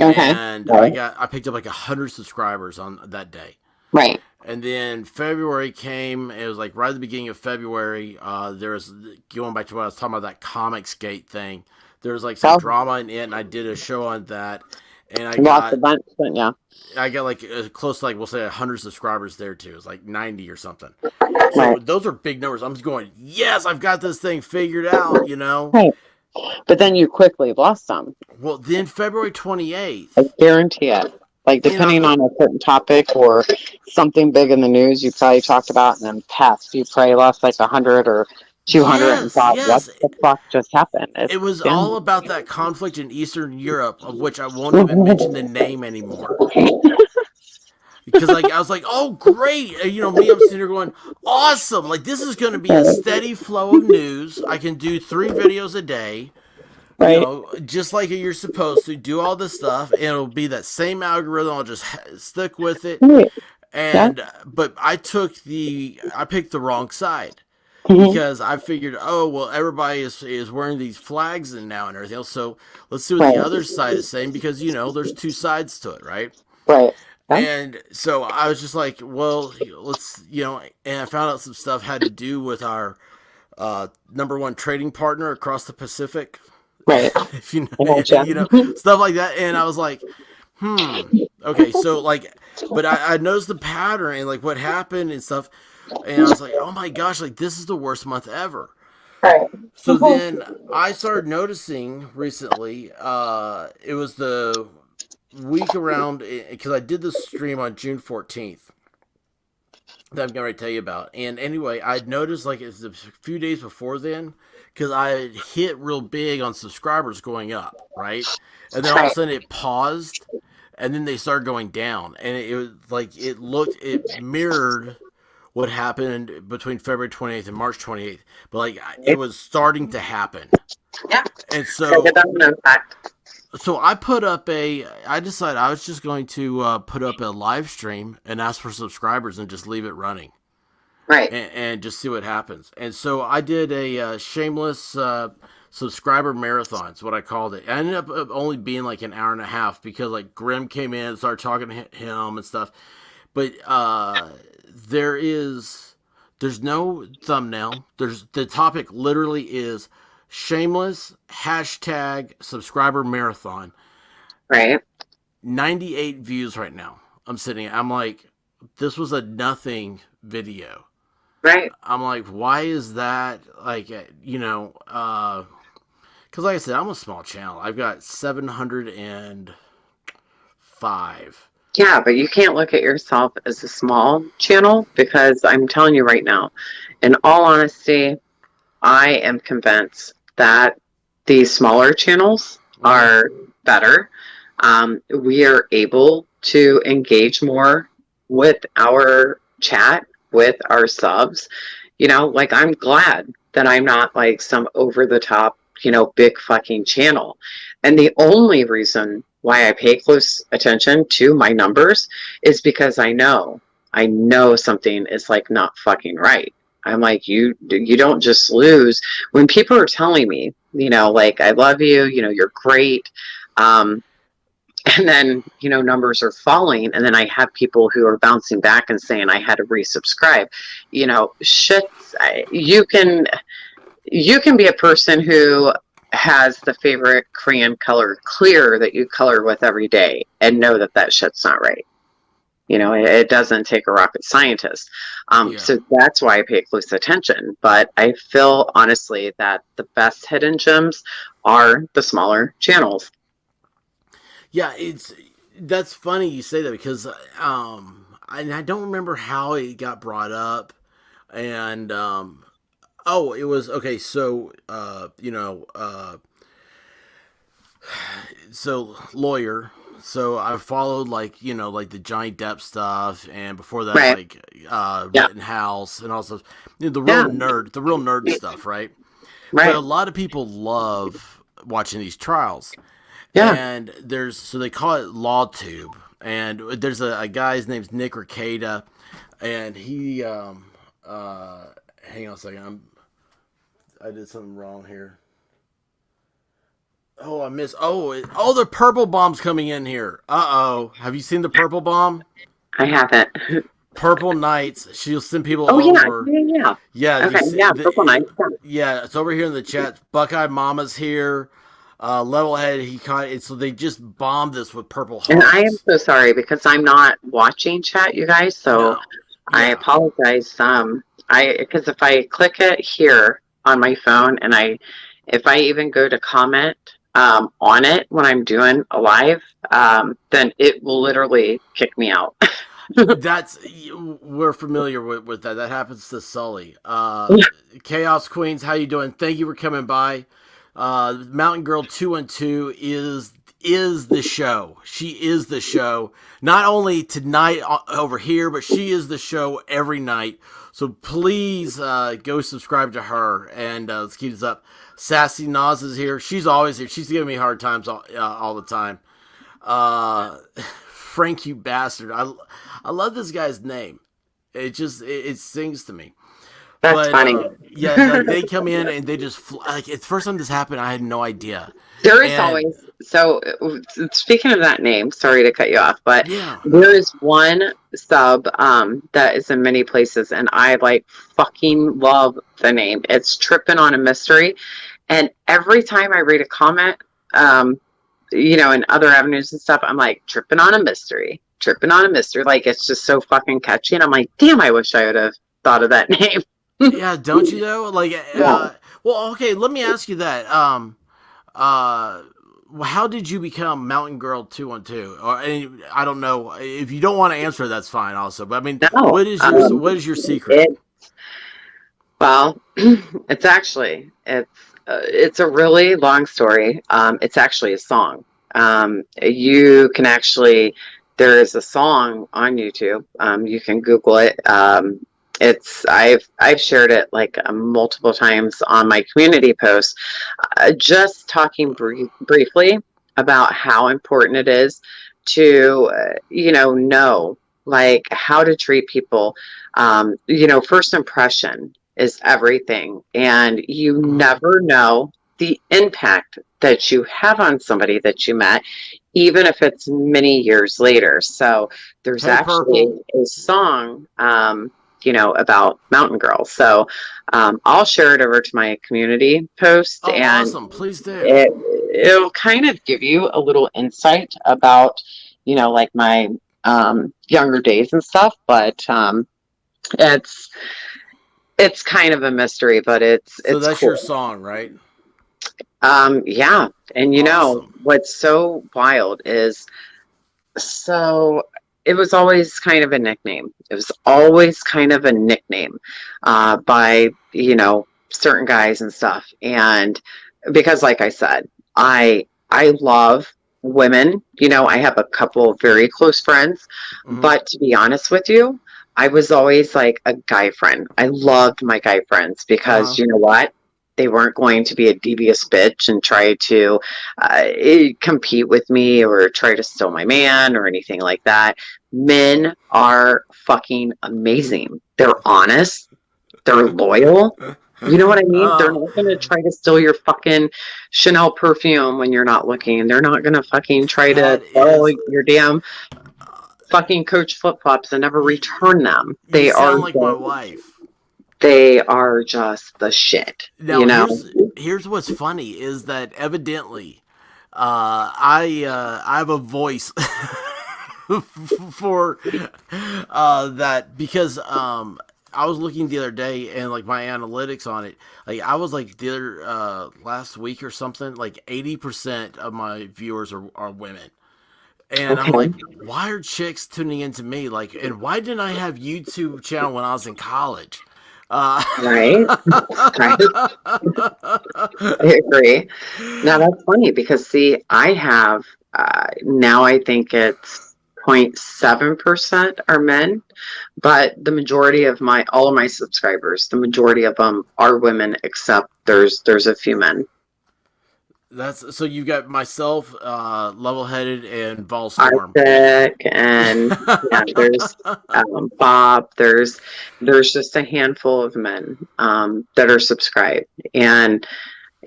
Speaker 3: Okay.
Speaker 2: And I picked up like 100 subscribers on that day.
Speaker 3: Right.
Speaker 2: And then February came. It was like right at the beginning of February. There was, going back to what I was talking about, that Comicsgate thing. There was like some drama in it, and I did a show on that. And I got
Speaker 3: a bunch, yeah.
Speaker 2: I got like close to like, we'll say 100 subscribers there too. It was like 90 or something. So those are big numbers. I'm just going, yes, I've got this thing figured out, you know?
Speaker 3: Right. But then you quickly lost some.
Speaker 2: Well, then February 28th.
Speaker 3: I guarantee it. Like, depending on a certain topic or something big in the news you probably talked about, and then you probably lost like 100 or 200 and thought, what the fuck just happened?
Speaker 2: It was all about that conflict in Eastern Europe, of which I won't even mention the name anymore. Because like I was like, oh great, you know, me, I'm sitting here going, awesome, like this is going to be a steady flow of news. I can do 3 videos a day, you know, just like you're supposed to do all this stuff, and it'll be that same algorithm. I'll just stick with it. And but I picked the wrong side. Because I figured, oh well, everybody is wearing these flags and now and everything else. So let's see what the other side is saying, because you know there's 2 sides to it, right?
Speaker 3: Right.
Speaker 2: And so I was just like, well, let's, you know, and I found out some stuff had to do with our #1 trading partner across the Pacific.
Speaker 3: Right.
Speaker 2: If you know, you know, stuff like that. And I was like, okay, so like, but I noticed the pattern and like what happened and stuff. And I was like, oh my gosh, like this is the worst month ever.
Speaker 3: Right.
Speaker 2: So then I started noticing recently, it was the week around, because I did this stream on June 14th that I'm going to tell you about. And anyway, I'd noticed like it's a few days before then, because I had hit real big on subscribers going up, right? And then all of a sudden it paused, and then they started going down. And it was like, it mirrored what happened between February 28th and March 28th. But like, it was starting to happen.
Speaker 3: Yeah.
Speaker 2: And so I decided I was just going to put up a live stream and ask for subscribers and just leave it running.
Speaker 3: Right.
Speaker 2: And just see what happens. And so I did a shameless subscriber marathon. Is what I called it. I ended up only being like an hour and a half, because like Grim came in and started talking to him and stuff. But there's no thumbnail. The topic literally is shameless #subscriber marathon.
Speaker 3: Right.
Speaker 2: 98 views right now. I'm like, this was a nothing video.
Speaker 3: Right.
Speaker 2: I'm like, why is that? Like, you know, because like I said, I'm a small channel. I've got 705.
Speaker 3: Yeah, but you can't look at yourself as a small channel, because I'm telling you right now, in all honesty, I am convinced that these smaller channels are better. We are able to engage more with our chat, with our subs. You know, like, I'm glad that I'm not like some over the top, you know, big fucking channel. And the only reason why I pay close attention to my numbers is because I know something is like not fucking right. I'm like, you don't just lose. When people are telling me, like, I love you, you're great. And then, numbers are falling. And then I have people who are bouncing back and saying I had to resubscribe. Shit, you can be a person who has the favorite crayon color clear that you color with every day and know that shit's not right. It doesn't take a rocket scientist. So that's why I pay close attention. But I feel honestly that the best hidden gems are the smaller channels.
Speaker 2: Yeah, that's funny you say that because I don't remember how it got brought up, and it was okay. So so lawyer. So I followed like the Johnny Depp stuff, and before that Rittenhouse and also the real nerd stuff, right?
Speaker 3: Right.
Speaker 2: But a lot of people love watching these trials.
Speaker 3: Yeah.
Speaker 2: And so they call it LawTube, and there's a guy, his name's Nick Rekieta, and he hang on a second, I did something wrong here. Oh, I missed. Oh, the purple bomb's coming in here. Have you seen the purple bomb?
Speaker 3: I haven't.
Speaker 2: Purple Knights. She'll send people
Speaker 3: over. Yeah.
Speaker 2: Okay,
Speaker 3: Purple Knights.
Speaker 2: Yeah, it's over here in the chat. Buckeye Mama's here. Levelhead, he caught it. So they just bombed this with purple hearts.
Speaker 3: And I am so sorry because I'm not watching chat, you guys. So I apologize. Because if I click it here on my phone and if I even go to comment on it when I'm doing a live, then it will literally kick me out.
Speaker 2: We're familiar with that. That happens to Sully. Chaos Queens, how you doing? Thank you for coming by. Mountain Girl 212 is the show. She is the show. Not only tonight over here, but she is the show every night. So please go subscribe to her, and let's keep this up. Sassy Nas is here. She's always here. She's giving me hard times all the time. Frank, you bastard. I love this guy's name. It sings to me.
Speaker 3: That's funny.
Speaker 2: Like they come in and they just it's the first time this happened. I had no idea.
Speaker 3: There is always speaking of that name. Sorry to cut you off, but there is one sub that is in many places, and I fucking love the name. It's Tripping on a Mystery, and every time I read a comment, in other avenues and stuff, I'm like Tripping on a Mystery, Tripping on a Mystery. It's just so fucking catchy, and I'm like, damn, I wish I would have thought of that name.
Speaker 2: Yeah, don't you though? Well, okay, let me ask you that. How did you become Mountain Girl 212? Or I don't know if you don't want to answer, that's fine. Also, but I mean, what is your secret?
Speaker 3: It's actually it's a really long story. It's actually a song. You can actually there is a song on YouTube. You can Google it. I've shared it multiple times on my community posts, just talking briefly about how important it is to know how to treat people. First impression is everything, and you never know the impact that you have on somebody that you met, even if it's many years later. So there's actually a song about Mountain Girl. So I'll share it over to my community post. And
Speaker 2: awesome. Please do.
Speaker 3: It'll kind of give you a little insight about, my younger days and stuff. But it's kind of a mystery, but it's
Speaker 2: that's
Speaker 3: cool.
Speaker 2: Your song, right?
Speaker 3: Yeah. And
Speaker 2: awesome.
Speaker 3: What's so wild is it was always kind of a nickname. It was always kind of a nickname by, certain guys and stuff. And because, like I said, I love women. I have a couple of very close friends. Mm-hmm. But to be honest with you, I was always a guy friend. I loved my guy friends because you know what? They weren't going to be a devious bitch and try to compete with me or try to steal my man or anything like that. Men are fucking amazing. They're honest. They're loyal. You know what I mean? They're
Speaker 2: Oh,
Speaker 3: not going to try to steal your fucking Chanel perfume when you're not looking. They're not going to fucking try to
Speaker 2: that
Speaker 3: borrow
Speaker 2: is.
Speaker 3: your damn fucking Coach flip flops and never
Speaker 2: You,
Speaker 3: return them.
Speaker 2: you sound like my wife.
Speaker 3: They are just the shit.
Speaker 2: Now here's what's funny is that evidently, I have a voice for that because I was looking the other day and like my analytics on it, like I was like the other last week or something, like 80% of my viewers are women. And I'm
Speaker 3: Okay.
Speaker 2: like, why are chicks tuning into me? Like, and why didn't I have YouTube channel when I was in college? Uh,
Speaker 3: Right? Right. I agree. Now that's funny because see, I have now I think it's 0.7% are men, but the majority of my all of my subscribers, the majority of them are women, except there's a few men.
Speaker 2: that's so you've got myself, level headed, and Volstorm.
Speaker 3: Arctic and yeah, there's Bob. There's just a handful of men that are subscribed, and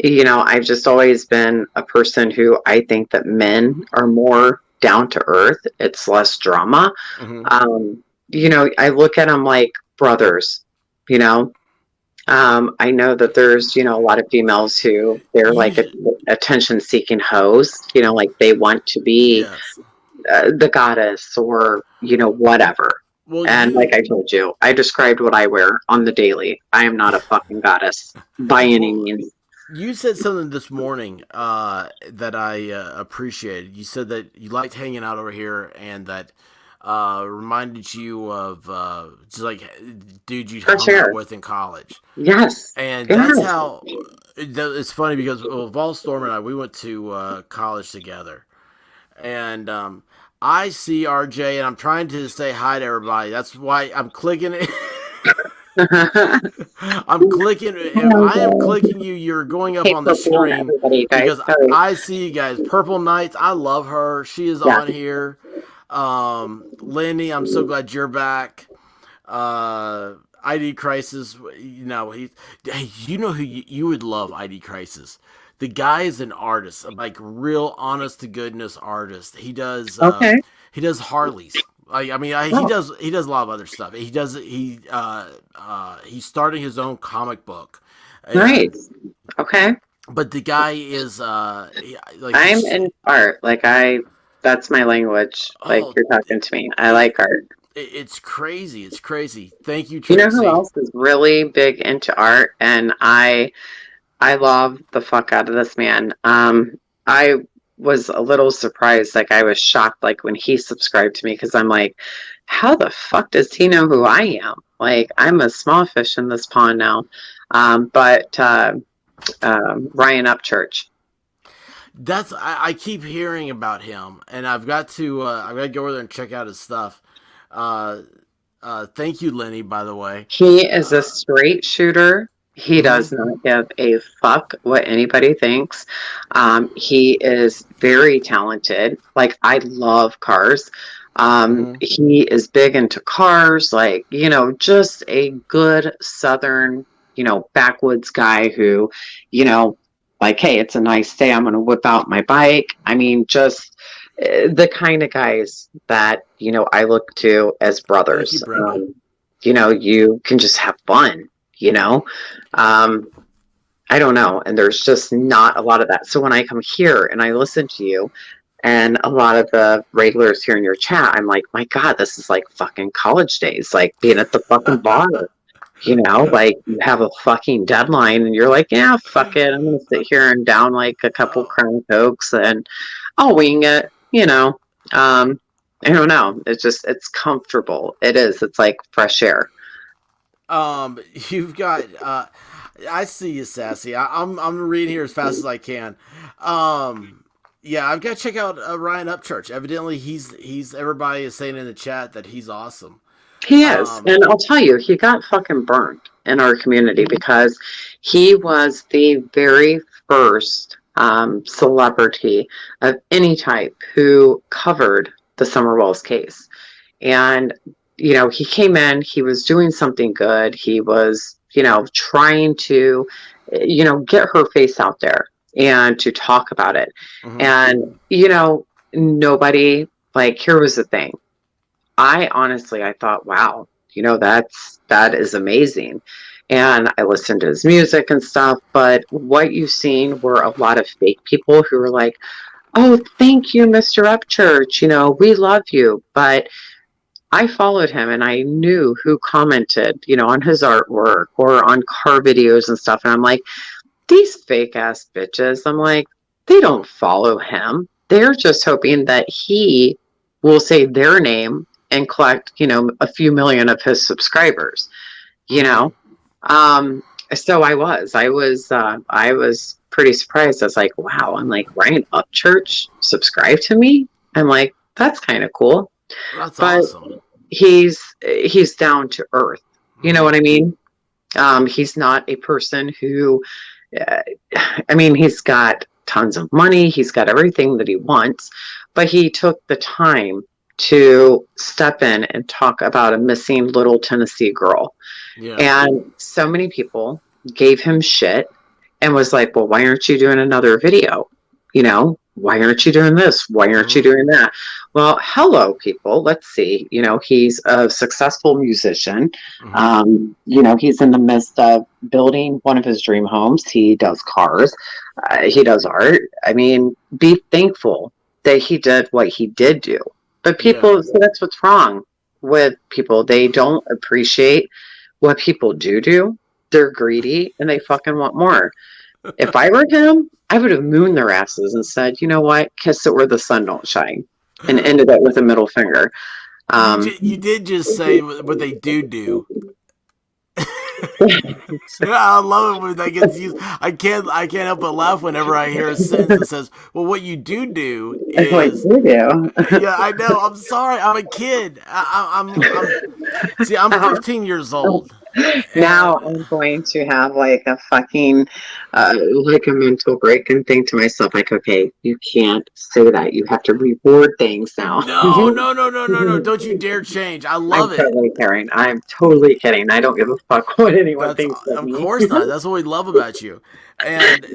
Speaker 3: you know, I've just always been a person who I think that men are more down to earth. It's less drama.
Speaker 2: Hmm.
Speaker 3: You know, I look at them like brothers. You know, I know that there's, you know, a lot of females who they're like
Speaker 2: Usually,
Speaker 3: attention seeking hoes, you know, like they want to be
Speaker 2: yes.
Speaker 3: the goddess or, you know, whatever.
Speaker 2: Well,
Speaker 3: And like I told you, I described what I wear on the daily. I am not a fucking goddess by any
Speaker 2: well,
Speaker 3: means.
Speaker 2: you said something this morning that I appreciated. You said that you liked hanging out over here, and that reminded you of just like dude you
Speaker 3: Fresh
Speaker 2: hung out
Speaker 3: air.
Speaker 2: with in college.
Speaker 3: Yes.
Speaker 2: And that's
Speaker 3: Yes.
Speaker 2: how it's funny because Volstorm and I we went to college together, and I see RJ and I'm trying to say hi to everybody. That's why I'm clicking it. I'm clicking. If I am clicking you, you're going up
Speaker 3: Hey,
Speaker 2: on the
Speaker 3: purple and
Speaker 2: screen
Speaker 3: everybody, guys.
Speaker 2: because
Speaker 3: Sorry.
Speaker 2: I see you guys. Purple Knights, I love her. She is
Speaker 3: Yeah.
Speaker 2: on here. Lenny, I'm so glad you're back. ID Crisis, you know, hey, you know who you would love ID Crisis. The guy is an artist, like real honest to goodness artist.
Speaker 3: Okay.
Speaker 2: He does Harleys. I mean,
Speaker 3: Oh,
Speaker 2: he does a lot of other stuff. He's starting his own comic book, and
Speaker 3: nice. Okay.
Speaker 2: but the guy is like
Speaker 3: I'm in art. That's my language. Like
Speaker 2: oh
Speaker 3: you're talking to me. I
Speaker 2: it,
Speaker 3: like art.
Speaker 2: it's crazy. It's crazy. Thank you,
Speaker 3: You know who
Speaker 2: Trixie.
Speaker 3: else is really big into art? And I love the fuck out of this man. I was a little surprised. Like I was shocked, like when he subscribed to me, because I'm like, how the fuck does he know who I am? Like I'm a small fish in this pond now. But Ryan Upchurch.
Speaker 2: That's I keep hearing about him, and I've got to go over there and check out his stuff. Uh, Thank you, Lenny. By the way.
Speaker 3: He is a
Speaker 2: Uh,
Speaker 3: straight shooter. He
Speaker 2: hmm.
Speaker 3: does not give a fuck what anybody thinks. He is very talented. Like, I love cars.
Speaker 2: Hmm.
Speaker 3: He is big into cars, like, you know, just a good Southern, you know, backwoods guy who, you know, like, hey, it's a nice day. I'm going to whip out my bike. I mean, just the kind of guys that, you know, I look to as
Speaker 2: Thank you,
Speaker 3: brothers.
Speaker 2: Brenda.
Speaker 3: You know, you can just have fun, you know. Um, I don't know. And there's just not a lot of that. So when I come here and I listen to you and a lot of the regulars here in your chat, I'm like, my God, this is like fucking college days, like being at the fucking bar. You know, like you have a fucking deadline and you're like, yeah, fuck it. I'm going to sit here and down like a couple
Speaker 2: Oh,
Speaker 3: Crown Cokes and I'll wing it, you know. I don't know. It's just, it's comfortable. It is. It's like fresh air.
Speaker 2: you've got. I see you, sassy. I'm reading here as fast as I can. Um, yeah, I've got to check out Ryan Upchurch. Evidently, he's everybody is saying in the chat that he's awesome.
Speaker 3: He is.
Speaker 2: Um,
Speaker 3: And I'll tell you, he got fucking burned in our community because he was the very first celebrity of any type who covered the Summer Walls case. And, you know, he came in, he was doing something good. He was trying to, get her face out there and to talk about it.
Speaker 2: Mhm.
Speaker 3: And, nobody, like, here was the thing. I thought, wow, that is amazing. And I listened to his music and stuff, but what you've seen were a lot of fake people who were like, oh, thank you, Mr. Upchurch. We love you. But I followed him and I knew who commented, on his artwork or on car videos and stuff. And I'm like, these fake ass bitches, I'm like, they don't follow him. They're just hoping that he will say their name and collect, a few million of his subscribers, you know? Um, so I was pretty surprised. I was like, wow, I'm like, Ryan Upchurch subscribed to me. I'm like, that's kind of cool.
Speaker 2: That's
Speaker 3: But
Speaker 2: awesome.
Speaker 3: he's down to earth. You know
Speaker 2: Mhm.
Speaker 3: what I mean? He's not a person who, uh, he's got tons of money. He's got everything that he wants, but he took the time to step in and talk about a missing little Tennessee girl.
Speaker 2: Yeah.
Speaker 3: And so many people gave him shit and was like, well, why aren't you doing another video? Why aren't you doing this? Why aren't you
Speaker 2: Mhm.
Speaker 3: doing that? Well, hello, people. Let's see. He's a successful musician.
Speaker 2: Mhm.
Speaker 3: He's in the midst of building one of his dream homes. He does cars, he does art. Be thankful that he did what he did do. But
Speaker 2: Yeah.
Speaker 3: people, so that's what's wrong with people. They don't appreciate what people do. They're greedy and they fucking want more. If I were him, I would have mooned their asses and said, you know what, kiss it where the sun don't shine, and ended it with a middle finger. Um,
Speaker 2: You did just say what they do. I love it when that gets used. I can't help but laugh whenever I hear a sentence that says, "Well, what you do
Speaker 3: that's what
Speaker 2: is."
Speaker 3: you do.
Speaker 2: Yeah, I know. I'm sorry. I'm a kid. I'm 15 years old, and
Speaker 3: Now I'm going to have like a fucking like a mental break and think to myself like, okay, you can't say that. You have to reward things now.
Speaker 2: no, no, no, no, no, no! Don't you dare change. I
Speaker 3: I'm
Speaker 2: love it.
Speaker 3: totally kidding. I'm totally kidding. I don't give a fuck what anyone
Speaker 2: That's
Speaker 3: thinks of
Speaker 2: of
Speaker 3: me.
Speaker 2: course not. That's what we love about you. And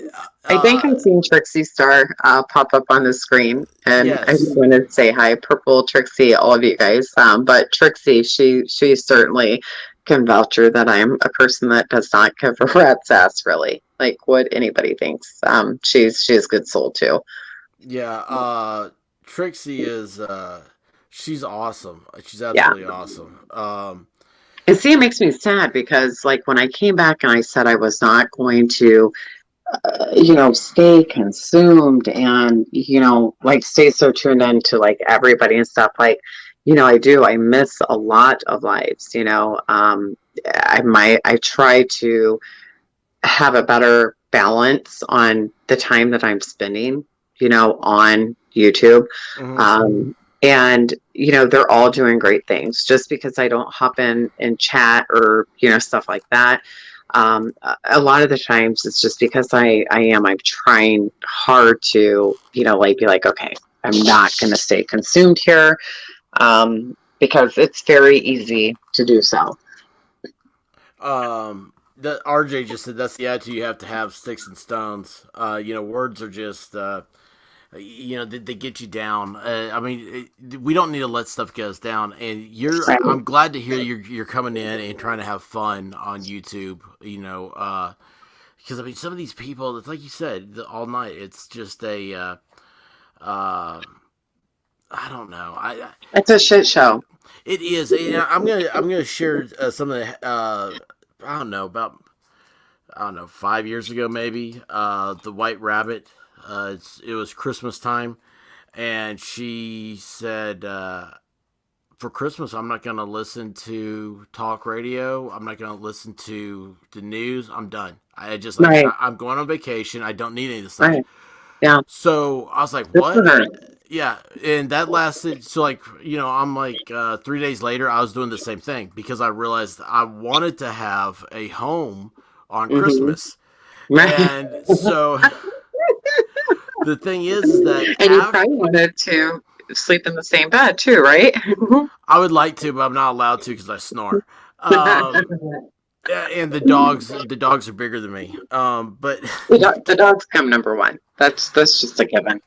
Speaker 3: I think
Speaker 2: uh,
Speaker 3: I've seen Trixie Star pop up on the screen, and I just
Speaker 2: yes,
Speaker 3: wanted to say hi, Purple Trixie, all of you guys. But Trixie, she certainly can voucher that I'm a person that does not give a rat's ass, really, like what anybody thinks. She's a good soul too.
Speaker 2: yeah. Trixie is she's awesome. She's
Speaker 3: Yeah.
Speaker 2: absolutely awesome.
Speaker 3: And see, it makes me sad because, like, when I came back and I said I was not going to stay consumed and, like stay so tuned in to like everybody and stuff. Like, I miss a lot of lives, I try to have a better balance on the time that I'm spending, on YouTube.
Speaker 2: Mhm.
Speaker 3: And, they're all doing great things. Just because I don't hop in and chat or, stuff like that, a lot of the times it's just because I'm trying hard to, like be like, okay, I'm not going to stay consumed here, because it's very easy to do so.
Speaker 2: That RJ just said that's the attitude you have to have. Sticks and stones. Words are just they get you down. We don't need to let stuff get us down. And
Speaker 3: Right.
Speaker 2: I'm glad to hear you're coming in and trying to have fun on YouTube. Because some of these people, it's like you said, all night. It's just a, I don't know.
Speaker 3: It's a shit show.
Speaker 2: It is. I'm gonna share some of the, I don't know, about, I don't know, 5 years ago maybe. The White Rabbit. It was Christmas time, and she said, for Christmas, I'm not going to listen to talk radio. I'm not going to listen to the news. I'm done.
Speaker 3: Right.
Speaker 2: I'm going on vacation. I don't need any of this stuff.
Speaker 3: Right. Yeah.
Speaker 2: So I was like,
Speaker 3: Good for
Speaker 2: what?
Speaker 3: her.
Speaker 2: Yeah. And that lasted. So, like, I'm like, 3 days later, I was doing the same thing because I realized I wanted to have a home on
Speaker 3: Hmm.
Speaker 2: Christmas.
Speaker 3: Right.
Speaker 2: And so the thing is that
Speaker 3: And you probably wanted to sleep in the same bed too, right?
Speaker 2: I would like to, but I'm not allowed to because I snore. Um, And the dogs are bigger than me. But
Speaker 3: The dogs come number one. That's just a given.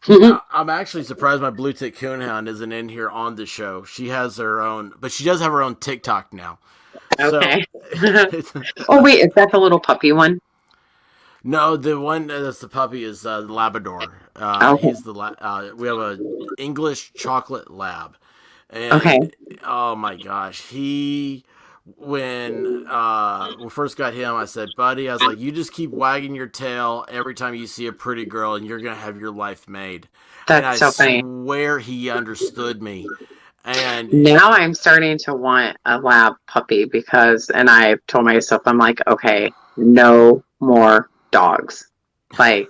Speaker 2: I'm actually surprised my blue tick coonhound isn't in here on the show. She has her own, but she does have her own TikTok now. So,
Speaker 3: Okay. Oh wait, is that the little puppy one?
Speaker 2: no, the one that's the puppy is the Labrador.
Speaker 3: Okay.
Speaker 2: He's the we have a English chocolate lab,
Speaker 3: Okay.
Speaker 2: and oh my gosh, when we first got him, I said, buddy, I was like, you just keep wagging your tail every time you see a pretty girl, and you're gonna have your life made. And
Speaker 3: That's
Speaker 2: I
Speaker 3: so funny.
Speaker 2: swear he understood me. And
Speaker 3: Now I'm starting to want a lab puppy and I told myself, I'm like, okay, no more dogs. Like,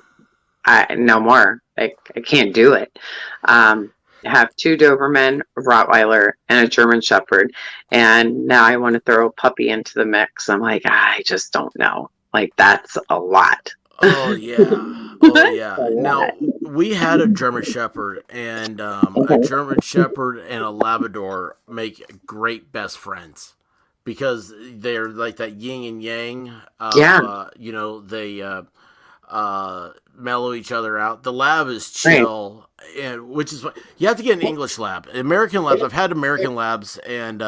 Speaker 3: no more. Like, I can't do it. I have two Doberman, a Rottweiler, and a German Shepherd. And now I want to throw a puppy into the mix. I'm like, I just don't know. Like, that's a lot.
Speaker 2: oh yeah, oh yeah. Now we had a German Shepherd, and a
Speaker 3: Okay.
Speaker 2: German Shepherd and a Labrador make great best friends because they're like that yin and yang.
Speaker 3: Yeah,
Speaker 2: They mellow each other out. The lab is
Speaker 3: right.
Speaker 2: chill, and which is you have to get an English lab. American labs. I've had American labs, and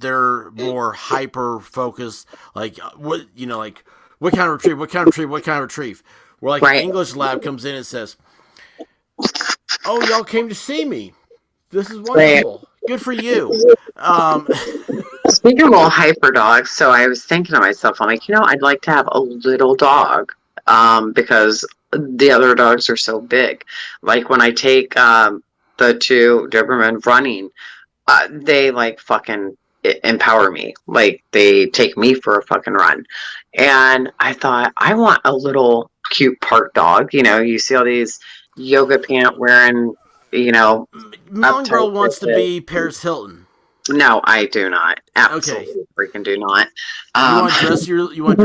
Speaker 2: they're more hyper focused. Like like what kind of retrieve, what kind of retrieve, what kind of retrieve. Where like an
Speaker 3: Right.
Speaker 2: English lab comes in and says, "Oh, y'all came to see me. This is
Speaker 3: Right.
Speaker 2: wonderful. Good for you." Um,
Speaker 3: Speaking of little hyper dogs, so I was thinking to myself, I'm like, I'd like to have a little dog, because the other dogs are so big. Like when I take the two Doberman running, they like fucking empower me. Like they take me for a fucking run. And I thought, I want a little cute park dog. You see all these yoga pant wearing,
Speaker 2: Mountain Girl
Speaker 3: uptight
Speaker 2: wants to
Speaker 3: bitches.
Speaker 2: be Paris Hilton.
Speaker 3: No, I do not.
Speaker 2: Okay.
Speaker 3: Absolutely freaking do not.
Speaker 2: You
Speaker 3: Um,
Speaker 2: want to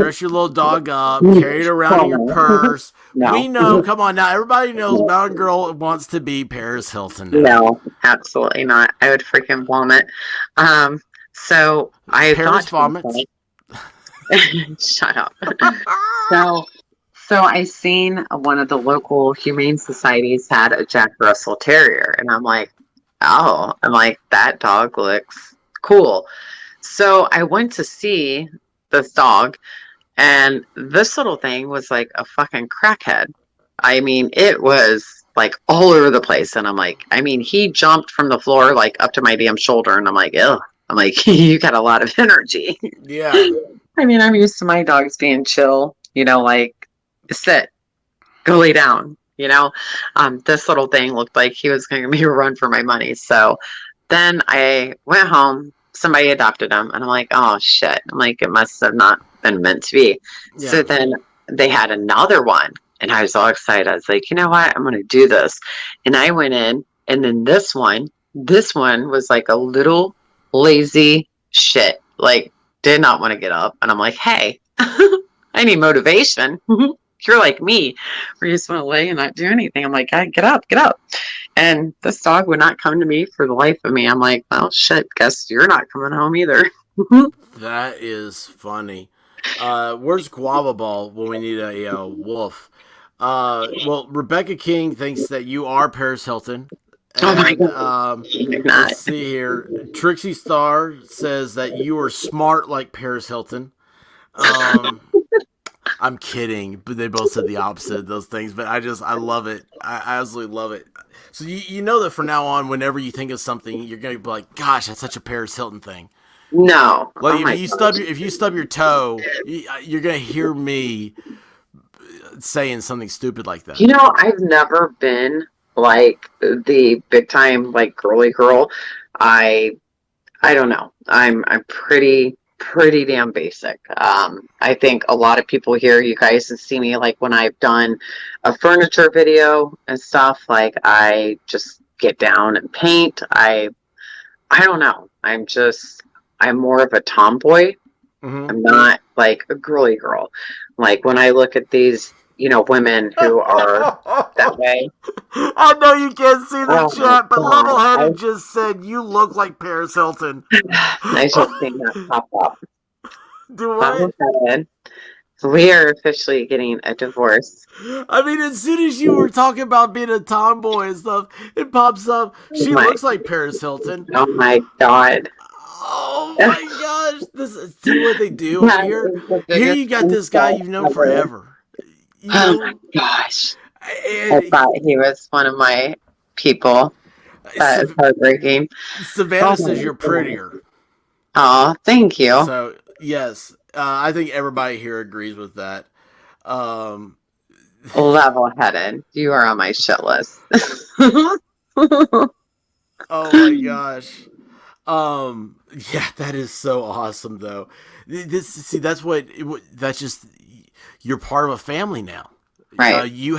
Speaker 2: dress your little dog up, carry it around in your purse. We
Speaker 3: no,
Speaker 2: know. Come on now, everybody knows Mountain Girl wants to be Paris Hilton now.
Speaker 3: no, absolutely not. I would freaking vomit. So I
Speaker 2: Paris
Speaker 3: thought,
Speaker 2: vomits.
Speaker 3: shut up. So, so I seen one of the local humane societies had a Jack Russell Terrier, and I'm like, that dog looks cool. So I went to see this dog, and this little thing was like a fucking crackhead. I mean, it was like all over the place. And he jumped from the floor like up to my damn shoulder. And I'm like, ew. I'm like, you got a lot of energy.
Speaker 2: Yeah.
Speaker 3: I mean, I'm used to my dogs being chill, like sit, go lay down. This little thing looked like he was going to give me a run for my money. So then I went home. Somebody adopted him, and I'm like, oh shit. I'm like, it must have not been meant to be.
Speaker 2: Yeah.
Speaker 3: So then they had another one, and I was all excited. I was like, you know what? I'm going to do this. And I went in, and then this one was like a little lazy shit. Like, did not want to get up. And I'm like, hey, I need motivation. You're like me, where you just want to lay and not do anything. I'm like, get up, get up. And this dog would not come to me for the life of me. I'm like, well, shit, guess you're not coming home either.
Speaker 2: That is funny. Where's Guava Ball when we need a wolf? Well, Rebecca King thinks that you are Paris Hilton.
Speaker 3: Oh my
Speaker 2: And
Speaker 3: God. You're not.
Speaker 2: let's see here. Trixie Star says that you are smart like Paris Hilton. I'm kidding, but they both said the opposite of those things. But I love it. I absolutely love it. So you know that from now on, whenever you think of something, you're gonna be like, "Gosh, that's such a Paris Hilton thing."
Speaker 3: No.
Speaker 2: Like
Speaker 3: Oh my God.
Speaker 2: if you stub your toe, you're gonna hear me saying something stupid like that.
Speaker 3: I've never been like the big time like girly girl. I don't know. I'm pretty damn basic. I think a lot of people here, you guys have seen me like when I've done a furniture video and stuff, like I just get down and paint. I don't know. I'm more of a tomboy.
Speaker 2: Hmm.
Speaker 3: I'm not like a girly girl. Like when I look at these, women who are that way.
Speaker 2: I know you can't see the
Speaker 3: Oh my
Speaker 2: chat, but
Speaker 3: God.
Speaker 2: Level Headed just said you look like Paris Hilton.
Speaker 3: I just seen that pop up.
Speaker 2: Do
Speaker 3: Level
Speaker 2: what?
Speaker 3: headed. We are officially getting a divorce.
Speaker 2: I mean, as soon as you were talking about being a tomboy and stuff, it pops up.
Speaker 3: Oh
Speaker 2: She
Speaker 3: my,
Speaker 2: looks like Paris Hilton.
Speaker 3: oh my God.
Speaker 2: Oh
Speaker 3: That
Speaker 2: my gosh! See what they do over
Speaker 3: is
Speaker 2: here.
Speaker 3: the
Speaker 2: Here
Speaker 3: biggest
Speaker 2: you got this guy
Speaker 3: insult
Speaker 2: you've known
Speaker 3: ever.
Speaker 2: forever. You
Speaker 3: Oh my
Speaker 2: know,
Speaker 3: gosh. I
Speaker 2: and
Speaker 3: thought he was one of my people. That is heartbreaking.
Speaker 2: Savannah
Speaker 3: Oh
Speaker 2: says
Speaker 3: my
Speaker 2: you're
Speaker 3: God.
Speaker 2: prettier.
Speaker 3: Oh, thank you.
Speaker 2: So yes, I think everybody here agrees with that. Um,
Speaker 3: Level headed. You are on my shit list.
Speaker 2: oh my gosh. Yeah, that is so awesome though. This see that's that's just you're part of a family now.
Speaker 3: Right.
Speaker 2: You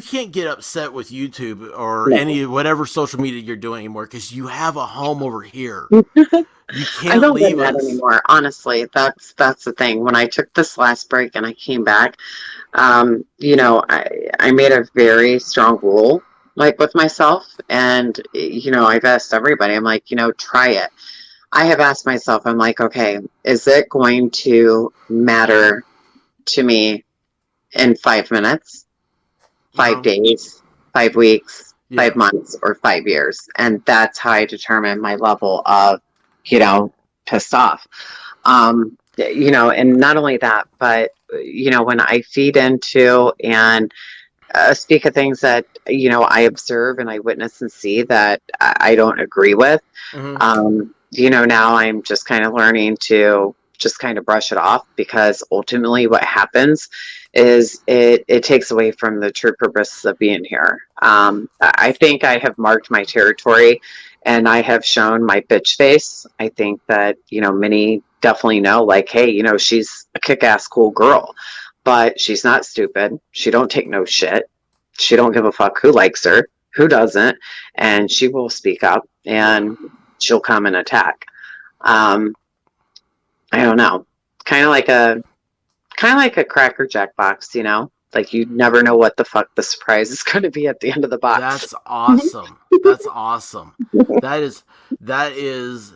Speaker 2: can't get upset with YouTube or
Speaker 3: No.
Speaker 2: any whatever social media you're doing anymore because you have a home over here. You
Speaker 3: I
Speaker 2: can't
Speaker 3: don't get
Speaker 2: leave
Speaker 3: mad
Speaker 2: us.
Speaker 3: anymore. Honestly, that's the thing. When I took this last break and I came back, I made a very strong rule, like with myself, and I've asked everybody. I'm like, try it. I have asked myself. I'm like, okay, is it going to matter to me in 5 minutes, five
Speaker 2: Uh-huh.
Speaker 3: days, 5 weeks,
Speaker 2: Yeah.
Speaker 3: 5 months, or 5 years? And that's how I determine my level of, you know, pissed off. And not only that, but when I feed into and speak of things that I observe and I witness and see that I don't agree with.
Speaker 2: Hmm.
Speaker 3: Now I'm just kind of learning to just kind of brush it off, because ultimately what happens is it takes away from the true purpose of being here. I think I have marked my territory and I have shown my bitch face. I think that, many definitely know, like, hey, she's a kick-ass cool girl, but she's not stupid. She don't take no shit. She don't give a fuck who likes her, who doesn't, and she will speak up
Speaker 2: Yeah.
Speaker 3: and she'll come and attack. Um, I don't know, kind of like a Cracker Jack box, like you never know what the fuck the surprise is going to be at the end of the box.
Speaker 2: That's awesome. That's awesome. That is that is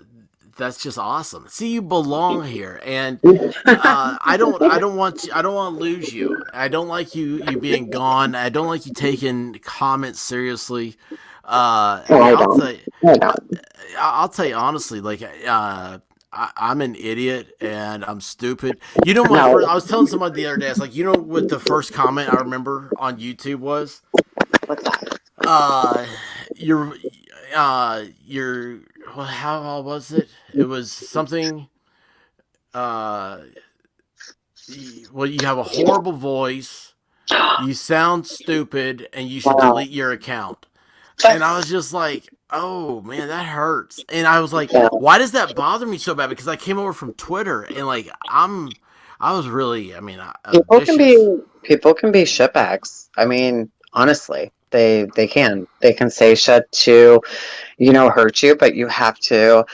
Speaker 2: that's just awesome. See, you belong here, and I don't want to lose you. I don't like you being gone. I don't like you taking comments seriously. I
Speaker 3: No,
Speaker 2: mean,
Speaker 3: I don't. I don't.
Speaker 2: I'll tell you honestly, like I'm an idiot and I'm stupid. You know,
Speaker 3: No,
Speaker 2: I was telling somebody the other day. It's like, you know what the first comment I remember on YouTube was?
Speaker 3: what's that?
Speaker 2: Uh, your, your, well, how was it? It was something. Uh, well, you have a horrible voice. You sound stupid, and you should
Speaker 3: Wow.
Speaker 2: delete your account. And I was just like, oh man, that hurts. And I was like,
Speaker 3: Yeah.
Speaker 2: why does that bother me so bad? Because I came over from Twitter and like I was really, I mean, vicious.
Speaker 3: People can be shitbags. I mean, honestly, they can say shit to hurt you, but you have to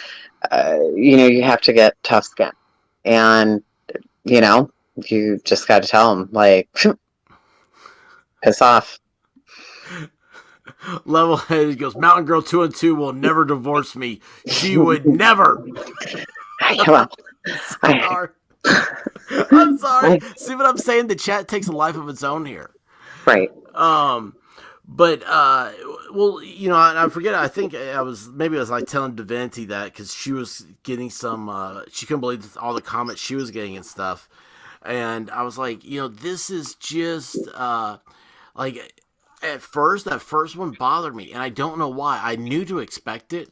Speaker 3: get tough skin, and you know you just got to tell them, like, piss off.
Speaker 2: Level headed goes, Mountain Girl 2 and 2 will never divorce me. She would never.
Speaker 3: Well,
Speaker 2: So
Speaker 3: I,
Speaker 2: hard. I'm sorry.
Speaker 3: I,
Speaker 2: See what I'm saying? The chat takes a life of its own here.
Speaker 3: right.
Speaker 2: Um, but well, I forget. I think I was maybe I was like telling Divinity that because she was getting some. She couldn't believe all the comments she was getting and stuff, and I was like, this is just like at first that first one bothered me, and I don't know why. I knew to expect it,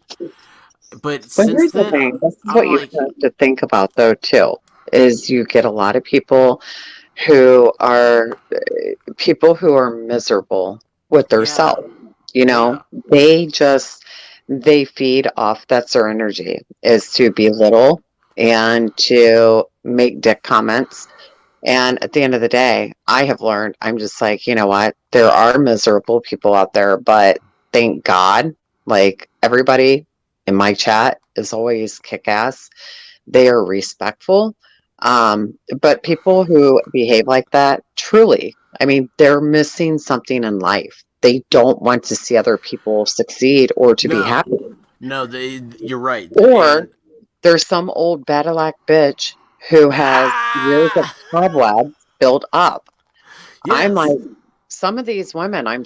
Speaker 2: but
Speaker 3: But
Speaker 2: since
Speaker 3: here's the
Speaker 2: then,
Speaker 3: thing. This is
Speaker 2: I'm
Speaker 3: what you
Speaker 2: like,
Speaker 3: have to think about, though, too, is you get a lot of who are people who are miserable with their
Speaker 2: yeah,
Speaker 3: self.
Speaker 2: yeah,
Speaker 3: They just they feed off, that's their energy, is to belittle and to make dick comments. And at the end of the day, I have learned, I'm just like, you know what? There are miserable people out there, but thank God, like, everybody in my chat is always kick ass. They are respectful. But people who behave like that, truly, I mean, they're missing something in life. They don't want to see other people succeed or to be
Speaker 2: no,
Speaker 3: happy.
Speaker 2: no, you're right,
Speaker 3: Or
Speaker 2: and
Speaker 3: there's some old Badillac bitch. who has years of cobwebs built up. I'm
Speaker 2: Yes.
Speaker 3: like, some of these women, I'm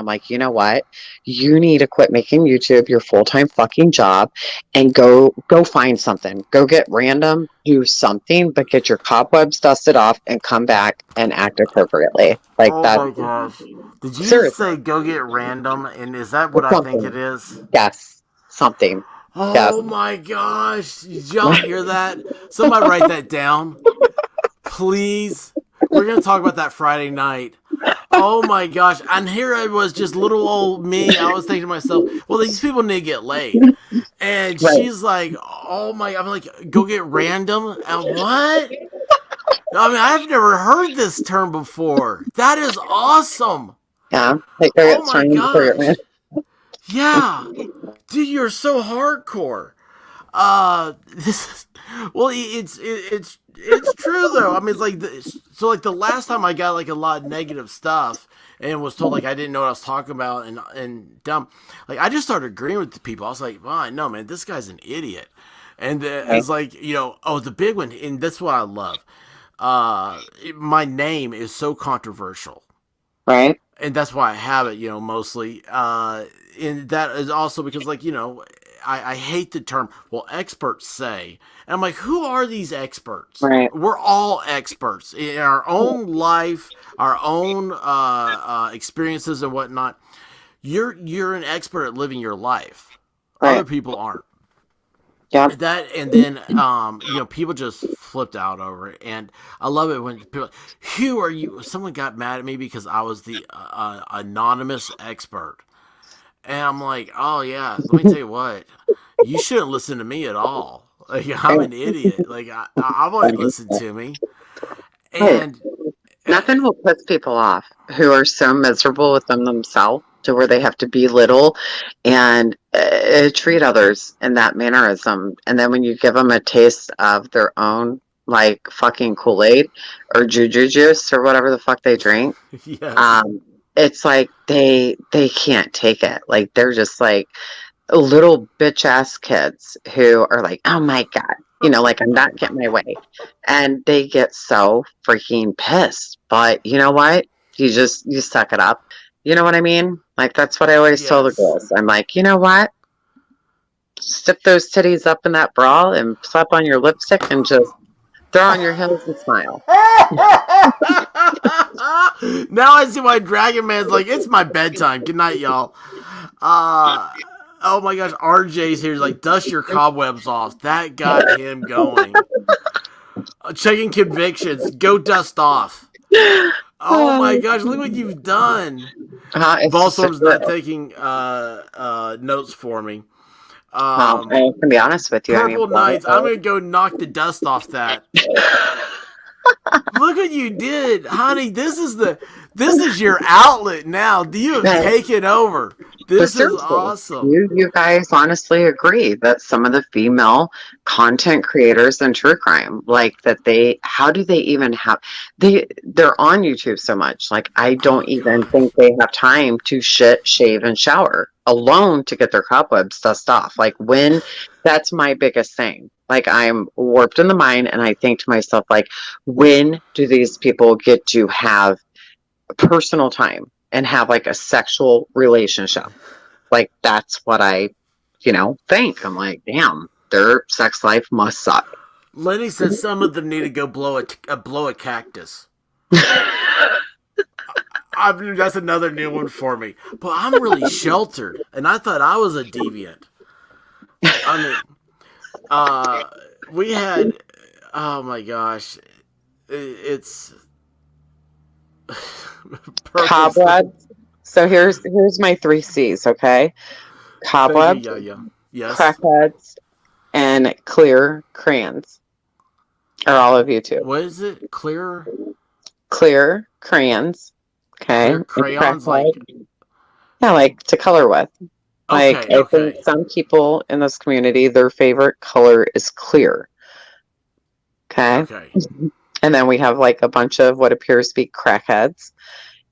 Speaker 3: like, you know what? You need to quit making YouTube your full-time fucking job and go find something. Go get random, do something, but get your cobwebs dusted off and come back and act appropriately. Like
Speaker 2: Oh
Speaker 3: that,
Speaker 2: my gosh. Did you just
Speaker 3: seriously,
Speaker 2: say go get random? And is that what
Speaker 3: or
Speaker 2: I think it
Speaker 3: something.
Speaker 2: is?
Speaker 3: Yes, something. Yes.
Speaker 2: Oh my gosh. Did y'all hear that? Somebody write that down. Please. We're going to talk about that Friday night. Oh my gosh. And here I was, just little old me. I was thinking to myself, well, these people need to get laid. And
Speaker 3: Right.
Speaker 2: she's like, oh my, I'm like, go get random? And what? I mean, I've never heard this term before. That is awesome.
Speaker 3: Yeah. Like go
Speaker 2: Oh
Speaker 3: get
Speaker 2: my
Speaker 3: strange, go get
Speaker 2: gosh. Yeah. Dude, you're so hardcore. This is, well, it's true though. I mean, it's like so like the last time I got like a lot of negative stuff and was told like I didn't know what I was talking about and dumb, like I just started agreeing with the people. I was like, well, I know, man, this guy's an idiot. And
Speaker 3: right.
Speaker 2: it's like, oh, the big one, and that's what I love. My name is so controversial,
Speaker 3: Right.
Speaker 2: and that's why I have it, mostly. And that is also because, like, I hate the term, well, experts say. And I'm like, who are these experts?
Speaker 3: Right.
Speaker 2: We're all experts in our own life, our own experiences and whatnot. You're an expert at living your life. Other
Speaker 3: Right.
Speaker 2: people aren't.
Speaker 3: Yep.
Speaker 2: That and then people just flipped out over it, and I love it when people, who are you? Someone got mad at me because I was the anonymous expert, and I'm like, oh yeah, let me tell you what, you shouldn't listen to me at all. Like I'm
Speaker 3: Right.
Speaker 2: an idiot. Like I won't listen to me,
Speaker 3: Right.
Speaker 2: and uh,
Speaker 3: Nothing will piss people off who are so miserable with themselves to where they have to belittle and treat others in that mannerism. And then when you give them a taste of their own, like fucking Kool-Aid or Juju juice or whatever the fuck they drink,
Speaker 2: yes,
Speaker 3: um, it's like they can't take it. Like they're just like little bitch ass kids who are like, oh my God, like I'm not getting my way. And they get so freaking pissed. But you know what? You suck it up. You know what I mean? Like that's what I always tell the
Speaker 2: yes.
Speaker 3: girls. I'm like, you know what? Stick those titties up in that bra and slap on your lipstick and just throw on your heels and smile.
Speaker 2: Now I see why Dragon Man's like, it's my bedtime. Good night, y'all. Uh, oh my gosh, RJ's here. He's like, dust your cobwebs off. That got him going. Checking convictions. Go dust off. Oh my gosh, look what you've done.
Speaker 3: It's just a
Speaker 2: Volstorm's not
Speaker 3: girl.
Speaker 2: taking notes for me.
Speaker 3: Well, I can be honest with you. I mean,
Speaker 2: Purple Knights, I'm gonna go knock the dust off that. Look what you did, honey. This is your outlet now. You have
Speaker 3: but
Speaker 2: taken over.
Speaker 3: But
Speaker 2: This is
Speaker 3: seriously,
Speaker 2: awesome.
Speaker 3: you guys honestly agree that some of the female content creators in true crime, like that how do they even have they're on YouTube so much. Like I
Speaker 2: Oh
Speaker 3: don't even
Speaker 2: gosh.
Speaker 3: think they have time to shit, shave, and shower alone to get their cobwebs dust off. Like when that's my biggest thing. Like I'm warped in the mind and I think to myself, like, when do these people get to have personal time and have like a sexual relationship? Like that's what I, think. I'm like, damn, their sex life must suck.
Speaker 2: Lenny says some of them need to go blow a cactus. That's another new one for me. But I'm really sheltered, and I thought I was a deviant. I mean, uh, we had. Oh my gosh, it's purpose.
Speaker 3: Cobwebs. So here's my three C's, okay?
Speaker 2: Thank you,
Speaker 3: Cobwebs,
Speaker 2: Yaya. Yes.
Speaker 3: crackheads, and clear crayons. Are all of you too.
Speaker 2: What is it?
Speaker 3: Clear crayons, okay?
Speaker 2: Clear
Speaker 3: And
Speaker 2: crayons? Like,
Speaker 3: crackhead. Yeah, like to color with. Like
Speaker 2: okay,
Speaker 3: I think
Speaker 2: okay,
Speaker 3: some people in this community, their favorite color is clear. Okay.
Speaker 2: okay.
Speaker 3: And then we have like a bunch of what appears to be crackheads.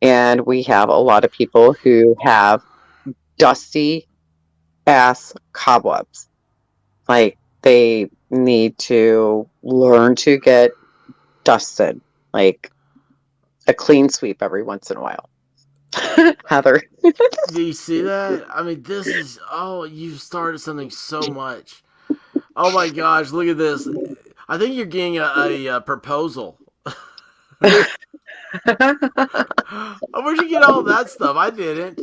Speaker 3: And we have a lot of people who have dusty ass cobwebs. Like they need to learn to get dusted, like a clean sweep every once in a while. Heather.
Speaker 2: Do you see that? I mean, this is, oh, you've started something so much. Oh my gosh, look at this. I think you're getting a proposal. Where'd you get all that stuff? I didn't.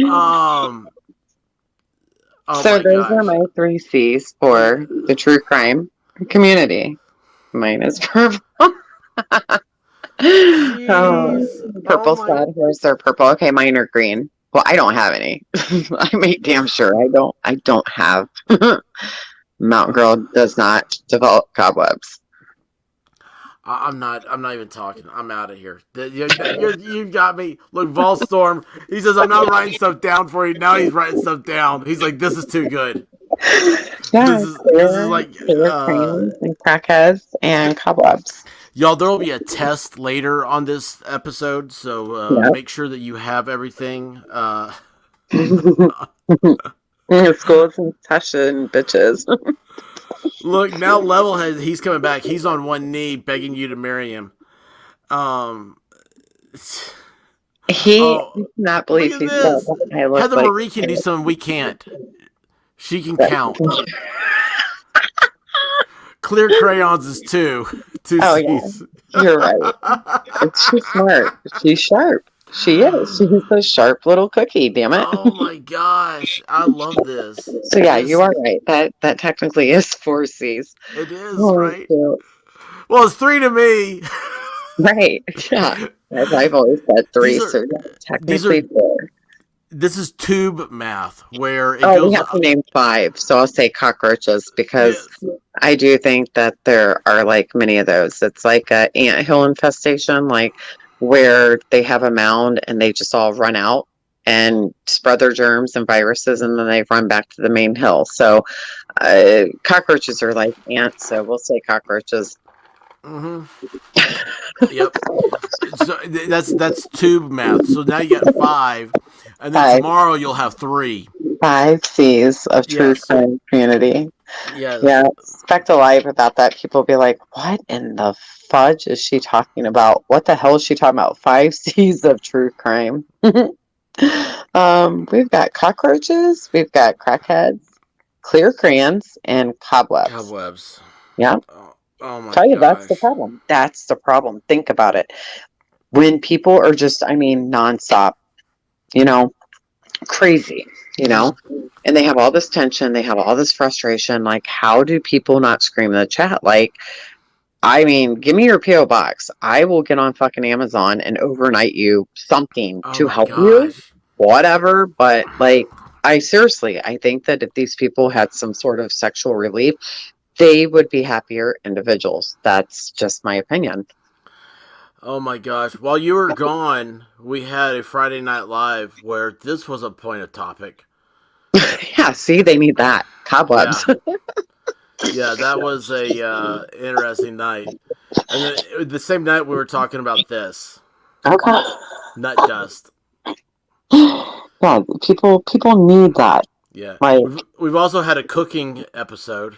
Speaker 2: Um. Oh
Speaker 3: So
Speaker 2: my
Speaker 3: those are
Speaker 2: gosh.
Speaker 3: my three C's for the true crime community. Mine is purple. Oh,
Speaker 2: Jeez. Oh
Speaker 3: purple
Speaker 2: my.
Speaker 3: sad horse or purple. Okay, mine are green. Well, I don't have any. I make damn sure I don't. I don't have. Mountain Girl does not develop cobwebs.
Speaker 2: I'm not. I'm not even talking. I'm out of here. You've got me. Look, Volstorm. He says I'm not writing stuff down for you. Now he's writing stuff down. He's like, this is too good.
Speaker 3: Yeah,
Speaker 2: This is like,
Speaker 3: clear cranes and crackheads and cobwebs.
Speaker 2: y'all. There will be a test later on this episode, so
Speaker 3: Yep.
Speaker 2: make sure that you have everything.
Speaker 3: Schools and session, bitches.
Speaker 2: Look, now Levelhead, he's coming back. He's on one knee begging you to marry him. Um,
Speaker 3: He
Speaker 2: oh,
Speaker 3: cannot
Speaker 2: look
Speaker 3: believe
Speaker 2: at
Speaker 3: he said
Speaker 2: this.
Speaker 3: that I look
Speaker 2: Heather
Speaker 3: like
Speaker 2: Marie can do something we can't. She can count. Clear crayons is two. Two
Speaker 3: Oh yeah,
Speaker 2: C's.
Speaker 3: you're right. She's smart. She's sharp. She is. She's a sharp little cookie. Damn it.
Speaker 2: Oh my gosh, I love this.
Speaker 3: So yeah,
Speaker 2: This
Speaker 3: you are right. That technically is four C's.
Speaker 2: it is
Speaker 3: Oh,
Speaker 2: right.
Speaker 3: cute.
Speaker 2: Well, it's three to me.
Speaker 3: Right. Yeah. As I've always said, three.
Speaker 2: These are
Speaker 3: So yeah,
Speaker 2: these
Speaker 3: technically
Speaker 2: are
Speaker 3: four.
Speaker 2: this is tube math where it
Speaker 3: Oh, we
Speaker 2: goes.
Speaker 3: have to name five. So I'll say cockroaches because
Speaker 2: Yes.
Speaker 3: I do think that there are like many of those. It's like a anthill infestation, like where they have a mound and they just all run out and spread their germs and viruses, and then they run back to the main hill. So cockroaches are like ants. So we'll say cockroaches.
Speaker 2: Mm-hmm. Yep. So that's tube math. So now you got five, and then
Speaker 3: Five.
Speaker 2: tomorrow you'll have three.
Speaker 3: Five C's of true
Speaker 2: Yes.
Speaker 3: crime community.
Speaker 2: Yes.
Speaker 3: Yeah, Spect Alive about that. People be like, what in the fudge is she talking about? What the hell is she talking about? Five C's of true crime. We've got cockroaches, we've got crackheads, clear crayons, and cobwebs.
Speaker 2: Cobwebs.
Speaker 3: Yeah.
Speaker 2: Oh my
Speaker 3: Tell you, that's the
Speaker 2: gosh.
Speaker 3: problem. That's the problem. Think about it. When people are just, I mean, nonstop, you know, crazy, you know, and they have all this tension, they have all this frustration. Like, how do people not scream in the chat? Like, I mean, give me your P.O. box. I will get on fucking Amazon and overnight you something
Speaker 2: Oh
Speaker 3: to
Speaker 2: my
Speaker 3: help you,
Speaker 2: gosh.
Speaker 3: whatever. But, like, I seriously, I think that if these people had some sort of sexual relief, they would be happier individuals. That's just my opinion.
Speaker 2: Oh my gosh. While you were gone, we had a Friday Night Live where this was a point of topic.
Speaker 3: Yeah, see, they need that. Cobwebs.
Speaker 2: Yeah. Yeah, that was a interesting night. And then, the same night we were talking about this
Speaker 3: Okay.
Speaker 2: nut dust.
Speaker 3: Yeah, people need that.
Speaker 2: Yeah,
Speaker 3: Like,
Speaker 2: we've also had a cooking episode.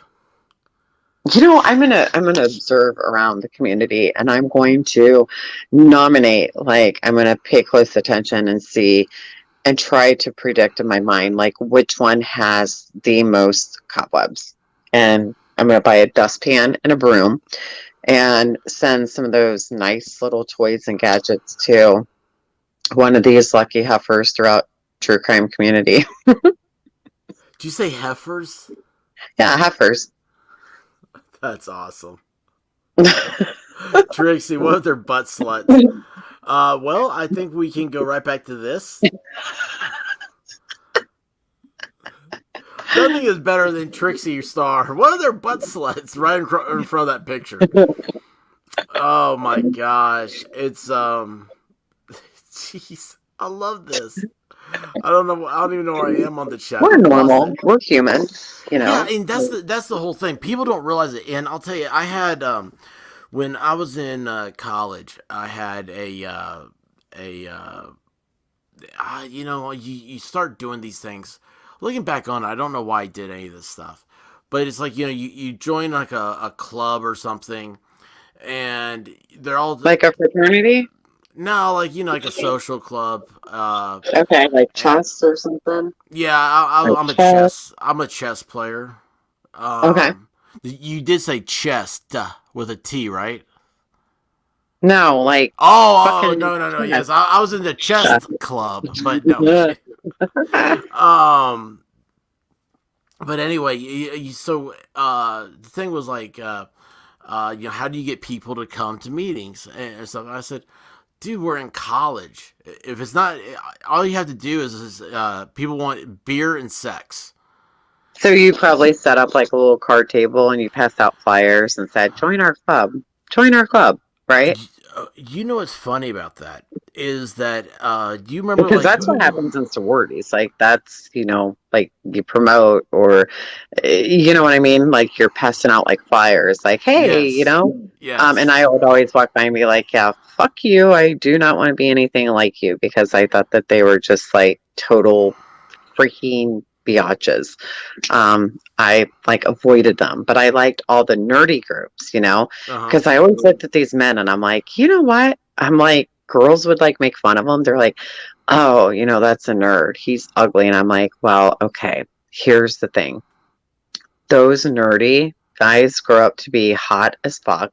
Speaker 3: you know, I'm gonna observe around the community, and I'm going to nominate. Like, I'm gonna pay close attention and see, and try to predict in my mind, like, which one has the most cobwebs. And I'm gonna buy a dustpan and a broom, and send some of those nice little toys and gadgets to one of these lucky heifers throughout true crime community.
Speaker 2: Did you say heifers?
Speaker 3: Yeah, heifers.
Speaker 2: That's awesome. Trixie, what are their butt sluts? Well, I think we can go right back to this. Nothing is better than Trixie Star. What are their butt sluts right in front of that picture? Oh my gosh. It's jeez. I love this. I don't even know where I am on the chat.
Speaker 3: We're normal. We're human. You know.
Speaker 2: Yeah, and that's the whole thing. People don't realize it. And I'll tell you, I had when I was in college, I had you know, you start doing these things. Looking back on it, I don't know why I did any of this stuff. but it's like, you join like a club or something, and they're all
Speaker 3: Like a fraternity?
Speaker 2: no, like like a social club.
Speaker 3: Okay, like
Speaker 2: And
Speaker 3: chess or something?
Speaker 2: yeah,
Speaker 3: Like chess?
Speaker 2: I'm a chess player.
Speaker 3: Okay.
Speaker 2: You did say chest with a T, right?
Speaker 3: No, like
Speaker 2: Oh,
Speaker 3: fucking
Speaker 2: no, no, no.
Speaker 3: chess.
Speaker 2: Yes, I was in the
Speaker 3: Chess.
Speaker 2: chest club, but no.
Speaker 3: Yeah.
Speaker 2: um, but anyway, so the thing was like, how do you get people to come to meetings and stuff? And I said, dude, we're in college. If it's not, all you have to do is people want beer and sex.
Speaker 3: So you probably set up like a little card table and you passed out flyers and said, "Join our club. Join our club." Right?
Speaker 2: You know what's funny about that is that do you remember
Speaker 3: Because
Speaker 2: like
Speaker 3: that's what happens in sororities. Like that's, like you promote or you know what I mean? Like you're passing out like flyers, like, hey,
Speaker 2: yes,
Speaker 3: and
Speaker 2: yes,
Speaker 3: I would always walk by and be like, yeah, fuck you. I do not want to be anything like you because I thought that they were just like total freaking biatches. I like avoided them, but I liked all the nerdy groups,
Speaker 2: uh-huh,
Speaker 3: because I always looked at these men and I'm like, you know what? I'm like, girls would like make fun of them. They're like, oh, that's a nerd. He's ugly. And I'm like, well, okay, here's the thing. Those nerdy guys grow up to be hot as fuck,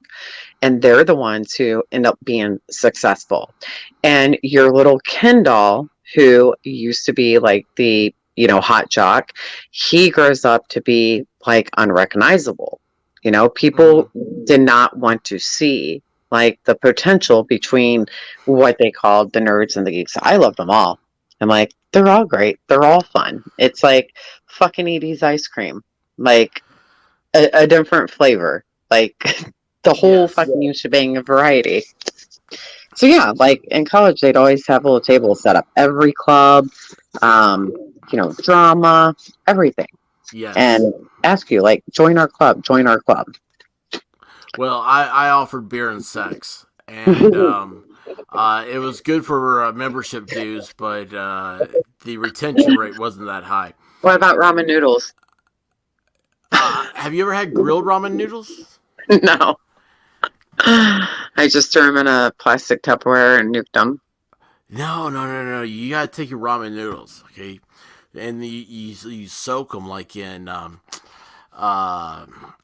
Speaker 3: and they're the ones who end up being successful. And your little Ken doll, who used to be like the, hot jock, he grows up to be like unrecognizable.
Speaker 2: uh-huh.
Speaker 3: People did not want to see like the potential between what they called the nerds and the geeks. I love them all. I'm like, they're all great. They're all fun. It's like fucking Edie's ice cream, like a different flavor, like the whole
Speaker 2: Yes,
Speaker 3: fucking shebang of variety. So yeah, like in college, they'd always have little tables set up. Every club, um, drama, everything,
Speaker 2: yes.
Speaker 3: and ask you like, join our club, join our club.
Speaker 2: Well, I offered beer and sex, and it was good for membership dues, but the retention rate wasn't that high.
Speaker 3: What about ramen noodles?
Speaker 2: Have you ever had grilled ramen noodles?
Speaker 3: No, I just threw them in a plastic Tupperware and nuked them.
Speaker 2: No, no, no, no. You gotta take your ramen noodles, okay, and you soak them like in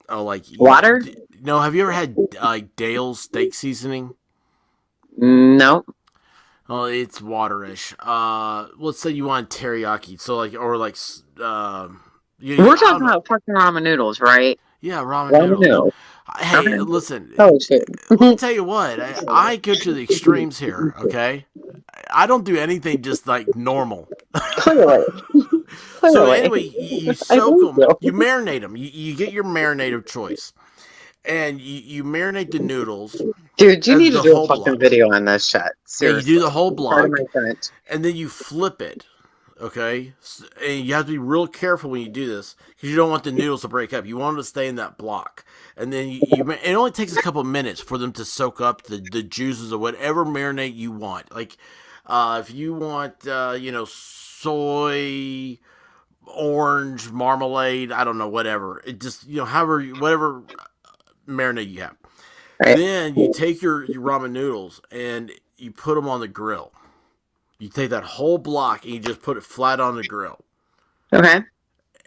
Speaker 2: like
Speaker 3: Water?
Speaker 2: no. Have you ever had like Dale's steak seasoning?
Speaker 3: No.
Speaker 2: Oh, it's waterish. Let's say you want teriyaki, so like or like
Speaker 3: We're
Speaker 2: I don't
Speaker 3: talking
Speaker 2: know.
Speaker 3: about fucking ramen noodles, right?
Speaker 2: Yeah, ramen
Speaker 3: Ramen
Speaker 2: noodles.
Speaker 3: noodles.
Speaker 2: Hey,
Speaker 3: Okay.
Speaker 2: listen.
Speaker 3: Oh shit.
Speaker 2: Let me tell you what. I go to the extremes here. Okay, I don't do anything just like normal.
Speaker 3: Clearly.
Speaker 2: So
Speaker 3: Clearly.
Speaker 2: anyway, you
Speaker 3: I
Speaker 2: soak
Speaker 3: believe
Speaker 2: them, you
Speaker 3: you.
Speaker 2: marinate them. You get your marinade of choice, and you marinate the noodles,
Speaker 3: Dude, you need to
Speaker 2: the
Speaker 3: do a
Speaker 2: whole
Speaker 3: fucking
Speaker 2: block.
Speaker 3: video on this shit.
Speaker 2: Yeah, you do
Speaker 3: Seriously.
Speaker 2: the whole
Speaker 3: Part of
Speaker 2: block,
Speaker 3: my French.
Speaker 2: and then you flip it. Okay, and you have to be real careful when you do this because you don't want the noodles to break up. You want them to stay in that block, and then it only takes a couple minutes for them to soak up the juices of whatever marinade you want. Like, if you want, soy, orange, marmalade, I don't know, whatever. It just however whatever marinade you have.
Speaker 3: Right.
Speaker 2: Then you take your ramen noodles and you put them on the grill. You take that whole block and you just put it flat on the grill.
Speaker 3: Okay.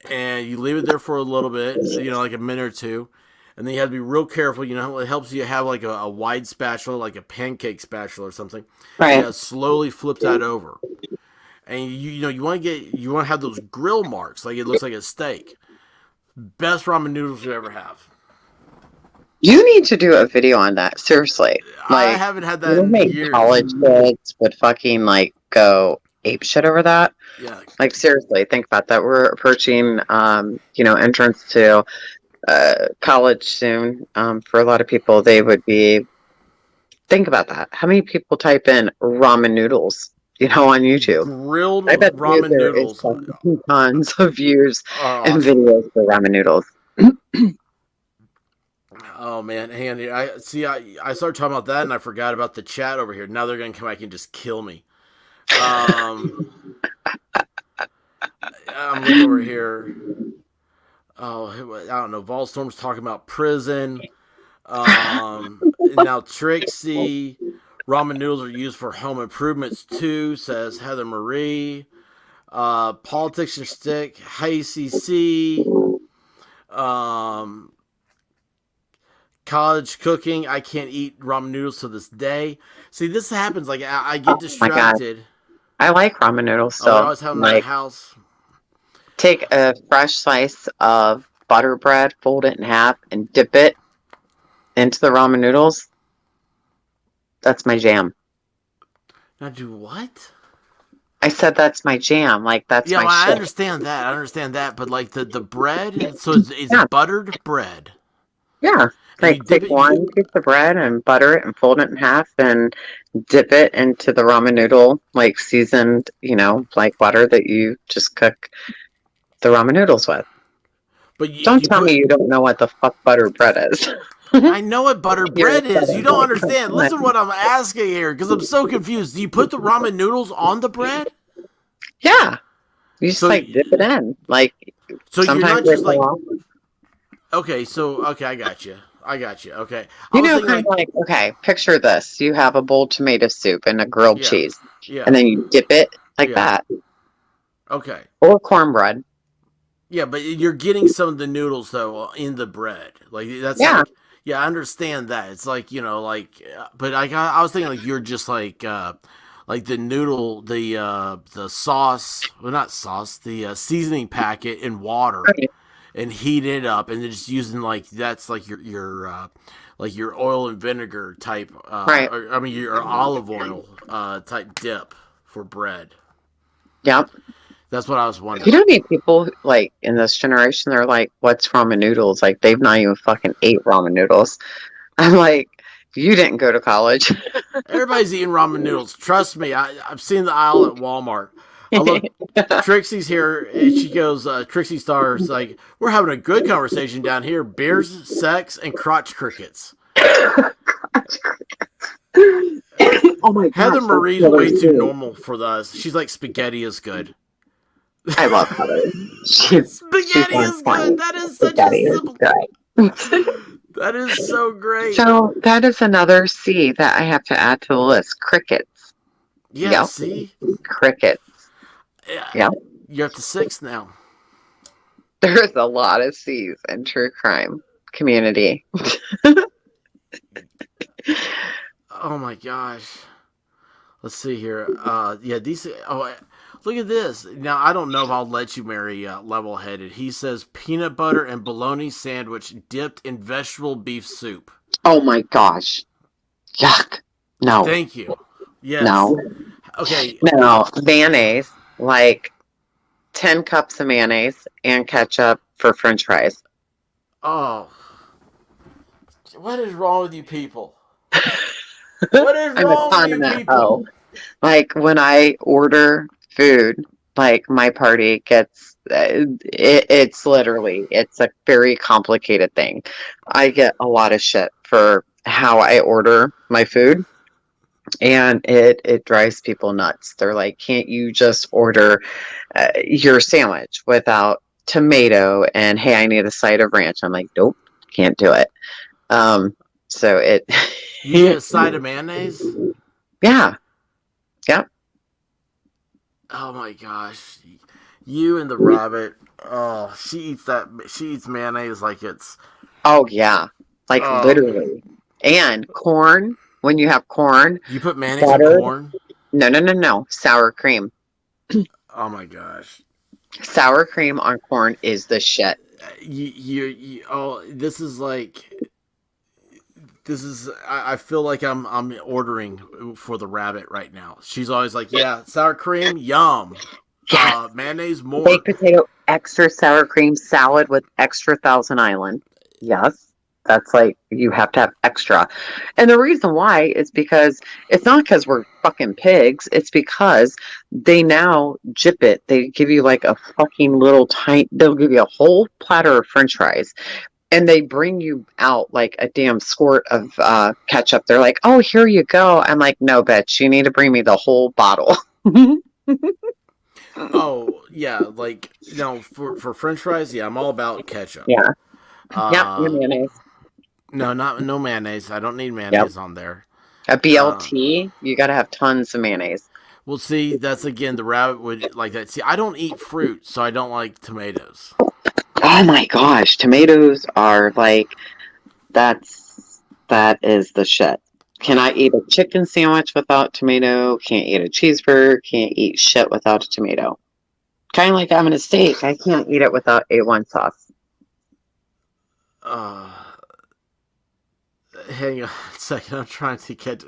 Speaker 2: And you leave it there for a little bit, like a minute or two. And then you have to be real careful. It helps you have like a wide spatula, like a pancake spatula or something. You
Speaker 3: Right.
Speaker 2: gotta slowly flip that over. And you want to have those grill marks, like it looks like a steak. Best ramen noodles you ever have.
Speaker 3: You need to do a video on that. Seriously.
Speaker 2: I
Speaker 3: Like,
Speaker 2: haven't had
Speaker 3: you
Speaker 2: that
Speaker 3: know,
Speaker 2: in
Speaker 3: make
Speaker 2: years.
Speaker 3: college kids would fucking like go ape shit over that.
Speaker 2: Yeah,
Speaker 3: Like seriously, think about that. We're approaching entrance to college soon. For a lot of people, they would be. Think about that. How many people type in ramen noodles, on YouTube?
Speaker 2: grilled
Speaker 3: I bet you
Speaker 2: ramen
Speaker 3: there is
Speaker 2: noodles
Speaker 3: tons of views
Speaker 2: are
Speaker 3: and
Speaker 2: awesome.
Speaker 3: videos for ramen noodles.
Speaker 2: Oh man, hang on here. I see. I started talking about that, and I forgot about the chat over here. Now they're gonna come back and just kill me. Um, I'm looking over here. Oh, I don't know. Volstorm's talking about prison. Now Trixie. Ramen noodles are used for home improvements too, says Heather Marie. Politics and stick. Hey CC. Um, college cooking. I can't eat ramen noodles to this day. See, this happens. Like I get
Speaker 3: My God.
Speaker 2: distracted.
Speaker 3: I like ramen noodles
Speaker 2: Oh, I
Speaker 3: still.
Speaker 2: always have them at the
Speaker 3: Like,
Speaker 2: house.
Speaker 3: take a fresh slice of butter bread, fold it in half, and dip it into the ramen noodles. That's my jam.
Speaker 2: Now do what?
Speaker 3: I said that's my jam. Like, that's
Speaker 2: Yeah,
Speaker 3: my
Speaker 2: well, I
Speaker 3: shit.
Speaker 2: understand that. I understand that. But like the bread, so it's
Speaker 3: Yeah.
Speaker 2: buttered bread.
Speaker 3: Yeah.
Speaker 2: And
Speaker 3: Like, take one piece of bread and butter it and fold it in half and dip it into the ramen noodle, like seasoned, like butter that you just cook the ramen noodles with.
Speaker 2: But
Speaker 3: Don't tell me you don't know what the fuck butter bread is.
Speaker 2: I know what butter
Speaker 3: You're
Speaker 2: bread is. You don't understand.
Speaker 3: Come on.
Speaker 2: Listen what I'm asking here, because I'm so confused. Do you put the ramen noodles on the bread?
Speaker 3: Yeah. You just
Speaker 2: So-
Speaker 3: like dip it in. Like,
Speaker 2: So you're
Speaker 3: sometimes
Speaker 2: not
Speaker 3: they
Speaker 2: just like
Speaker 3: go off.
Speaker 2: okay. I got you. Okay.
Speaker 3: You know, kind of like, okay, picture this. You have a bowl tomato soup and a grilled
Speaker 2: Yeah.
Speaker 3: cheese,
Speaker 2: yeah.
Speaker 3: and then you dip it like
Speaker 2: Yeah.
Speaker 3: that,
Speaker 2: Okay.
Speaker 3: or cornbread.
Speaker 2: Yeah, but you're getting some of the noodles though in the bread. Like that's
Speaker 3: Yeah.
Speaker 2: like, yeah, I understand that. It's like but I was thinking like you're just like the noodle, the sauce, well not sauce, the seasoning packet in water
Speaker 3: Right.
Speaker 2: and heat it up, and then just using like that's like your oil and vinegar type,
Speaker 3: Right.
Speaker 2: or, I mean your olive oil type dip for bread.
Speaker 3: Yep.
Speaker 2: That's what I was
Speaker 3: You
Speaker 2: wondering.
Speaker 3: don't need people like in this generation. They're like, "What's ramen noodles?" Like they've not even fucking ate ramen noodles. I'm like, you didn't go to college.
Speaker 2: Everybody's eating ramen noodles. Trust me, I've seen the aisle at Walmart. I look, Trixie's here, and she goes, Trixie Star's like, we're having a good conversation down here. Beers, sex, and crotch crickets.
Speaker 3: Oh my god!
Speaker 2: Heather Marie's way too normal for us. She's like, spaghetti is good.
Speaker 3: I love Heather.
Speaker 2: Spaghetti is good. That is such a simple. That is so great.
Speaker 3: So that is another C that I have to add to the list. Crickets.
Speaker 2: Yeah,
Speaker 3: Yep.
Speaker 2: see?
Speaker 3: Crickets. Yeah.
Speaker 2: You're up to 6 now.
Speaker 3: There's a lot of C's in true crime community.
Speaker 2: Oh my gosh. Let's see here. Yeah, these. Oh, look at this. Now, I don't know if I'll let you marry Level Headed. He says peanut butter and bologna sandwich dipped in vegetable beef soup.
Speaker 3: Oh my gosh. Yuck. No.
Speaker 2: Thank you. Yes.
Speaker 3: No.
Speaker 2: Okay.
Speaker 3: No. Mayonnaise. Like 10 cups of mayonnaise and ketchup for French fries.
Speaker 2: Oh. What is wrong with you people? What is
Speaker 3: I'm a
Speaker 2: wrong with you
Speaker 3: condiment
Speaker 2: people?
Speaker 3: hoe. Like when I order food, like my party gets, it's literally, it's a very complicated thing. I get a lot of shit for how I order my food. And it drives people nuts. They're like, can't you just order your sandwich without tomato and hey, I need a side of ranch? I'm like, nope, can't do it. So it.
Speaker 2: You get a side of mayonnaise?
Speaker 3: Yeah. Yep.
Speaker 2: Oh my gosh. You and the rabbit. Oh, she eats mayonnaise like it's.
Speaker 3: Oh yeah, like
Speaker 2: Oh.
Speaker 3: literally. And corn. When you have corn,
Speaker 2: You put mayonnaise
Speaker 3: Butter.
Speaker 2: on corn?
Speaker 3: no, sour cream.
Speaker 2: Oh my gosh.
Speaker 3: Sour cream on corn is the shit.
Speaker 2: This is like. I feel like I'm ordering for the rabbit right now. She's always like, yeah, sour cream, yum.
Speaker 3: Yes.
Speaker 2: Mayonnaise, more.
Speaker 3: Baked potato, extra sour cream salad with extra Thousand Island. Yes. That's like, you have to have extra. And the reason why is because it's not because we're fucking pigs. It's because they now jip it. They give you like a fucking little tiny, they'll give you a whole platter of French fries. And they bring you out like a damn squirt of ketchup. They're like, oh, here you go. I'm like, no, bitch, you need to bring me the whole bottle.
Speaker 2: Oh yeah, like for French fries, yeah, I'm all about ketchup.
Speaker 3: Yeah. Yep. Your
Speaker 2: Uh,
Speaker 3: mayonnaise.
Speaker 2: no mayonnaise. I don't need
Speaker 3: Yep.
Speaker 2: mayonnaise on there.
Speaker 3: A
Speaker 2: Uh,
Speaker 3: BLT, you got to have tons of mayonnaise.
Speaker 2: well, see, that's again the rabbit would like that. See, I don't eat fruit, so I don't like tomatoes.
Speaker 3: Oh my gosh, tomatoes are like that is the shit. Can I eat a chicken sandwich without tomato? Can't eat a cheeseburger. Can't eat shit without a tomato. Kind of like having a steak. I can't eat it without A1 sauce.
Speaker 2: Uh, hang on a second. I'm trying to get.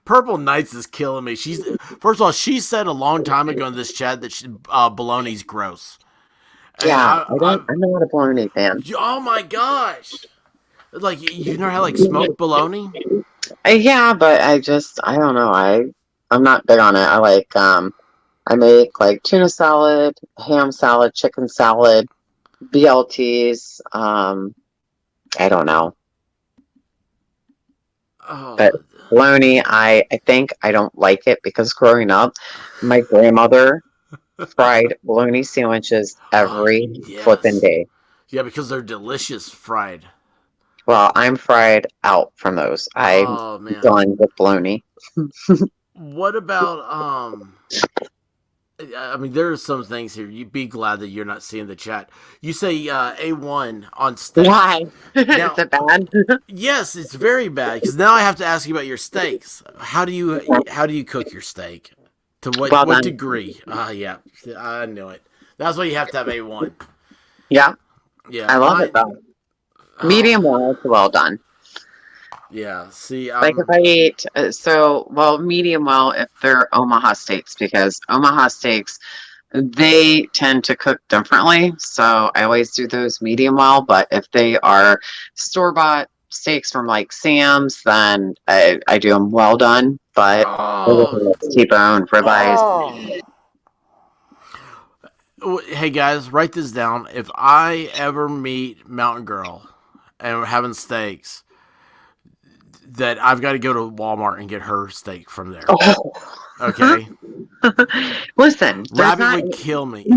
Speaker 2: Purple Knights is killing me. She's first of all, she said a long time ago in this chat that bologna's gross, and
Speaker 3: Yeah, I'm not a bologna fan.
Speaker 2: oh my gosh, like you've never had like smoked bologna?
Speaker 3: Yeah, but I don't know. I'm not big on it. I make like tuna salad, ham salad, chicken salad, BLTs. I don't know. But
Speaker 2: Oh,
Speaker 3: bologna, I think I don't like it because growing up, my grandmother fried bologna sandwiches
Speaker 2: oh
Speaker 3: every flipping
Speaker 2: yes,
Speaker 3: day.
Speaker 2: yeah, because they're delicious fried.
Speaker 3: Well, I'm fried out from those. I'm
Speaker 2: Oh man,
Speaker 3: done with bologna.
Speaker 2: what about I mean, there are some things here. You'd be glad that you're not seeing the chat. You say A1 on steaks.
Speaker 3: Why? Is
Speaker 2: Now,
Speaker 3: it bad?
Speaker 2: yes, it's very bad because now I have to ask you about your steaks. How do you cook your steak? To what
Speaker 3: Well
Speaker 2: what
Speaker 3: done.
Speaker 2: degree? Yeah, I knew it. That's why you have to have A1.
Speaker 3: Yeah,
Speaker 2: Yeah,
Speaker 3: I love it
Speaker 2: my
Speaker 3: though. Medium
Speaker 2: oh
Speaker 3: well to well done.
Speaker 2: yeah. See,
Speaker 3: Like if I eat, medium well if they're Omaha steaks because Omaha steaks they tend to cook differently. So I always do those medium well. But if they are store bought steaks from like Sam's, then I do them well done. But
Speaker 2: oh
Speaker 3: everything is T-bone, ribeyes.
Speaker 2: oh. Hey guys, write this down. If I ever meet Mountain Girl and we're having steaks, that I've got to go to Walmart and get her steak from there.
Speaker 3: Oh.
Speaker 2: Okay,
Speaker 3: Listen, there's
Speaker 2: Rabbit
Speaker 3: not.
Speaker 2: would kill me.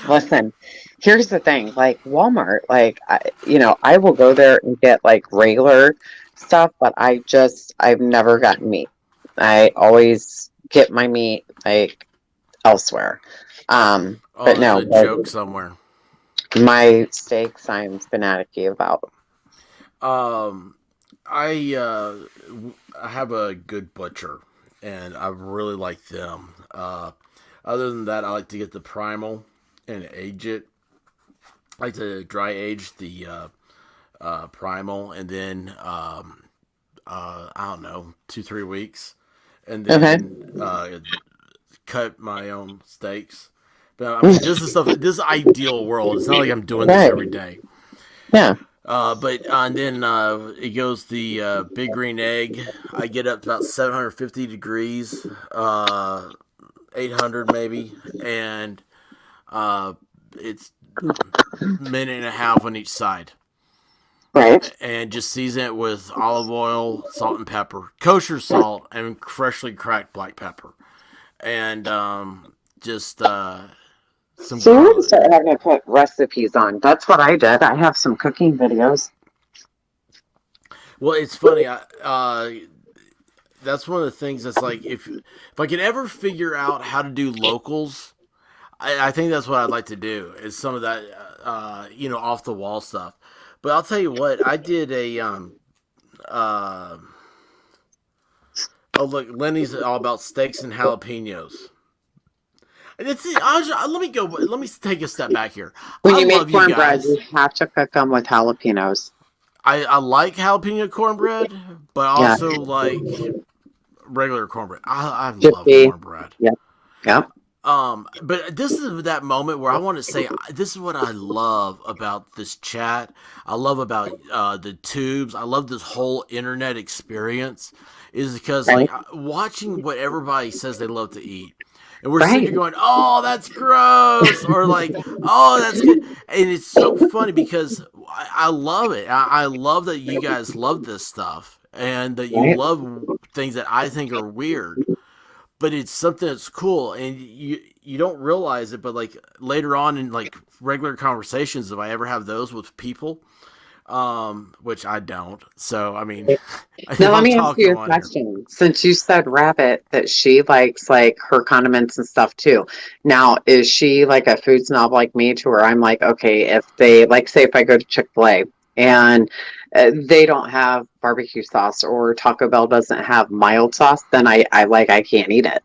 Speaker 3: Listen, here's the thing. Like Walmart, I will go there and get like regular stuff, but I've never gotten meat. I always get my meat like elsewhere.
Speaker 2: Oh,
Speaker 3: But
Speaker 2: there's
Speaker 3: no,
Speaker 2: a joke somewhere.
Speaker 3: my steaks I'm fanatic about.
Speaker 2: Um, I have a good butcher, and I really like them. Other than that, I like to get the primal and age it. I like to dry age the primal, and then I don't know, 2-3 weeks, and
Speaker 3: Okay.
Speaker 2: then cut my own steaks. But I mean, this is stuff. This is ideal world. It's not like I'm doing this
Speaker 3: Right.
Speaker 2: every day.
Speaker 3: Yeah.
Speaker 2: But and then it goes the big green egg. I get up to about 750 degrees, 800 maybe, and it's minute and a half on each side,
Speaker 3: Right.
Speaker 2: and just season it with olive oil, salt and pepper, kosher salt, and freshly cracked black pepper, and just some
Speaker 3: So we're gonna
Speaker 2: garlic.
Speaker 3: start having to put recipes on. That's what I did. I have some cooking videos.
Speaker 2: Well, it's funny. That's one of the things that's like if I could ever figure out how to do locals, I think that's what I'd like to do. Is some of that off the wall stuff. But I'll tell you what, I did a uh, oh look, Lenny's all about steaks and jalapenos. And it's let me go. Let me take a step back here.
Speaker 3: When
Speaker 2: I
Speaker 3: you make
Speaker 2: love you
Speaker 3: cornbread,
Speaker 2: guys.
Speaker 3: you have to cook them with jalapenos.
Speaker 2: I like jalapeno cornbread, but I
Speaker 3: Yeah.
Speaker 2: also like regular cornbread. I love
Speaker 3: Gypsy.
Speaker 2: cornbread.
Speaker 3: Yep. Yep.
Speaker 2: But this is that moment where I want to say this is what I love about this chat. I love about the tubes. I love this whole internet experience is because
Speaker 3: Right.
Speaker 2: like watching what everybody says they love to eat. And we're sitting
Speaker 3: Right.
Speaker 2: here going, "Oh, that's gross," or like, "Oh, that's good," and it's so funny because I love it. I love that you guys love this stuff and that you
Speaker 3: Right.
Speaker 2: love things that I think are weird. but it's something that's cool, and you don't realize it, but like later on in like regular conversations, if I ever have those with people, which I don't. So I mean, if
Speaker 3: Now let
Speaker 2: I'm
Speaker 3: me ask you
Speaker 2: talking
Speaker 3: a
Speaker 2: on here,
Speaker 3: question. Since you said Rabbit that she likes like her condiments and stuff too. Now, is she like a food snob like me to where I'm like, okay, if they like say if I go to Chick-fil-A and they don't have barbecue sauce or Taco Bell doesn't have mild sauce, then I can't eat it.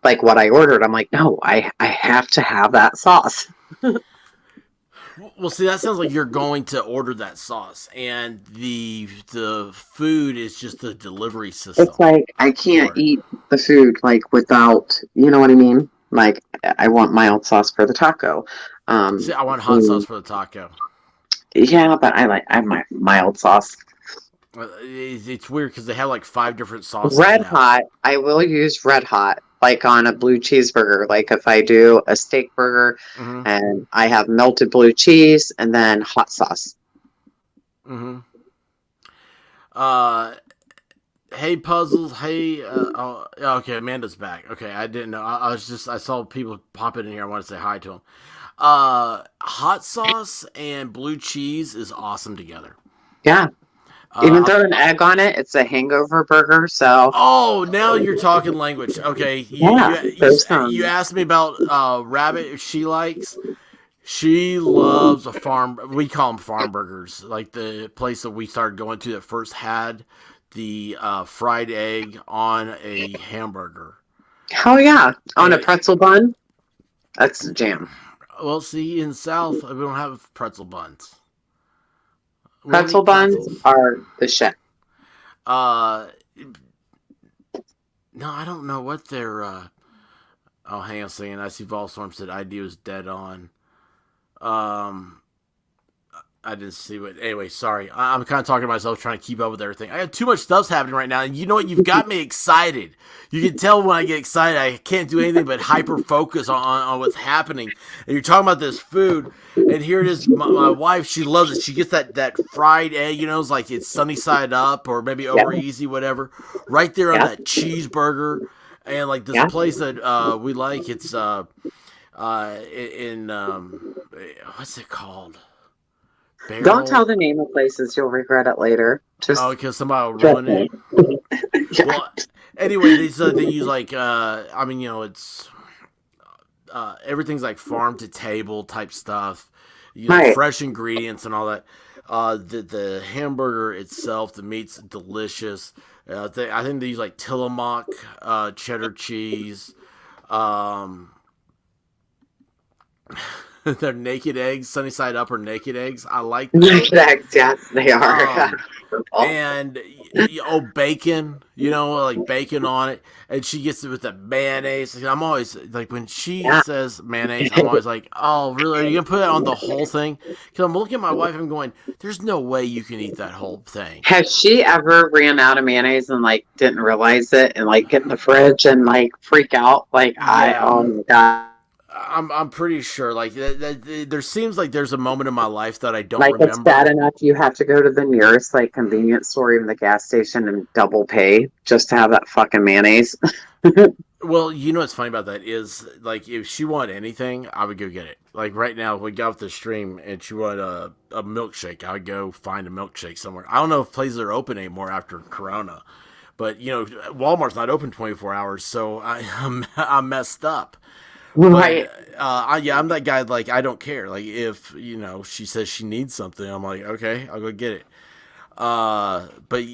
Speaker 3: Like what I ordered, I'm like, no, I have to have that sauce.
Speaker 2: well, see, that sounds like you're going to order that sauce, and the food is just the delivery
Speaker 3: It's
Speaker 2: system
Speaker 3: like I can't
Speaker 2: for it.
Speaker 3: eat the food like without, you know what I mean? Like I want mild sauce for the taco.
Speaker 2: See, I want hot sauce
Speaker 3: Mm,
Speaker 2: for the taco.
Speaker 3: yeah, but I my mild sauce.
Speaker 2: It's weird because they have like five different sauces
Speaker 3: Red
Speaker 2: now.
Speaker 3: hot, I will use red hot like on a blue cheeseburger. Like if I do a steak burger
Speaker 2: Mm-hmm.
Speaker 3: and I have melted blue cheese and then hot sauce.
Speaker 2: Mm-hmm. Uh, hey puzzles. Hey. Oh, okay. Amanda's back. Okay, I didn't know. I was just I saw people pop in here. I want to say hi to them. Hot sauce and blue cheese is awesome together.
Speaker 3: Yeah. Even
Speaker 2: I'm
Speaker 3: throw an egg on it, it's a hangover burger. So
Speaker 2: Oh, now you're talking language. Okay,
Speaker 3: yeah, there's
Speaker 2: you
Speaker 3: some.
Speaker 2: asked me about rabbit if she likes. She loves a farm. We call them farm burgers, like the place that we started going to that first had the fried egg on a hamburger.
Speaker 3: Oh yeah, on a
Speaker 2: And,
Speaker 3: pretzel bun. That's the jam.
Speaker 2: well, see, in the South we don't have pretzel buns. We don't
Speaker 3: Pretzel
Speaker 2: eat
Speaker 3: buns
Speaker 2: pretzels.
Speaker 3: are the shit.
Speaker 2: Uh, no, I don't know what they're. Oh, hang on a second. I see Volstorm said idea was dead on. Um, I didn't see what. Anyway, sorry. I'm kind of talking to myself, trying to keep up with everything. I have too much stuff's happening right now, and you know what? You've got me excited. You can tell when I get excited, I can't do anything but hyper focus on what's happening. And you're talking about this food, and here it is. My wife, she loves it. She gets that fried egg. You know, it's like it's sunny side up or maybe
Speaker 3: Yeah,
Speaker 2: over easy, whatever. Right there on
Speaker 3: yeah,
Speaker 2: that cheeseburger, and like this
Speaker 3: yeah.
Speaker 2: place that we like. It's in what's it called?
Speaker 3: Don't tell
Speaker 2: Barrel.
Speaker 3: the name of places; you'll regret it later.
Speaker 2: Oh,
Speaker 3: Just
Speaker 2: because somebody will
Speaker 3: trust
Speaker 2: ruin it.
Speaker 3: me. Yeah,
Speaker 2: Well, anyway, they use like I mean, it's everything's like farm to table type stuff.
Speaker 3: right.
Speaker 2: Fresh ingredients and all that. The hamburger itself, the meat's delicious. I think they use like Tillamook cheddar cheese. Um, they're naked eggs, sunny side up or naked eggs. I like that.
Speaker 3: Exact. Yes, they are.
Speaker 2: Um, and bacon, like bacon on it, and she gets it with the mayonnaise. I'm always like, when she
Speaker 3: Yeah.
Speaker 2: says mayonnaise, I'm always like, oh, really? Are you gonna put it on the whole thing? Because I'm looking at my wife and I'm going, there's no way you can eat that whole thing.
Speaker 3: Has she ever ran out of mayonnaise and like didn't realize it and like get in the fridge and like freak out?
Speaker 2: Yeah,
Speaker 3: Oh my god.
Speaker 2: I'm pretty sure. Like there seems like there's a moment in my life that I don't
Speaker 3: Like it's bad
Speaker 2: remember.
Speaker 3: enough you have to go to the nearest like convenience store, even the gas station, and double pay just to have that fucking mayonnaise.
Speaker 2: Well, what's funny about that is, like, if she wanted anything, I would go get it. Like, right now, if we got off the stream and she wanted a milkshake, I would go find a milkshake somewhere. I don't know if places are open anymore after Corona, but, Walmart's not open 24 hours, so I'm messed up. But,
Speaker 3: Right.
Speaker 2: yeah, I'm that guy, like, I don't care. Like, if, she says she needs something, I'm like, okay, I'll go get it. But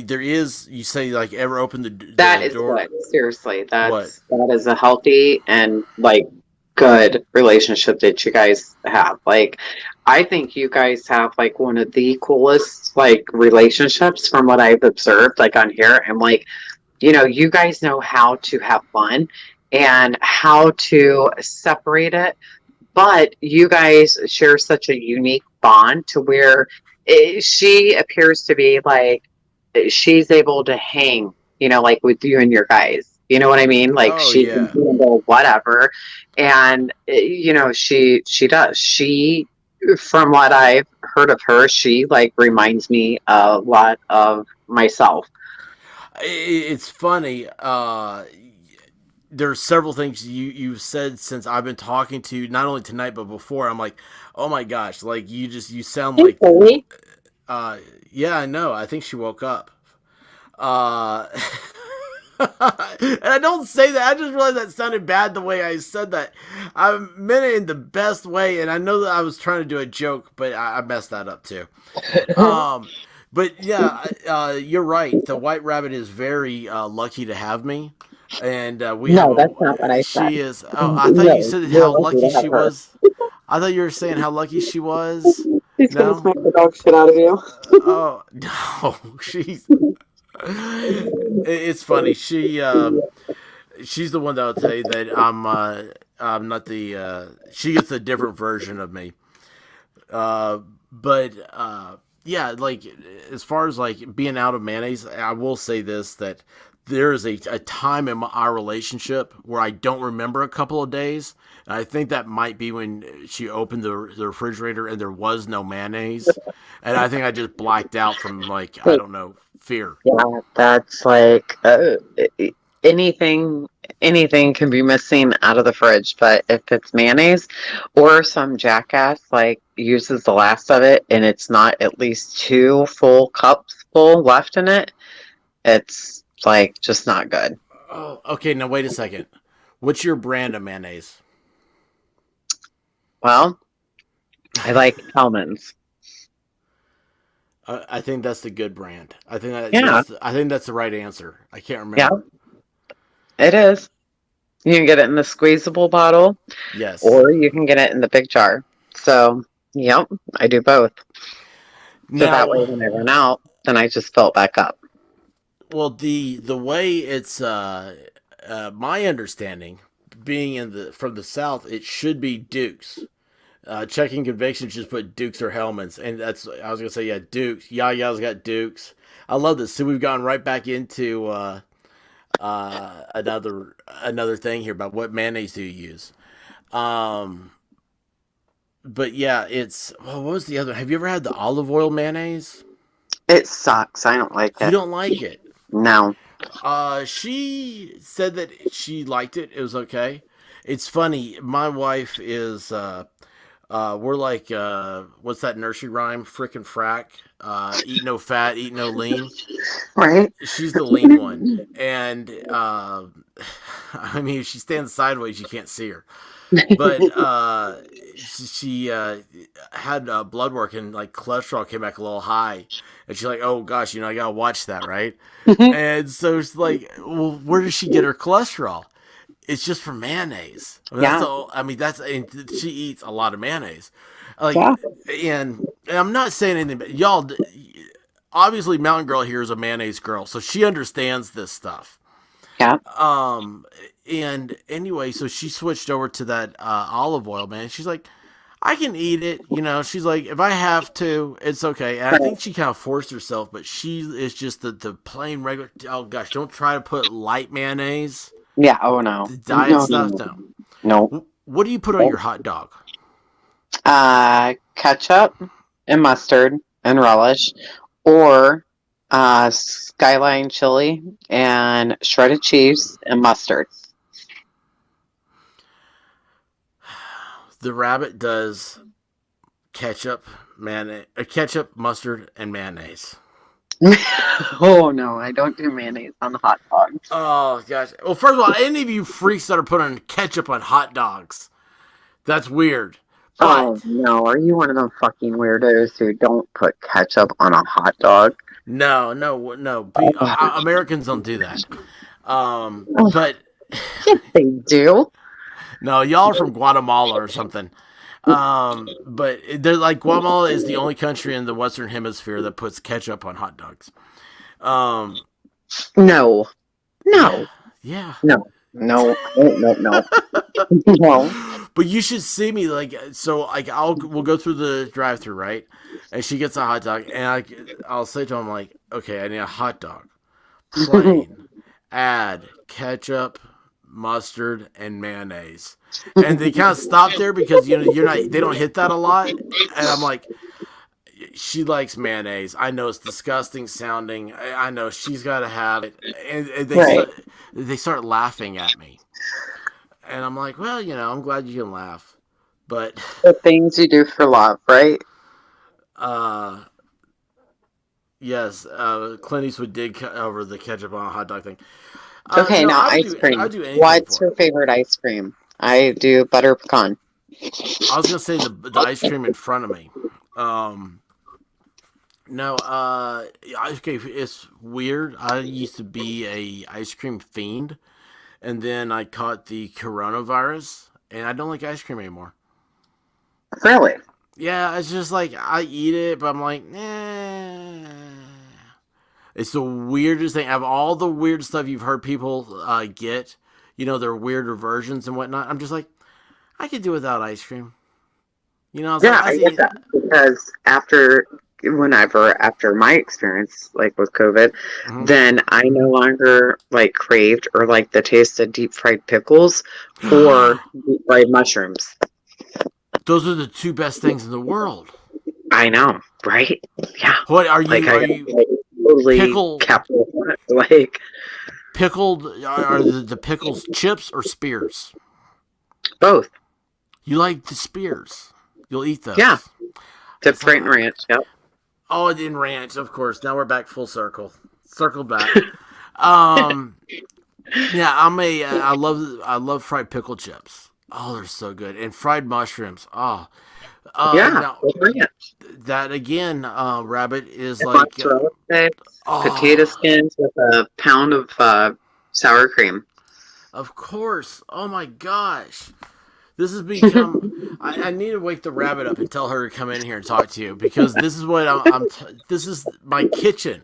Speaker 2: there is, you say, like, ever open
Speaker 3: That
Speaker 2: the
Speaker 3: is
Speaker 2: door?
Speaker 3: good. Seriously,
Speaker 2: What?
Speaker 3: that is a healthy and like good relationship that you guys have. Like I think you guys have like one of the coolest like relationships from what I've observed like on here. And like, you guys know how to have fun and how to separate it, but you guys share such a unique bond to where she appears to be like she's able to hang, like with you and your guys. You know what I mean? Like
Speaker 2: Oh,
Speaker 3: she can
Speaker 2: yeah.
Speaker 3: handle whatever, and she does. She, from what I've heard of her, she like reminds me a lot of myself.
Speaker 2: It's funny. there's several things you've said since I've been talking to you, not only tonight but before. I'm like, oh my gosh, like you sound
Speaker 3: Hey,
Speaker 2: like,
Speaker 3: Chloe.
Speaker 2: uh, yeah, I know. I think she woke up. Uh, and I don't say that. I just realized that sounded bad the way I said that. I meant it in the best way, and I know that I was trying to do a joke, but I messed that up too. Um, but yeah, you're right. The White Rabbit is very lucky to have me, and we have
Speaker 3: No,
Speaker 2: a.
Speaker 3: that's not what I said.
Speaker 2: She is. Oh, I thought you
Speaker 3: No,
Speaker 2: said
Speaker 3: you're
Speaker 2: how
Speaker 3: lucky
Speaker 2: lucky
Speaker 3: to have
Speaker 2: she
Speaker 3: her.
Speaker 2: was. I thought you were saying how lucky she was.
Speaker 3: She's gonna
Speaker 2: No.
Speaker 3: smack the dog shit out of you.
Speaker 2: Oh no, she's. It's funny. She's the one that'll tell you that I'm not the. She gets a different version of me. But yeah, like as far as like being out of mayonnaise, I will say this that there is a time in our relationship where I don't remember a couple of days. And I think that might be when she opened the refrigerator and there was no mayonnaise. And I think I just blacked out from like, I don't know, fear.
Speaker 3: Yeah, that's like anything. Anything can be missing out of the fridge, but if it's mayonnaise or some jackass like uses the last of it and it's not at least 2 full cups full left in it, it's like just not good.
Speaker 2: Oh, okay. Now wait a second. What's your brand of mayonnaise?
Speaker 3: Well, I like Hellman's.
Speaker 2: I think that's the good brand.
Speaker 3: Yeah,
Speaker 2: I think that's the right answer. I can't
Speaker 3: yeah,
Speaker 2: remember.
Speaker 3: it is. You can get it in the squeezable bottle,
Speaker 2: Yes.
Speaker 3: or you can get it in the big jar. So, yep, I do both. So that way,
Speaker 2: Now,
Speaker 3: when I run out, then I just fill it back up.
Speaker 2: well, the way it's my understanding, being in the from the South, it should be Dukes. Checking convictions, just put Dukes or Hellmans, and that's I was gonna say yeah, Dukes. Yaya's got Dukes. I love this. So we've gone right back into another thing here about what mayonnaise do you use. Um, but yeah, it's well, what was the other? Have you ever had the olive oil mayonnaise?
Speaker 3: It sucks. I don't like
Speaker 2: You
Speaker 3: it.
Speaker 2: don't like it.
Speaker 3: No.
Speaker 2: She said that she liked it. It was okay. It's funny. My wife is. We're like. What's that nursery rhyme? Frickin' frack. Eat no fat. Eat no lean.
Speaker 3: Right?
Speaker 2: She's the lean one, and I mean, if she stands sideways, you can't see her. But she had blood work and like cholesterol came back a little high, and she's like, "Oh gosh, I gotta watch that, right?" And so it's like, well, where does she get her cholesterol? It's just from mayonnaise.
Speaker 3: Yeah.
Speaker 2: That's and she eats a lot of mayonnaise. Like,
Speaker 3: Yeah.
Speaker 2: and I'm not saying anything, but y'all, obviously, Mountain Girl here is a mayonnaise girl, so she understands this stuff.
Speaker 3: Yeah.
Speaker 2: And anyway, so she switched over to that olive oil, man. She's like, I can eat it, She's like, if I have to, it's okay. And I think she kind of forced herself, but she is just the plain regular. Oh gosh, don't try to put light mayonnaise.
Speaker 3: Yeah. Oh no.
Speaker 2: The diet
Speaker 3: No,
Speaker 2: stuff.
Speaker 3: no.
Speaker 2: No.
Speaker 3: No.
Speaker 2: What do you put on your hot dog?
Speaker 3: Ketchup and mustard and relish, or skyline chili and shredded cheese and mustard.
Speaker 2: The rabbit does ketchup, mustard, and mayonnaise.
Speaker 3: Oh no, I don't do mayonnaise on the hot dogs.
Speaker 2: Oh gosh. Well, first of all, any of you freaks that are putting ketchup on hot dogs, that's weird. But
Speaker 3: Oh no, are you one of them fucking weirdos who don't put ketchup on a hot dog?
Speaker 2: no. Americans don't do that. But
Speaker 3: Yes, they do.
Speaker 2: no, y'all are from Guatemala or something. But they're like Guatemala is the only country in the Western Hemisphere that puts ketchup on hot dogs.
Speaker 3: No. No.
Speaker 2: Yeah.
Speaker 3: No. No. No. No.
Speaker 2: But you should see me like we'll go through the drive-through, right? And she gets a hot dog, and I'll say to him like, okay, I need a hot dog, plain, add ketchup, mustard, and mayonnaise. And they kind of stop there because they don't hit that a lot. And I'm like, she likes mayonnaise. I know it's disgusting sounding. I know she's got to have it, and
Speaker 3: Right.
Speaker 2: they start laughing at me. And I'm like, well, I'm glad you can laugh. But,
Speaker 3: The things you do for love, right?
Speaker 2: uh, yes, Clint Eastwood did over the ketchup on a hot dog thing.
Speaker 3: Okay,
Speaker 2: No,
Speaker 3: now
Speaker 2: I would
Speaker 3: ice
Speaker 2: do, I
Speaker 3: cream.
Speaker 2: would do anything
Speaker 3: What's
Speaker 2: for
Speaker 3: your
Speaker 2: it.
Speaker 3: favorite ice cream? I do butter pecan.
Speaker 2: I was gonna say the ice cream in front of me. Um, no, okay, it's weird. I used to be a ice cream fiend, and then I caught the coronavirus, and I don't like ice cream anymore.
Speaker 3: Really?
Speaker 2: Yeah, it's just like I eat it, but I'm like, it's the weirdest thing. Of all the weird stuff you've heard people get, their weirder versions and whatnot. I'm just like, I could do without ice cream. I was like,
Speaker 3: Yeah,
Speaker 2: I
Speaker 3: I get
Speaker 2: see.
Speaker 3: that because after my experience, like with COVID,
Speaker 2: Mhm.
Speaker 3: then I no longer like craved or like the taste of deep fried pickles or deep fried mushrooms.
Speaker 2: Those are the two best things in the world.
Speaker 3: I know, right? Yeah,
Speaker 2: What are
Speaker 3: like
Speaker 2: you?
Speaker 3: I
Speaker 2: Are
Speaker 3: got
Speaker 2: you
Speaker 3: like totally
Speaker 2: pickle
Speaker 3: capital like
Speaker 2: pickled? Are the pickles chips or spears?
Speaker 3: both.
Speaker 2: You like the spears? You'll eat
Speaker 3: Yeah,
Speaker 2: those.
Speaker 3: dip
Speaker 2: It's like,
Speaker 3: fried and ranch. Yep.
Speaker 2: oh, it didn't ranch, of course. Now we're back full circle. Circled back. Um, yeah, I love fried pickle chips. Oh, they're so good. And fried mushrooms. Oh,
Speaker 3: Yeah,
Speaker 2: now
Speaker 3: with ranch.
Speaker 2: that again, rabbit is
Speaker 3: And
Speaker 2: like,
Speaker 3: mozzarella sticks, potato
Speaker 2: oh,
Speaker 3: skins with a pound of sour cream.
Speaker 2: of course. Oh my gosh. This has become. I need to wake the rabbit up and tell her to come in here and talk to you because this is what this is my kitchen.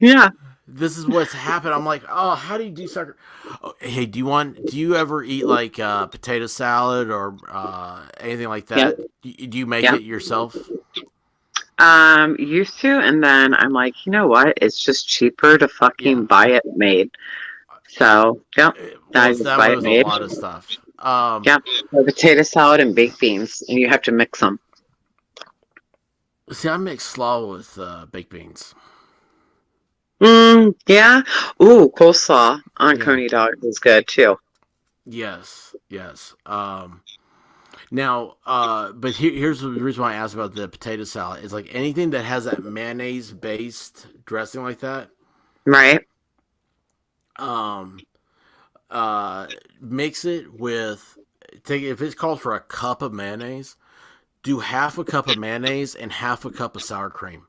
Speaker 3: Yeah.
Speaker 2: This is what's happened. I'm like, oh, how do you do sucker? Oh, hey, do you ever eat like potato salad or anything like
Speaker 3: Yeah.
Speaker 2: that? Do you make
Speaker 3: Yeah.
Speaker 2: it yourself?
Speaker 3: Used to, and then I'm like, you know what? It's just cheaper to
Speaker 2: Yeah.
Speaker 3: fucking buy it made. So, yep,
Speaker 2: Well,
Speaker 3: I
Speaker 2: it's
Speaker 3: just
Speaker 2: that
Speaker 3: buy
Speaker 2: way
Speaker 3: it
Speaker 2: with a
Speaker 3: made.
Speaker 2: lot of stuff.
Speaker 3: Yep, a potato salad and baked beans, and you have to mix them.
Speaker 2: See, I mix slaw with baked beans.
Speaker 3: Yeah. Ooh, coleslaw on
Speaker 2: Yeah.
Speaker 3: coney dog is good too.
Speaker 2: Yes. Yes. Now, but here's the reason why I asked about the potato salad. It's like anything that has that mayonnaise based dressing like that.
Speaker 3: Right?
Speaker 2: Um, mix it with take if it's called for a cup of mayonnaise, do half a cup of mayonnaise and half a cup of sour cream.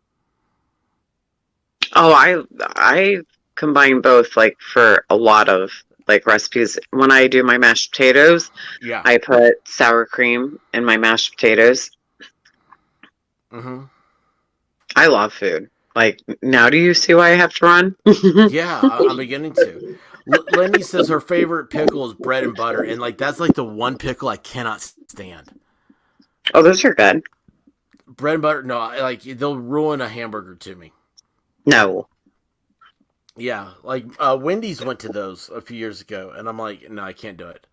Speaker 3: Oh, I combine both like for a lot of like recipes. When I do my mashed potatoes,
Speaker 2: Yeah.
Speaker 3: I put sour cream in my mashed potatoes.
Speaker 2: Mm-hmm.
Speaker 3: I love food. Like now, do you see why I have to run?
Speaker 2: Yeah, I'm beginning to. Lenny says her favorite pickle is bread and butter, and like that's like the one pickle I cannot stand.
Speaker 3: Oh, those are good.
Speaker 2: Bread and butter, no, like they'll ruin a hamburger to me.
Speaker 3: No.
Speaker 2: Yeah, like Wendy's went to those a few years ago, and I'm like, no, I can't do it.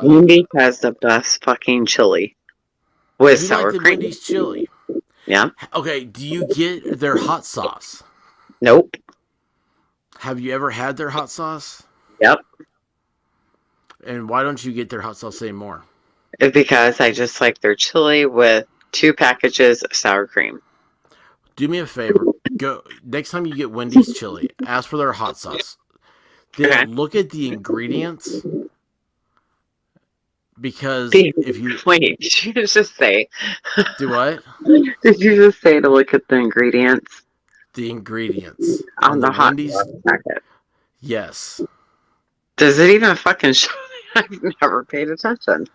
Speaker 3: Wendy's has the best fucking chili with
Speaker 2: You like
Speaker 3: sour
Speaker 2: the
Speaker 3: cream.
Speaker 2: Wendy's chili?
Speaker 3: Yeah.
Speaker 2: Okay, do you get their hot sauce?
Speaker 3: Nope.
Speaker 2: Have you ever had their hot sauce?
Speaker 3: Yep.
Speaker 2: And why don't you get their hot sauce anymore?
Speaker 3: It's because I just like their chili with 2 packages of sour cream.
Speaker 2: Do me a favor. Go next time you get Wendy's chili, ask for their hot sauce. Then
Speaker 3: Okay.
Speaker 2: look at the ingredients. Because if you
Speaker 3: Wait, did you just say?
Speaker 2: do what?
Speaker 3: Did you just say to look at the ingredients
Speaker 2: The ingredients
Speaker 3: on the hot
Speaker 2: Wendy's,
Speaker 3: sauce packet?
Speaker 2: yes.
Speaker 3: Does it even fucking show? I've never paid attention.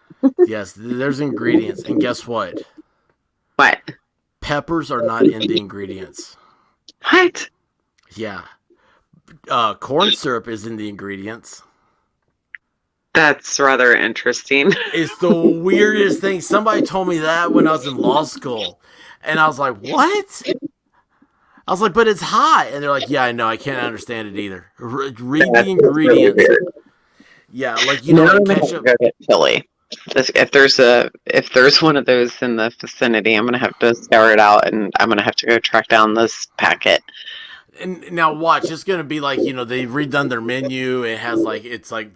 Speaker 2: Yes, there's ingredients. And guess what?
Speaker 3: What?
Speaker 2: Peppers are not in the ingredients.
Speaker 3: What?
Speaker 2: Yeah. Corn syrup is in the ingredients.
Speaker 3: That's rather interesting.
Speaker 2: It's the weirdest thing. Somebody told me that when I was in law school. And I was like, what? I was like, but it's hot. And they're like, yeah, I know. I can't understand it either. Read the ingredients. Yeah, like,
Speaker 3: Now
Speaker 2: like
Speaker 3: I'm gonna have to
Speaker 2: ketchup.
Speaker 3: go get chili. If there's one of those in the vicinity, I'm gonna have to scour it out, and I'm gonna have to go track down this packet.
Speaker 2: And now watch, it's gonna be like, they've redone their menu. It has like it's like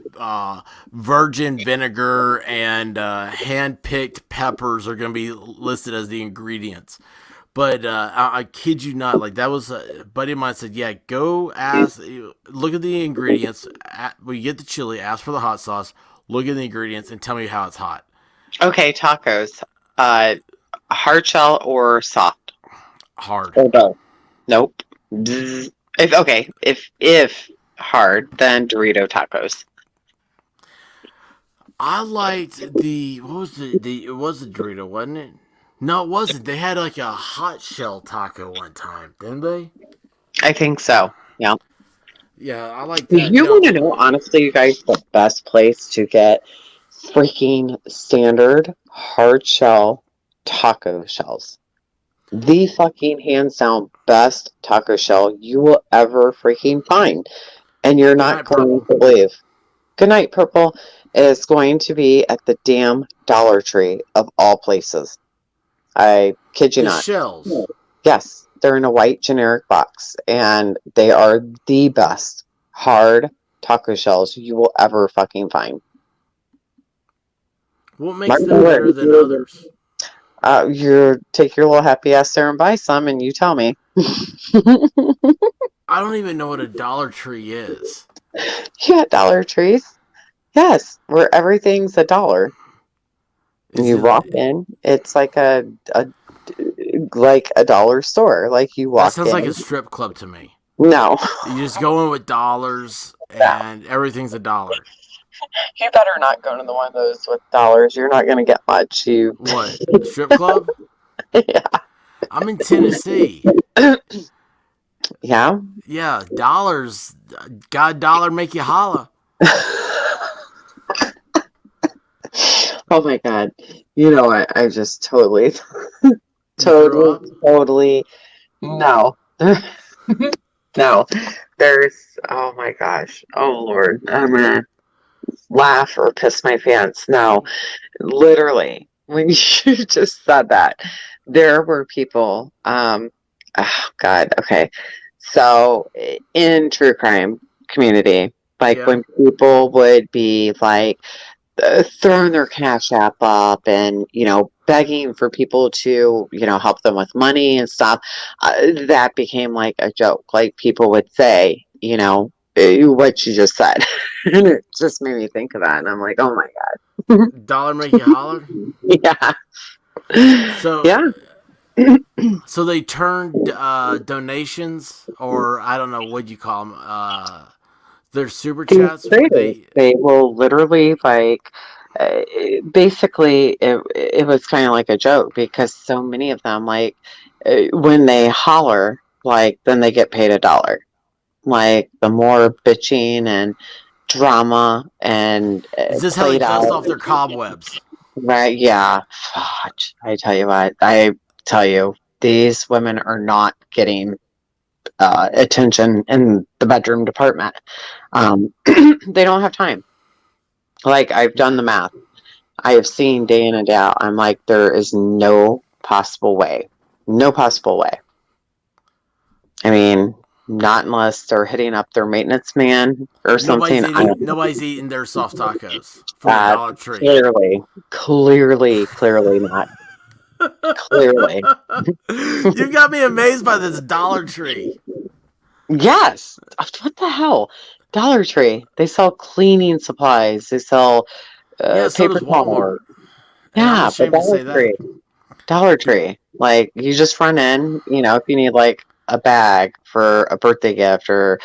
Speaker 2: virgin vinegar and hand picked peppers are gonna be listed as the ingredients. But I kid you not, like that was a buddy of mine said, yeah, go ask, look at the ingredients. When you get the chili, ask for the hot sauce. Look at the ingredients and tell me how it's hot.
Speaker 3: Okay, tacos. Hard shell or soft?
Speaker 2: Hard.
Speaker 3: Or both? Nope. Bzz. If hard, then Dorito tacos.
Speaker 2: I liked the what was the it was the Dorito, wasn't it? No, it wasn't. They had like a hot shell taco one time, didn't they?
Speaker 3: I think so. Yeah.
Speaker 2: Yeah, I like that.
Speaker 3: You want to know, honestly, you guys, the best place to get freaking standard hard shell taco shells. The fucking hands down best taco shell you will ever freaking find. And you're not going to believe. Goodnight Purple is going to be at the damn Dollar Tree of all places. I kid you
Speaker 2: the
Speaker 3: not.
Speaker 2: Shells.
Speaker 3: Yes, they're in a white generic box, and they are the best hard taco shells you will ever fucking find.
Speaker 2: What makes them better than others?
Speaker 3: You take your little happy ass there and buy some, and you tell me.
Speaker 2: I don't even know what a Dollar Tree is.
Speaker 3: Yeah, Dollar Trees. Yes, where everything's $1. You walk in, it's like a dollar store. Like you walk in.
Speaker 2: That sounds like a strip club to me.
Speaker 3: No.
Speaker 2: You just go in with dollars and everything's $1.
Speaker 3: You better not go to the one of those with dollars. You're not going to get much.
Speaker 2: What? Strip club?
Speaker 3: Yeah.
Speaker 2: I'm in Tennessee.
Speaker 3: Yeah?
Speaker 2: Yeah, dollars. God, dollar make you holla.
Speaker 3: Oh my God. You know what? I just totally, no. No. Oh my gosh. Oh Lord. I'm going to laugh or piss my pants. No. Literally, when you just said that, there were people, oh God, okay. So in true crime community, like when people would be like, throwing their cash app up and begging for people to help them with money and stuff, that became like a joke. Like people would say what you just said, and it just made me think of that, and I'm like, oh my God.
Speaker 2: Dollar make you holler.
Speaker 3: Yeah.
Speaker 2: So
Speaker 3: yeah.
Speaker 2: So they turned donations, or I don't know what you call them, their super chats.
Speaker 3: They will literally basically it was kind of like a joke because so many of them when they holler then they get paid $1. Like the more bitching and drama and
Speaker 2: is this how they dust off their cobwebs?
Speaker 3: Right? Yeah. I tell you what. I tell you, these women are not getting attention in the bedroom department. They don't have time. Like, I've done the math. I have seen day in and day out. I'm like, there is no possible way. No possible way. I mean, not unless they're hitting up their maintenance man or something.
Speaker 2: Nobody's eating their soft tacos from the Dollar Tree.
Speaker 3: Clearly not. Clearly.
Speaker 2: You've got me amazed by this Dollar Tree.
Speaker 3: Yes. What the hell? Dollar Tree. They sell cleaning supplies. They sell paper towels. Yeah, but Dollar Tree. Like, you just run in, if you need a bag for a birthday gift or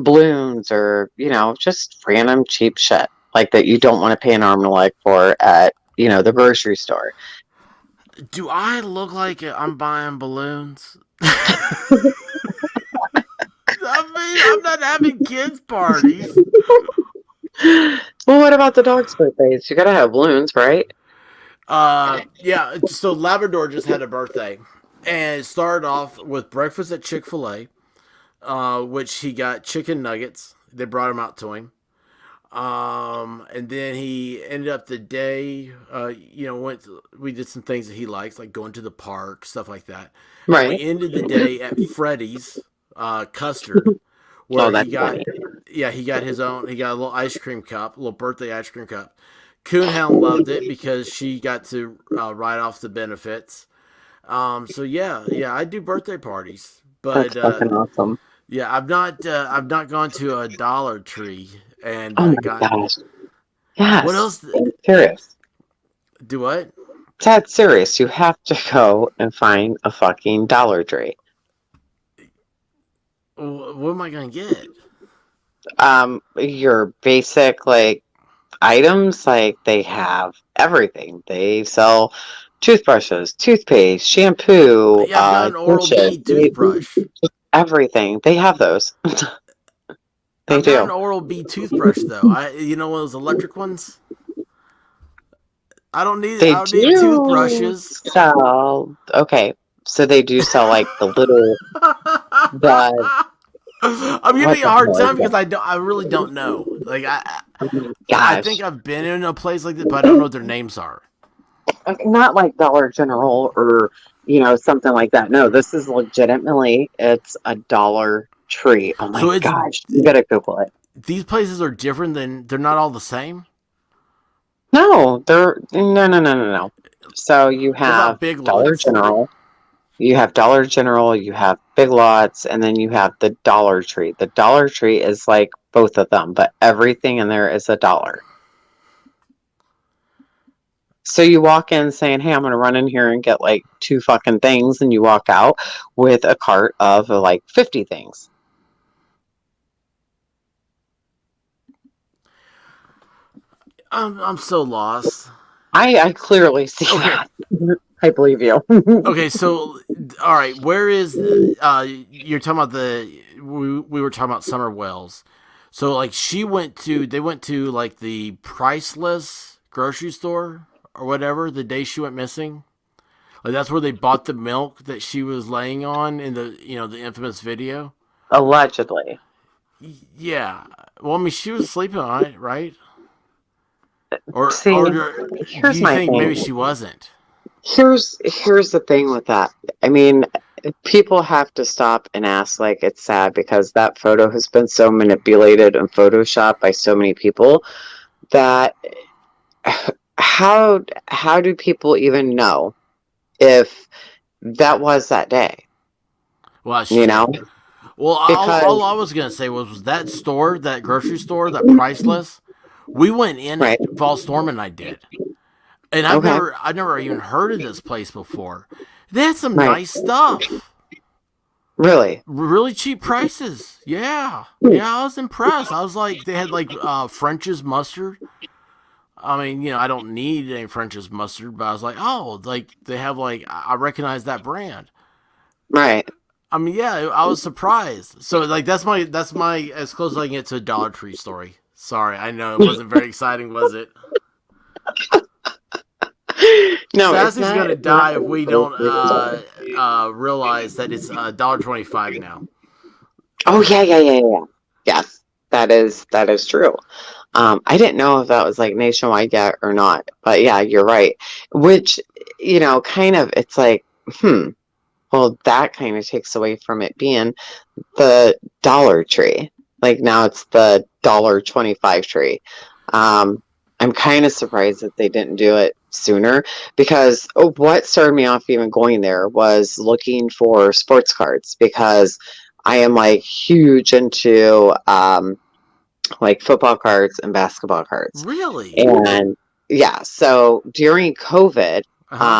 Speaker 3: balloons or, just random cheap shit like that you don't want to pay an arm and a leg for at, the grocery store.
Speaker 2: Do I look like I'm buying balloons? I mean, I'm not having kids' parties.
Speaker 3: Well, what about the dog's birthdays? You gotta have balloons, right?
Speaker 2: Yeah. So Labrador just had a birthday, and it started off with breakfast at Chick-fil-A, which he got chicken nuggets. They brought them out to him. And then he ended up the day, we did some things that he likes, like going to the park, stuff like that.
Speaker 3: Right.
Speaker 2: We ended the day at Freddy's, Custer,
Speaker 3: Oh,
Speaker 2: where
Speaker 3: that's funny.
Speaker 2: he got his own. He got a little ice cream cup, a little birthday ice cream cup. Coonhound loved it because she got to write off the benefits. So yeah, I do birthday parties,
Speaker 3: That's
Speaker 2: but
Speaker 3: fucking awesome.
Speaker 2: yeah, I've not gone to a Dollar Tree and
Speaker 3: Oh my
Speaker 2: got
Speaker 3: gosh.
Speaker 2: what
Speaker 3: Yes.
Speaker 2: else?
Speaker 3: I'm serious.
Speaker 2: Do what?
Speaker 3: That's serious. You have to go and find a fucking Dollar Tree.
Speaker 2: What am I gonna get?
Speaker 3: Your basic like items, like they have everything. They sell toothbrushes, toothpaste, shampoo,
Speaker 2: Yeah, I've got an Oral
Speaker 3: dishes,
Speaker 2: B toothbrush.
Speaker 3: everything. They have those. They
Speaker 2: I've got an
Speaker 3: do.
Speaker 2: Oral B toothbrush though. You know one of those electric ones.
Speaker 3: They
Speaker 2: I don't need
Speaker 3: do
Speaker 2: toothbrushes.
Speaker 3: sell. Okay, so they do sell like the little the
Speaker 2: I'm giving
Speaker 3: what
Speaker 2: you a
Speaker 3: the
Speaker 2: hard
Speaker 3: hell is
Speaker 2: time because
Speaker 3: it?
Speaker 2: I really don't know. Like
Speaker 3: Oh my
Speaker 2: I think
Speaker 3: gosh.
Speaker 2: I've been in a place like this, but I don't know what their names are.
Speaker 3: Not like Dollar General or something like that. No, this is legitimately it's a Dollar Tree. Oh my
Speaker 2: So it's
Speaker 3: gosh, you gotta Google it.
Speaker 2: these places are different than they're not all the same.
Speaker 3: No, they're no. So you
Speaker 2: What about
Speaker 3: have
Speaker 2: Big
Speaker 3: Dollar
Speaker 2: Lots?
Speaker 3: General, you have Big Lots, and then you have the Dollar Tree. The Dollar Tree is like both of them, but everything in there is $1. So you walk in saying, "Hey, I'm going to run in here and get like two fucking things," and you walk out with a cart of like 50 things.
Speaker 2: I'm so lost.
Speaker 3: I clearly see
Speaker 2: Okay,
Speaker 3: that. I believe you.
Speaker 2: okay. So all right, where is you're talking about we were talking about Summer Wells. So like they went to like the priceless grocery store or whatever the day she went missing. Like that's where they bought the milk that she was laying on in the the infamous video.
Speaker 3: Allegedly.
Speaker 2: Yeah. Well, I mean, she was sleeping on it, right?
Speaker 3: See,
Speaker 2: Or do
Speaker 3: here's
Speaker 2: you
Speaker 3: my
Speaker 2: think maybe
Speaker 3: thing.
Speaker 2: she wasn't?
Speaker 3: Here's the thing with that. I mean, people have to stop and ask, like, it's sad because that photo has been so manipulated and photoshopped by so many people that how do people even know if that was that day?
Speaker 2: Well,
Speaker 3: You know?
Speaker 2: well, all
Speaker 3: Because
Speaker 2: I was gonna say was that store, that grocery store, that priceless. We went in
Speaker 3: right.
Speaker 2: it. Fall Storm and I did, and
Speaker 3: Okay.
Speaker 2: I've never even heard of this place before. They had some
Speaker 3: Right.
Speaker 2: nice stuff.
Speaker 3: Really.
Speaker 2: Really cheap prices. Yeah.
Speaker 3: Hmm.
Speaker 2: Yeah, I was impressed. I was like, they had like French's mustard. I mean, I don't need any French's mustard, but I was like, oh, like they have like I recognize that brand.
Speaker 3: Right.
Speaker 2: I mean, yeah, I was surprised. So like that's my as close as I can get to a Dollar Tree story. Sorry, I know it wasn't very exciting, was it?
Speaker 3: No,
Speaker 2: Sassy's gonna
Speaker 3: it's not
Speaker 2: die if we don't realize that it's $1.25 now.
Speaker 3: Oh yeah. Yes, that is true. I didn't know if that was like nationwide yet or not, but yeah, you're right. Which, kind of, it's like, well, that kind of takes away from it being the Dollar Tree. Like now it's the $1.25 tree. I'm kind of surprised that they didn't do it sooner because what started me off even going there was looking for sports cards because I am like huge into like football cards and basketball cards.
Speaker 2: Really?
Speaker 3: And yeah, so during COVID,
Speaker 2: Uh-huh.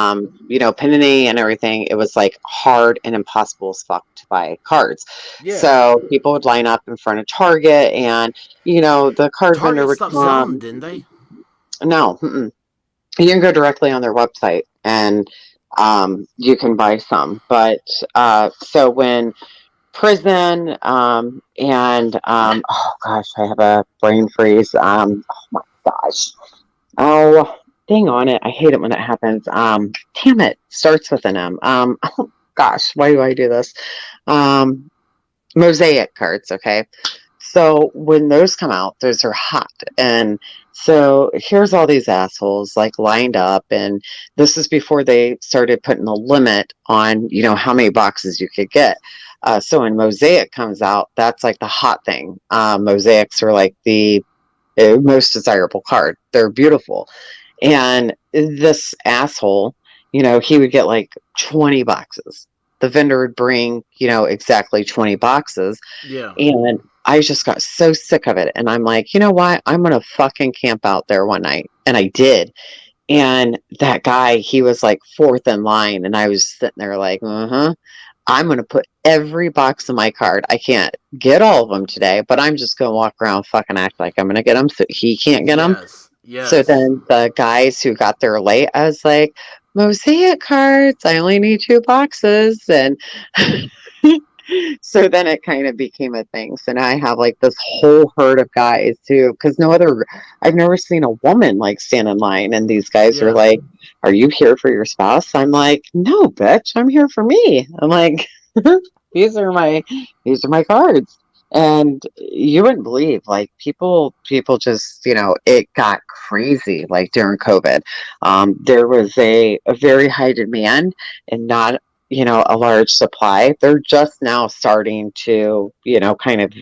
Speaker 3: Panini and everything, it was like hard and impossible as fuck to buy cards.
Speaker 2: Yeah.
Speaker 3: So people would line up in front of Target and, the card vendor
Speaker 2: Target
Speaker 3: would
Speaker 2: stopped selling them,
Speaker 3: come.
Speaker 2: didn't they?
Speaker 3: No, you can go directly on their website and you can buy some. But so when prison oh gosh, I have a brain freeze. Oh my gosh. Oh, dang on it. I hate it when that happens. Damn it. Starts with an M. Oh gosh, why do I do this? Mosaic cards, okay. So when those come out, those are hot. And so here's all these assholes like lined up. And this is before they started putting a limit on, how many boxes you could get. So when Mosaic comes out, that's like the hot thing. Mosaics are like the most desirable card. They're beautiful. And this asshole, he would get like 20 boxes. The vendor would bring, exactly 20 boxes.
Speaker 2: Yeah.
Speaker 3: And I just got so sick of it. And I'm like, you know what? I'm going to fucking camp out there one night. And I did. And that guy, he was like fourth in line. And I was sitting there like, I'm going to put every box in my card. I can't get all of them today, but I'm just going to walk around fucking act like I'm going to get them so he can't get them.
Speaker 2: Yes.
Speaker 3: So then the guys who got there late, I was like, Mosaic cards, I only need 2 boxes. And so then it kind of became a thing. So now I have like this whole herd of guys too, because I've never seen a woman like stand in line. And these guys are like, are you here for your spouse? I'm like, no, bitch, I'm here for me. I'm like, these are my cards. And you wouldn't believe, like, people just, it got crazy, like, during COVID. There was a very high demand and not, a large supply. They're just now starting to, kind of,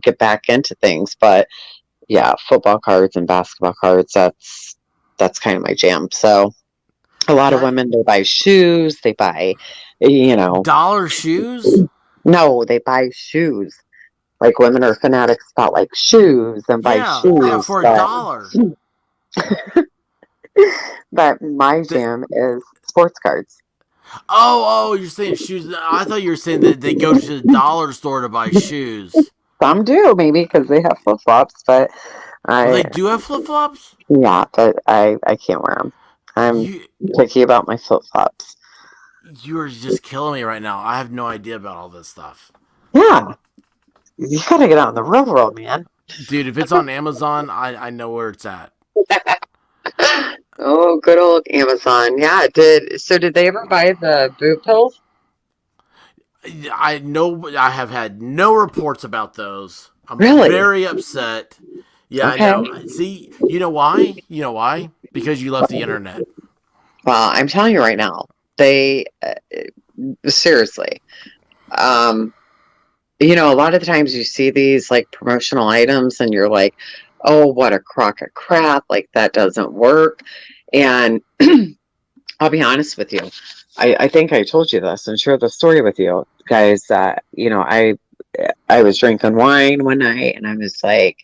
Speaker 3: get back into things. But, yeah, football cards and basketball cards, that's kind of my jam. So a lot of women, they buy shoes, they buy,
Speaker 2: dollar shoes?
Speaker 3: No, they buy shoes. Like, women are fanatics about like shoes and buy shoes.
Speaker 2: Yeah, for $1.
Speaker 3: But my jam is sports cards.
Speaker 2: Oh, you're saying shoes. I thought you were saying that they go to the dollar store to buy shoes.
Speaker 3: Some do, maybe, because they have flip-flops, but
Speaker 2: they do have flip-flops?
Speaker 3: Yeah, but I can't wear them. I'm picky about my flip-flops.
Speaker 2: You are just killing me right now. I have no idea about all this stuff.
Speaker 3: Yeah. You gotta get out in the real world, man.
Speaker 2: Dude, if it's on Amazon, I know where it's at.
Speaker 3: Oh, good old Amazon. Yeah, it did. So did they ever buy the boob pills?
Speaker 2: I know. I have had no reports about those. I'm
Speaker 3: really
Speaker 2: very upset. Yeah, okay. I know. See, you know why? Because you left the internet.
Speaker 3: Well, I'm telling you right now, they seriously. A lot of the times you see these like promotional items and you're like, oh, what a crock of crap. Like, that doesn't work. And I'll be honest with you. I think I told you this and shared the story with you guys that, I was drinking wine one night and I was like,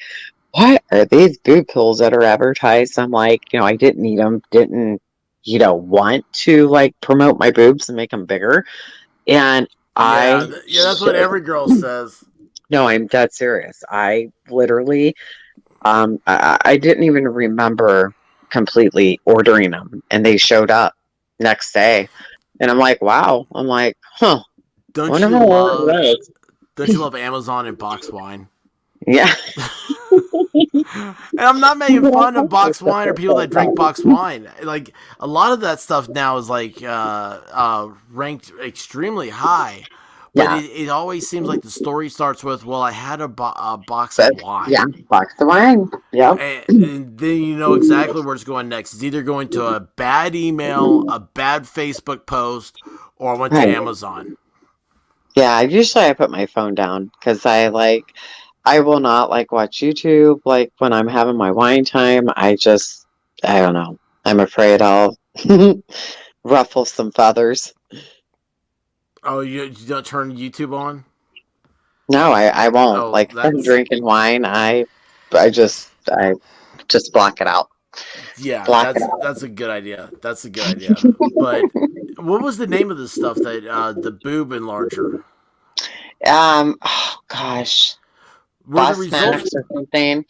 Speaker 3: what are these boob pills that are advertised? I'm like, I didn't need them, didn't, want to like promote my boobs and make them bigger. And
Speaker 2: that's what every girl says.
Speaker 3: No, I'm dead serious. I literally, I didn't even remember completely ordering them, and they showed up next day, and I'm like, wow. I'm like, huh.
Speaker 2: Don't you love Amazon and box wine?
Speaker 3: Yeah.
Speaker 2: And I'm not making fun of box wine or people that drink box wine. Like, a lot of that stuff now is like ranked extremely high. But it always seems like the story starts with, well, I had a box of wine.
Speaker 3: Yeah, box of wine. Yeah.
Speaker 2: And then you know exactly where it's going next. It's either going to a bad email, a bad Facebook post, or I went to Amazon. Yeah,
Speaker 3: usually I put my phone down because I will not like watch YouTube like when I'm having my wine time. I don't know. I'm afraid I'll ruffle some feathers.
Speaker 2: Oh, you don't turn YouTube on?
Speaker 3: No, I won't. Oh, like, if I'm drinking wine, I just block it out.
Speaker 2: Yeah, that's a good idea. That's a good idea. But what was the name of the stuff that the boob enlarger?
Speaker 3: Oh gosh.
Speaker 2: Were the results
Speaker 3: or something?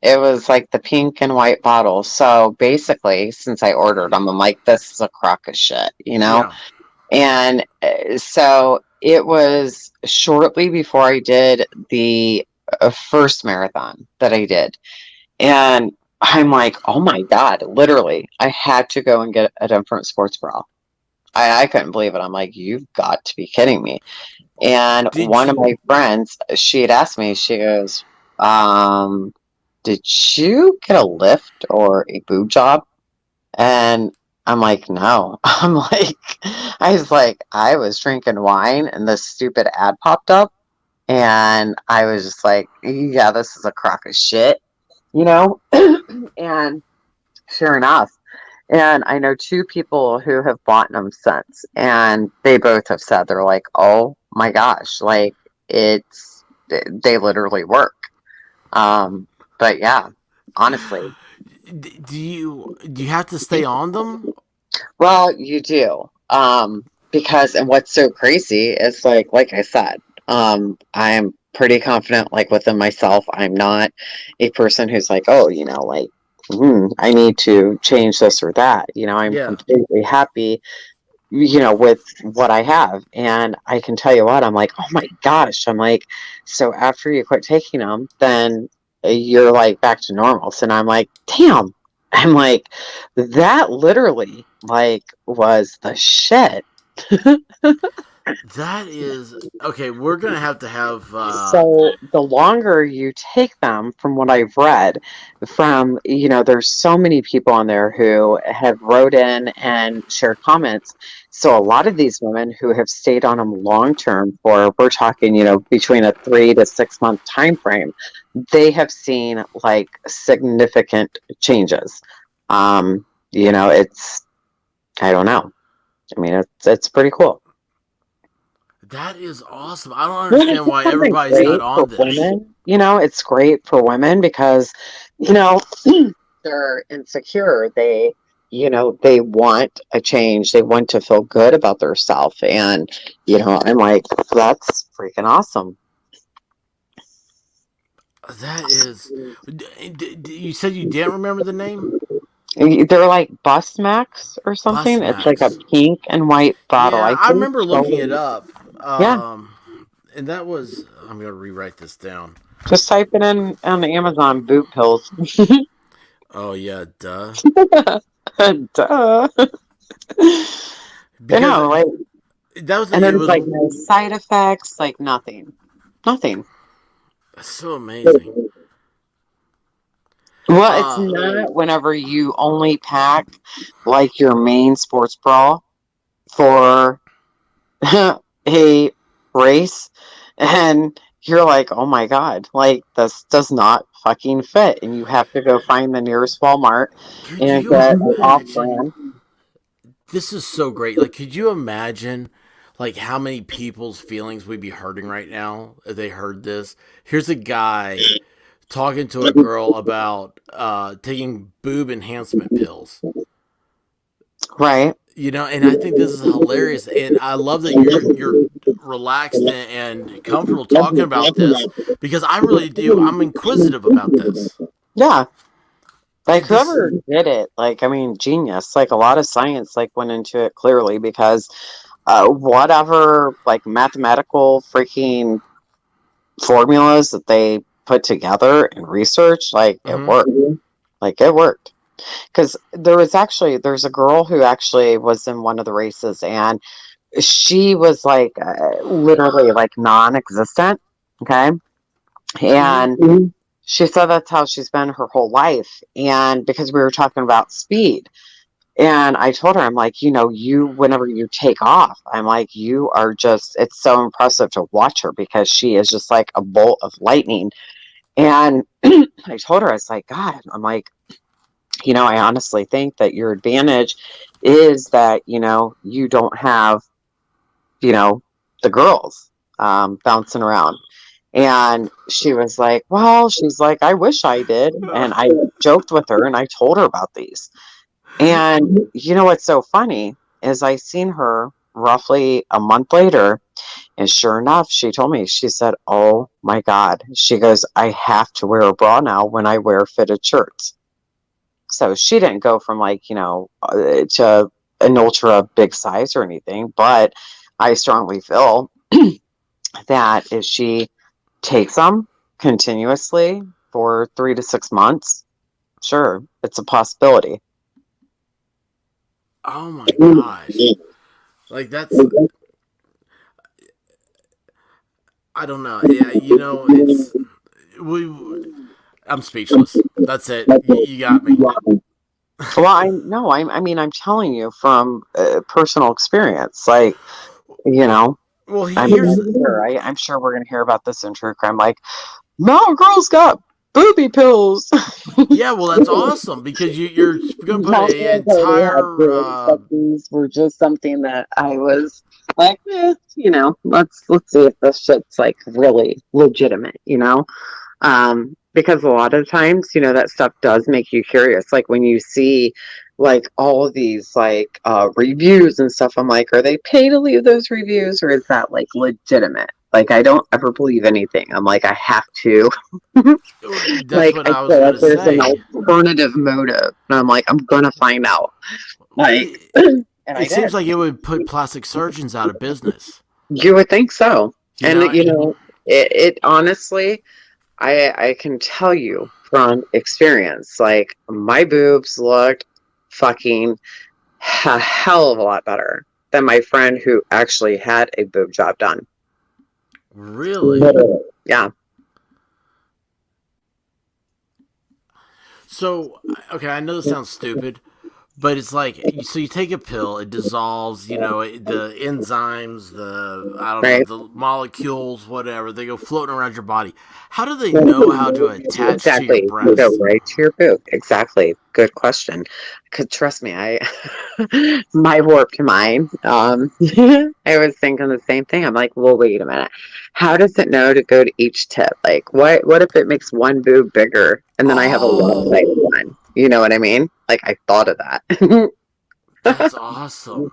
Speaker 3: It was like the pink and white bottle. So basically, since I ordered them, I'm like, this is a crock of shit, Yeah. And so it was shortly before I did the first marathon that I did. And I'm like, oh my God, literally, I had to go and get a different sports bra. I couldn't believe it. I'm like, you've got to be kidding me. And one of my friends, she had asked me, she goes, did you get a lift or a boob job? And I'm like, no. I was like, I was drinking wine and this stupid ad popped up. And I was just like, yeah, this is a crock of shit, you know? And sure enough, and I know two people who have bought them since, and they both have said they're like, oh my gosh, like it's, they literally work. Um, but yeah, honestly,
Speaker 2: Do you have to stay on them?
Speaker 3: well, you do. Because and what's so crazy is like I said, I am pretty confident like within myself. I'm not a person who's like, oh, like I need to change this or that. I'm
Speaker 2: Yeah.
Speaker 3: completely happy, with what I have. And I can tell you what, I'm like, oh my gosh. I'm like, so after you quit taking them, then you're like back to normal. So now I'm like, damn. I'm like, that literally like was the shit.
Speaker 2: That is okay. We're gonna have to have.
Speaker 3: So the longer you take them, from what I've read, there's so many people on there who have wrote in and shared comments. So a lot of these women who have stayed on them long term for, we're talking, between a 3 to 6 month time frame, they have seen like significant changes. It's, I don't know. I mean, it's pretty cool.
Speaker 2: That is awesome. I don't
Speaker 3: Well, it's
Speaker 2: understand
Speaker 3: just
Speaker 2: why
Speaker 3: something
Speaker 2: everybody's not
Speaker 3: great for
Speaker 2: on this.
Speaker 3: women. It's great for women because, you know, they're insecure. They want a change. They want to feel good about themselves. And, I'm like, that's freaking awesome.
Speaker 2: That is. You said you didn't remember the name?
Speaker 3: They're like Bus Max or
Speaker 2: Bus
Speaker 3: something. It's like a
Speaker 2: Max.
Speaker 3: pink and white bottle.
Speaker 2: Yeah,
Speaker 3: I
Speaker 2: I
Speaker 3: think
Speaker 2: remember looking it
Speaker 3: so.
Speaker 2: up.
Speaker 3: Yeah.
Speaker 2: And that was. I'm gonna rewrite this down.
Speaker 3: Just type it in on Amazon, boob pills.
Speaker 2: Oh yeah, duh.
Speaker 3: Duh. I
Speaker 2: Because
Speaker 3: know, like,
Speaker 2: that was
Speaker 3: and
Speaker 2: it.
Speaker 3: there's
Speaker 2: Was
Speaker 3: like no side effects, like nothing. Nothing.
Speaker 2: so amazing.
Speaker 3: Well, it's
Speaker 2: Uh,
Speaker 3: not whenever you only pack like your main sports bra for a race and you're like, oh my God, like this does not fucking fit. And you have to go find the nearest Walmart
Speaker 2: could
Speaker 3: and
Speaker 2: you
Speaker 3: get an off
Speaker 2: imagine?
Speaker 3: brand.
Speaker 2: This is so great. Like, could you imagine, like, how many people's feelings would be hurting right now if they heard this? Here's a guy talking to a girl about taking boob enhancement pills.
Speaker 3: Right.
Speaker 2: And I think this is hilarious, and I love that you're relaxed and comfortable talking about this because I really do. I'm inquisitive about this.
Speaker 3: Yeah. Like
Speaker 2: This
Speaker 3: whoever did it, like, I mean, genius. Like a lot of science like went into it clearly because whatever like mathematical freaking formulas that they put together and research, like it
Speaker 2: hmm
Speaker 3: worked. Like it worked. Because there's a girl who actually was in one of the races and she was like literally like non-existent. Okay.
Speaker 2: hmm
Speaker 3: And she said that's how she's been her whole life. And because we were talking about speed, and I told her, I'm like, whenever you take off, I'm like, you are just, it's so impressive to watch her because she is just like a bolt of lightning. And I told her, I was like, God, I'm like, I honestly think that your advantage is that, you don't have, you know, the girls bouncing around. And she was like, well, she's like, I wish I did. And I joked with her and I told her about these. And you know what's so funny is I seen her roughly a month later, and sure enough, she told me, she said, oh my God. She goes, I have to wear a bra now when I wear fitted shirts. So she didn't go from like, to an ultra big size or anything, but I strongly feel that if she takes them continuously for 3 to 6 months, sure, it's a possibility.
Speaker 2: Oh my gosh! Like that's I don't know. Yeah, it's I'm speechless. That's it. You got me.
Speaker 3: Well, I mean, I'm telling you from personal experience. Like, you know,
Speaker 2: Well,
Speaker 3: I'm
Speaker 2: here's
Speaker 3: sure, I'm sure we're gonna hear about this in true crime. Like, mountain girls got booby pills.
Speaker 2: yeah. Well, that's awesome because you're gonna put
Speaker 3: Mountain
Speaker 2: an
Speaker 3: girls already had
Speaker 2: entire.
Speaker 3: pills, but these were just something that I was like, let's see if this shit's like really legitimate. Because a lot of times, that stuff does make you curious. Like when you see like all of these like reviews and stuff, I'm like, are they paid to leave those reviews or is that like legitimate? Like I don't ever believe anything. I'm like, I have to.
Speaker 2: That's
Speaker 3: Like
Speaker 2: what
Speaker 3: I
Speaker 2: I was
Speaker 3: feel
Speaker 2: gonna
Speaker 3: like there's an
Speaker 2: say.
Speaker 3: alternative motive. And I'm like, I'm gonna find out. Like and I
Speaker 2: It
Speaker 3: did.
Speaker 2: seems like it would put plastic surgeons out of business.
Speaker 3: You would think so.
Speaker 2: You
Speaker 3: And
Speaker 2: know,
Speaker 3: it honestly I can tell you from experience, like my boobs looked fucking a hell of a lot better than my friend who actually had a boob job done.
Speaker 2: really.
Speaker 3: Yeah.
Speaker 2: So, okay, I know this sounds stupid, but it's like so you take a pill, it dissolves, the enzymes, the I don't know,
Speaker 3: Right.
Speaker 2: the molecules, whatever. They go floating around your body. How do they know how to attach to your
Speaker 3: Exactly. You go
Speaker 2: breast?
Speaker 3: right to your boob. Exactly. Good question. Because trust me, my warped mind, I was thinking the same thing. I'm like, well, wait a minute. How does it know to go to each tip? Like, what if it makes one boob bigger and then I have a lopsided
Speaker 2: Oh,
Speaker 3: one? You know what I mean? Like, I thought of that.
Speaker 2: that's awesome.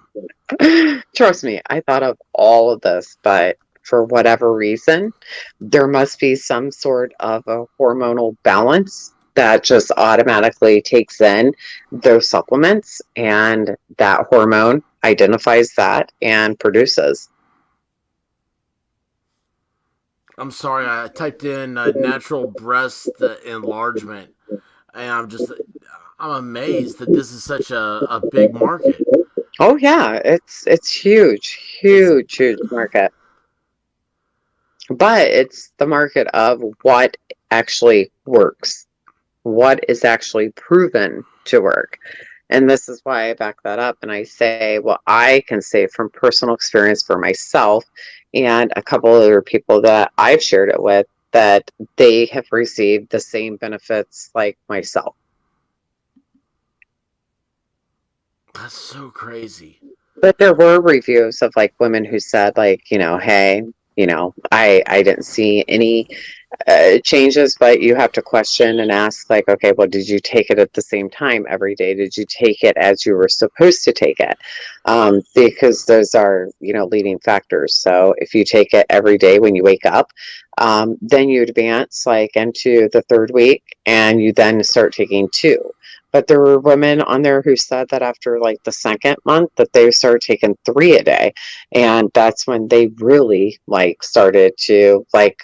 Speaker 3: Trust me, I thought of all of this, but for whatever reason, there must be some sort of a hormonal balance that just automatically takes in those supplements, and that hormone identifies that and produces.
Speaker 2: I'm sorry, I typed in natural breast enlargement, and I'm amazed that this is such a big market.
Speaker 3: Oh yeah, it's huge,
Speaker 2: It's
Speaker 3: huge, huge market. But it's the market of what actually works, what is actually proven to work. And this is why I back that up and I say, well, I can say from personal experience for myself and a couple other people that I've shared it with that they have received the same benefits like myself.
Speaker 2: that's so crazy.
Speaker 3: But there were reviews of like women who said like, hey, I didn't see any changes, but you have to question and ask like, okay, well, did you take it at the same time every day? Did you take it as you were supposed to take it? Because those are, leading factors. So if you take it every day when you wake up, then you advance like into the third week and you then start taking two. But there were women on there who said that after like the second month that they started taking three a day. And that's when they really like started to like,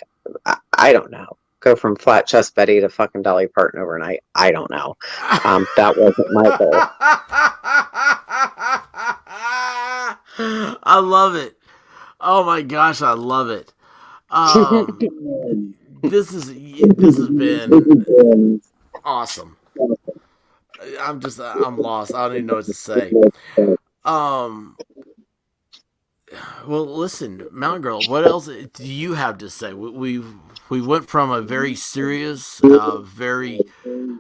Speaker 3: I don't know, go from flat chest Betty to fucking Dolly Parton overnight. I don't know. That wasn't my goal.
Speaker 2: I love it. Oh my gosh, I love it. Um, this has been awesome. I'm lost. I don't even know what to say. Um, well, listen, Mountain Girl, what else do you have to say? We went from a very serious, very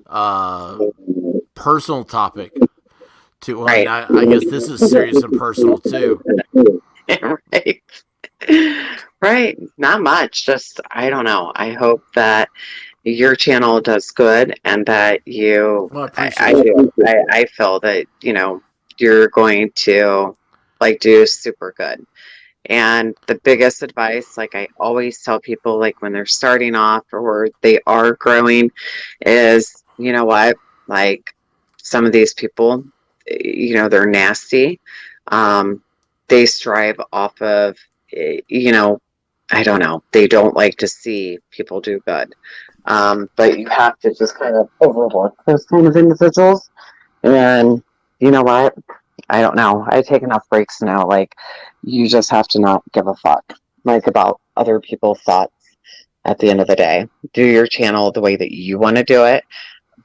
Speaker 2: uh, personal topic to well,
Speaker 3: Right.
Speaker 2: I guess this is serious and personal too.
Speaker 3: Right. Right. Not much. Just, I don't know. I hope that your channel does good and that
Speaker 2: Well, I appreciate you.
Speaker 3: I feel that, you're going to like do super good. And the biggest advice, like I always tell people, like when they're starting off or they are growing, is you know what? Like some of these people, they're nasty. Um, they strive off of, I don't know. They don't like to see people do good. But you have to just kind of overlook those kind of individuals. And you know what? I don't know. I take enough breaks now. Like, you just have to not give a fuck, like, about other people's thoughts at the end of the day. Do your channel the way that you want to do it.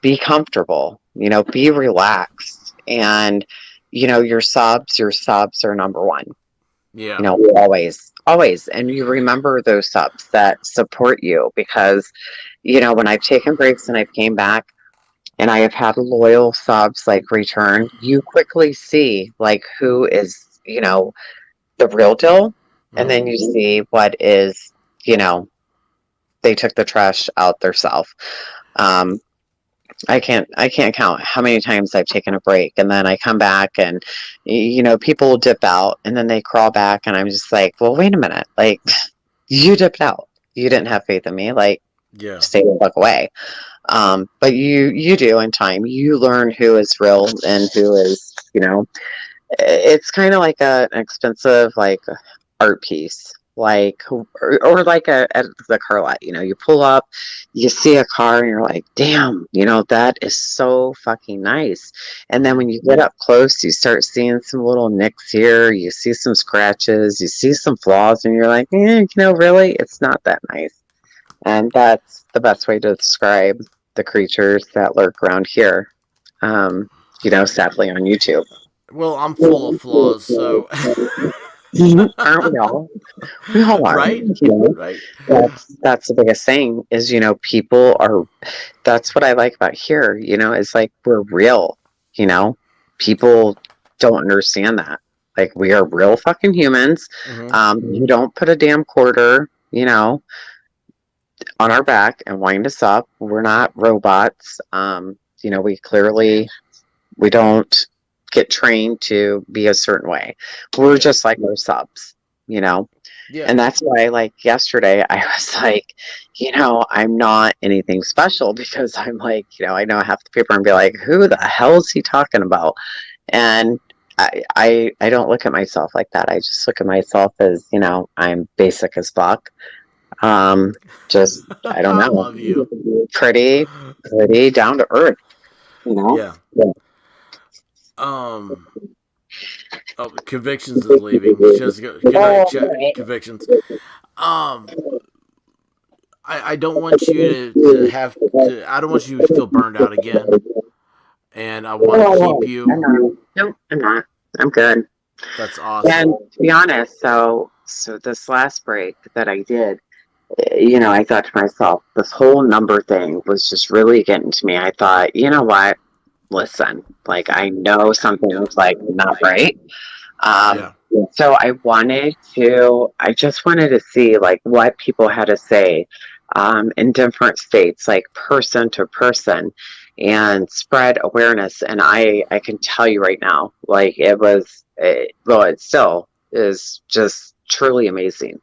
Speaker 3: Be comfortable, be relaxed. And, your subs are number one,
Speaker 2: Yeah.
Speaker 3: always, always. And you remember those subs that support you because, when I've taken breaks and I've came back and I have had loyal subs like return, you quickly see like who is, the real deal. And then you see what is, they took the trash out theirself. I can't count how many times I've taken a break and then I come back and people dip out and then they crawl back and I'm just like, well, wait a minute, like you dipped out, you didn't have faith in me, like
Speaker 2: Yeah.
Speaker 3: stay the fuck away. But you do in time, you learn who is real and who is, it's kind of like an expensive like art piece, like or like at the car lot. You pull up, you see a car, and you're like, damn, that is so fucking nice. And then when you get up close, you start seeing some little nicks here, you see some scratches, you see some flaws, and you're like, really, it's not that nice. And that's the best way to describe the creatures that lurk around here. Sadly on YouTube.
Speaker 2: Well, I'm full of flaws, so
Speaker 3: Aren't we all? We all are.
Speaker 2: right, right.
Speaker 3: That's the biggest thing is, people are, that's what I like about here, is like we're real, people don't understand that. Like we are real fucking humans. You don't put a damn quarter, on our back and wind us up. We're not robots. We don't get trained to be a certain way. We're just like our subs, Yeah. And that's why, like yesterday, I was like, I'm not anything special because I'm like, I know half the people and be like, who the hell is he talking about? And I don't look at myself like that. I just look at myself as, I'm basic as fuck. Just I don't know.
Speaker 2: Love you.
Speaker 3: Pretty down to earth,
Speaker 2: Yeah. Convictions is leaving. Just good night, Convictions. I don't want you to have to. I don't want you to feel burned out again. And I want to keep you.
Speaker 3: Nope, I'm not. I'm good.
Speaker 2: That's awesome.
Speaker 3: And to be honest, so this last break that I did, I thought to myself, this whole number thing was just really getting to me. I thought, you know what? Listen, like I know something's like not right. So I just wanted to see like what people had to say in different states, like person to person, and spread awareness. And I can tell you right now, like it still is just truly amazing.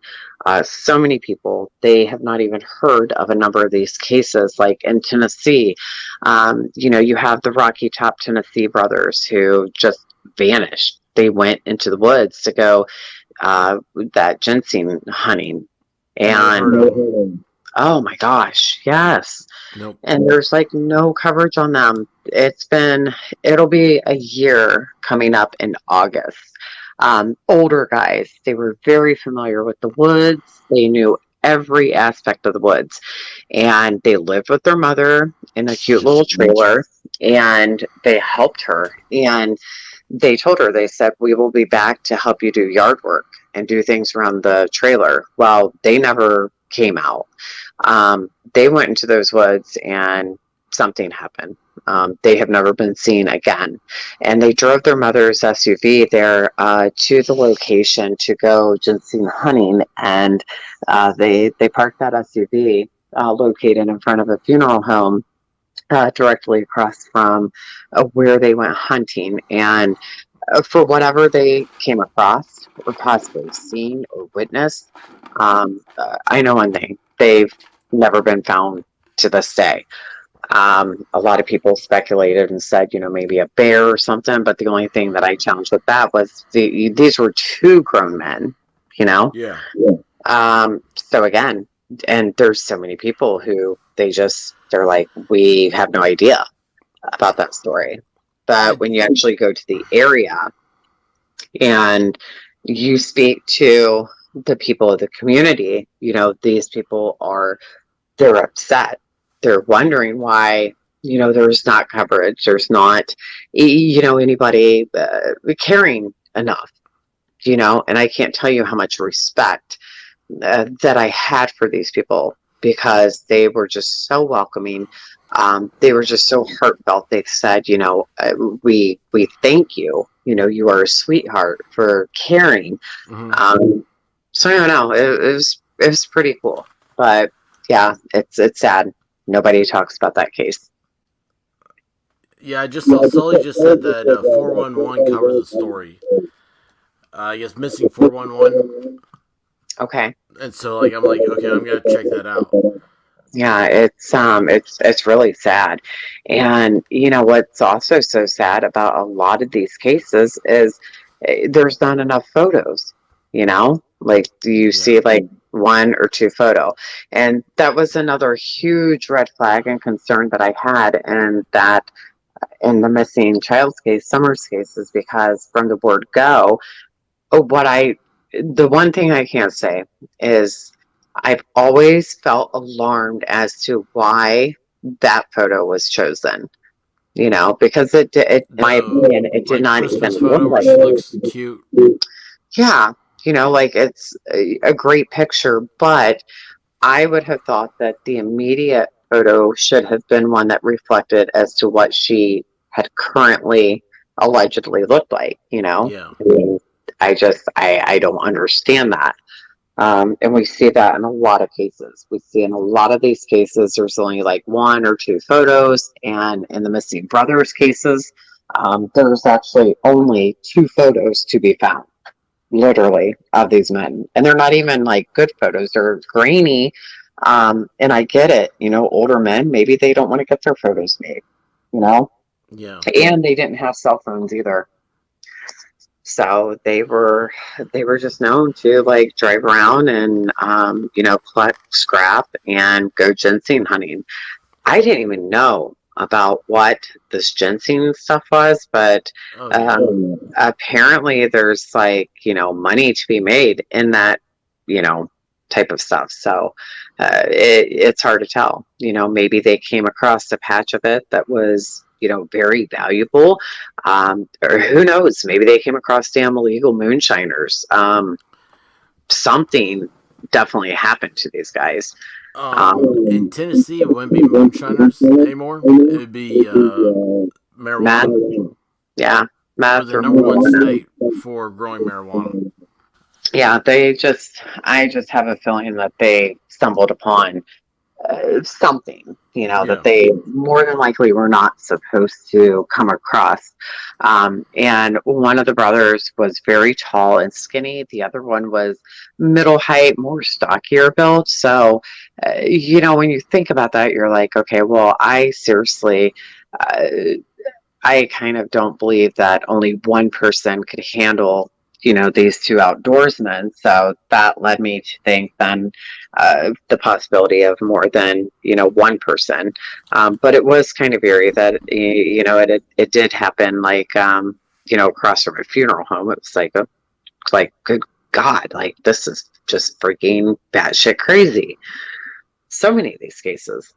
Speaker 3: So many people, they have not even heard of a number of these cases, like in Tennessee. You have the Rocky Top Tennessee brothers who just vanished. They went into the woods to go that ginseng hunting. And oh my gosh, yes.
Speaker 2: Nope.
Speaker 3: And there's like no coverage on them. It'll be a year coming up in August. Older guys, they were very familiar with the woods. They knew every aspect of the woods, and they lived with their mother in a cute little trailer, and they helped her. And they told her, they said, we will be back to help you do yard work and do things around the trailer. Well, they never came out. They went into those woods and something happened. They have never been seen again. And they drove their mother's SUV there to the location to go ginseng hunting. And they parked that SUV located in front of a funeral home directly across from where they went hunting. And for whatever they came across or possibly seen or witnessed, I know one thing. They've never been found to this day. A lot of people speculated and said, maybe a bear or something. But the only thing that I challenged with that was these were two grown men,
Speaker 2: Yeah.
Speaker 3: So again, and there's so many people who they're like, we have no idea about that story. But when you actually go to the area and you speak to the people of the community, these people they're upset. They're wondering why, there's not coverage. There's not, anybody caring enough, and I can't tell you how much respect that I had for these people, because they were just so welcoming. They were just so heartfelt. They said, we thank you. You are a sweetheart for caring.
Speaker 2: Mm-hmm.
Speaker 3: So I don't know. It was pretty cool, but yeah, it's sad. Nobody talks about that case.
Speaker 2: Yeah, I just saw Sully just said that 411 covered the story. I guess missing 411.
Speaker 3: Okay.
Speaker 2: And so like I'm like, okay, I'm gonna check that out.
Speaker 3: Yeah, it's really sad. And what's also so sad about a lot of these cases is there's not enough photos, like you see like one or two photo. And that was another huge red flag and concern that I had, and that in the missing child's case, Summers case, is because from the word go, the one thing I can't say is I've always felt alarmed as to why that photo was chosen. Because in my opinion, it did
Speaker 2: like
Speaker 3: not
Speaker 2: Christmas
Speaker 3: even
Speaker 2: photo
Speaker 3: look
Speaker 2: where
Speaker 3: like
Speaker 2: she looks cute.
Speaker 3: Yeah, like it's a great picture, but I would have thought that the immediate photo should have been one that reflected as to what she had currently allegedly looked like.
Speaker 2: Yeah.
Speaker 3: I mean, I don't understand that. And we see that in a lot of cases. We see in a lot of these cases, there's only like one or two photos. And in the missing brothers cases, there's actually only two photos to be found, literally, of these men. And they're not even like good photos, they're grainy. And I get it, older men, maybe they don't want to get their photos made,
Speaker 2: Yeah.
Speaker 3: and they didn't have cell phones either. So they were just known to like drive around and collect scrap and go ginseng hunting. I didn't even know about what this ginseng stuff was, but apparently there's like money to be made in that type of stuff. So it's hard to tell. Maybe they came across a patch of it that was very valuable, or who knows, maybe they came across damn illegal moonshiners. Something definitely happened to these guys.
Speaker 2: In Tennessee, it wouldn't be moonshiners anymore. It would be
Speaker 3: Meth.
Speaker 2: marijuana.
Speaker 3: Yeah,
Speaker 2: We're
Speaker 3: meth
Speaker 2: the
Speaker 3: or
Speaker 2: number one
Speaker 3: marijuana.
Speaker 2: state for growing marijuana.
Speaker 3: Yeah, I just have a feeling that they stumbled upon something, that they more than likely were not supposed to come across. And one of the brothers was very tall and skinny. The other one was middle height, more stockier built. So, when you think about that, you're like, okay, well, I seriously, uh, I kind of don't believe that only one person could handle these two outdoorsmen. So that led me to think then the possibility of more than one person. But it was kind of eerie that it did happen like across from a funeral home. It was like good God, like this is just freaking batshit crazy. So many of these cases.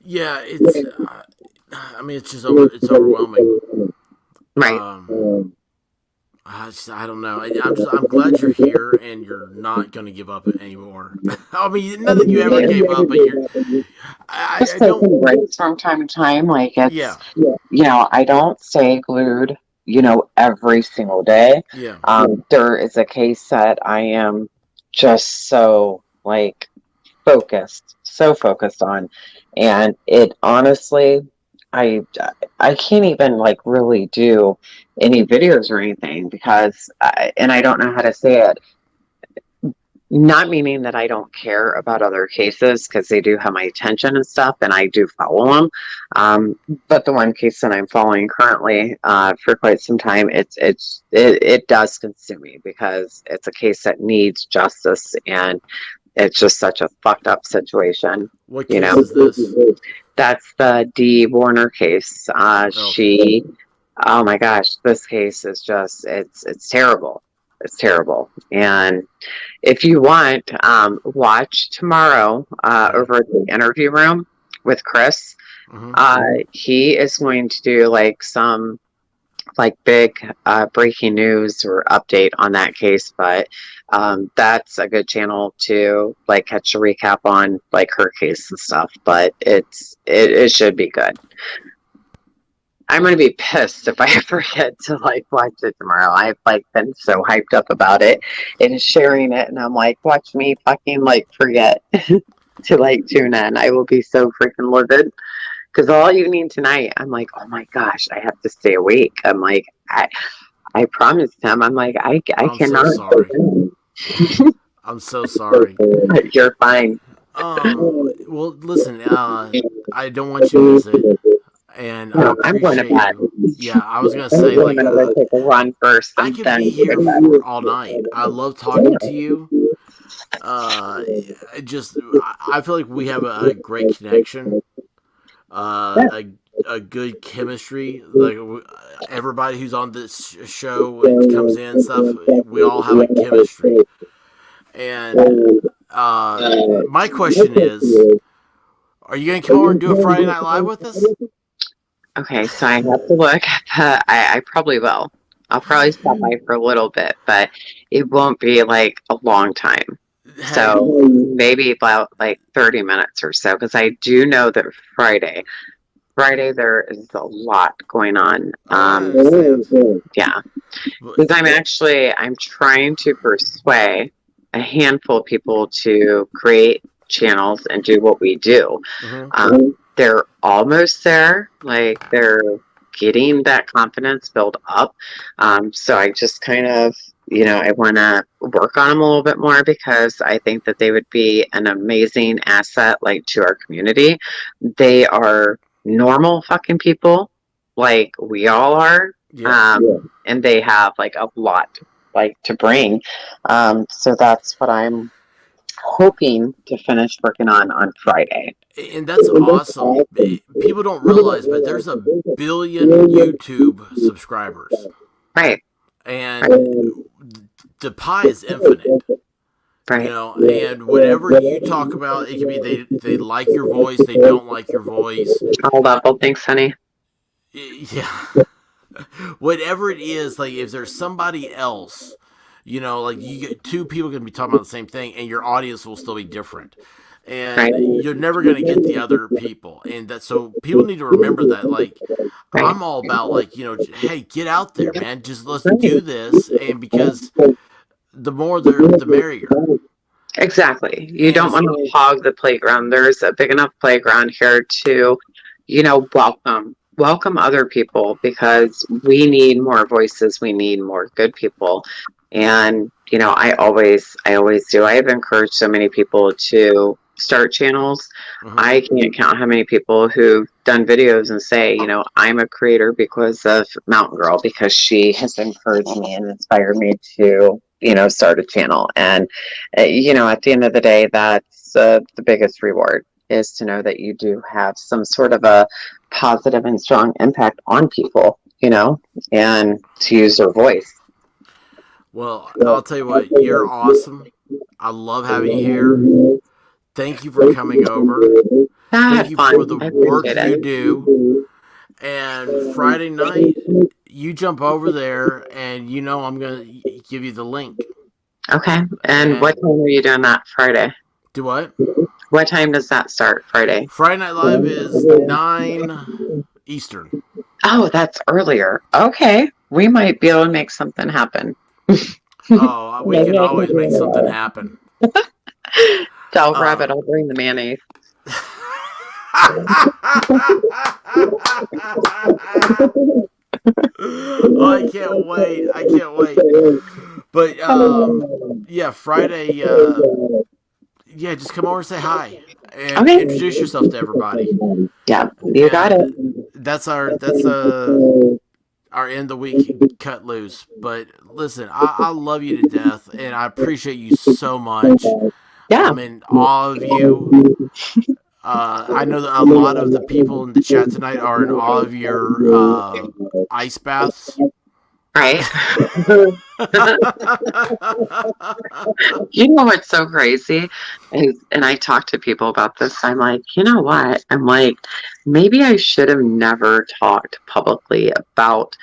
Speaker 2: Yeah, it's. I mean, it's it's overwhelming.
Speaker 3: Right.
Speaker 2: I don't know. I'm glad you're here and you're not going to give up anymore. I mean, not that you ever gave up, but
Speaker 3: Just
Speaker 2: I don't.
Speaker 3: taking breaks from time to time. Like
Speaker 2: Yeah.
Speaker 3: I don't stay glued, every single day.
Speaker 2: Yeah.
Speaker 3: There is a case that I am just so like so focused on, and it honestly, I I can't even like really do any videos or anything because and I don't know how to say it, not meaning that I don't care about other cases because they do have my attention and stuff, and I do follow them. But the one case that I'm following currently for quite some time, it does consume me because it's a case that needs justice, and it's just such a fucked up situation.
Speaker 2: What case is this?
Speaker 3: That's the Dee Warner case.
Speaker 2: Okay.
Speaker 3: Oh my gosh, this case is just it's terrible. It's terrible. And if you want, watch tomorrow over at the interview room with Chris. He is going to do like some like big breaking news or update on that case, but that's a good channel to like catch a recap on like her case and stuff. But it should be good. I'm gonna be pissed if I forget to like watch it tomorrow. I've like been so hyped up about it and sharing it, and I'm like, watch me fucking like forget to like tune in. I will be so freaking livid because all evening tonight, I'm like, oh my gosh, I have to stay awake. I'm like, I promised him. I'm like, I cannot.
Speaker 2: So sorry. I'm so sorry.
Speaker 3: You're fine.
Speaker 2: Well, listen, I don't want you to miss it. And
Speaker 3: no, I'm going to bed.
Speaker 2: Yeah, I was gonna say like
Speaker 3: I'm gonna take a run first.
Speaker 2: I could be here for all night. I love talking to you. I feel like we have a great connection. A good chemistry. Like everybody who's on this show and comes in and stuff, we all have a chemistry. And my question is, are you gonna come over and do a Friday Night Live with us?
Speaker 3: Okay, so I have to look at I probably will. I'll probably stop by for a little bit, but it won't be like a long time. So maybe about like 30 minutes or so, because I do know that Friday there is a lot going on. Yeah, because I'm trying to persuade a handful of people to create channels and do what we do. They're almost there, like they're getting that confidence built up. So I just kind of, I want to work on them a little bit more because I think that they would be an amazing asset, like to our community. They are normal fucking people, like we all are, and they have like a lot like to bring. So that's what I'm hoping to finish working on Friday.
Speaker 2: And that's awesome. People don't realize, but there's 1 billion YouTube subscribers.
Speaker 3: Right.
Speaker 2: And the pie is infinite.
Speaker 3: Right.
Speaker 2: And whatever you talk about, it can be they like your voice, they don't like your voice.
Speaker 3: All level. Thanks, honey.
Speaker 2: Yeah. Whatever it is, like if there's somebody else, like you get two people can be talking about the same thing, and your audience will still be different, and you're never going to get the other people, and so people need to remember that. Like I'm all about like hey, get out there, man. Just let's do this, and because the more the merrier.
Speaker 3: Exactly. You don't want to hog the playground. There's a big enough playground here to, welcome other people because we need more voices. We need more good people. And, I always do. I have encouraged so many people to start channels. I can't count how many people who've done videos and say, I'm a creator because of Mountain Girl, because she has encouraged me and inspired me to, start a channel. And, at the end of the day, that's the biggest reward is to know that you do have some sort of a positive and strong impact on people, and to use their voice.
Speaker 2: Well, I'll tell you what, you're awesome. I love having you here. Thank you for coming over. Thank you for the work you do. And Friday night, you jump over there, and I'm going to give you the link.
Speaker 3: Okay. And what time are you doing that Friday?
Speaker 2: Do what?
Speaker 3: What time does that start Friday?
Speaker 2: Friday Night Live is 9 Eastern.
Speaker 3: Oh, that's earlier. Okay. We might be able to make something happen.
Speaker 2: Oh, we can always make something happen.
Speaker 3: So I'll grab it. I'll bring the mayonnaise.
Speaker 2: Oh, I can't wait. But yeah, Friday. Yeah, just come over and say hi and introduce yourself to everybody.
Speaker 3: Yeah, you got it.
Speaker 2: That's our end of the week cut loose. But listen, I love you to death, and I appreciate you so much.
Speaker 3: Yeah,
Speaker 2: I'm in awe of you. I know that a lot of the people in the chat tonight are in awe of your ice baths.
Speaker 3: Right? You know what's so crazy is, and I talk to people about this, I'm like, you know what? I'm like, maybe I should have never talked publicly about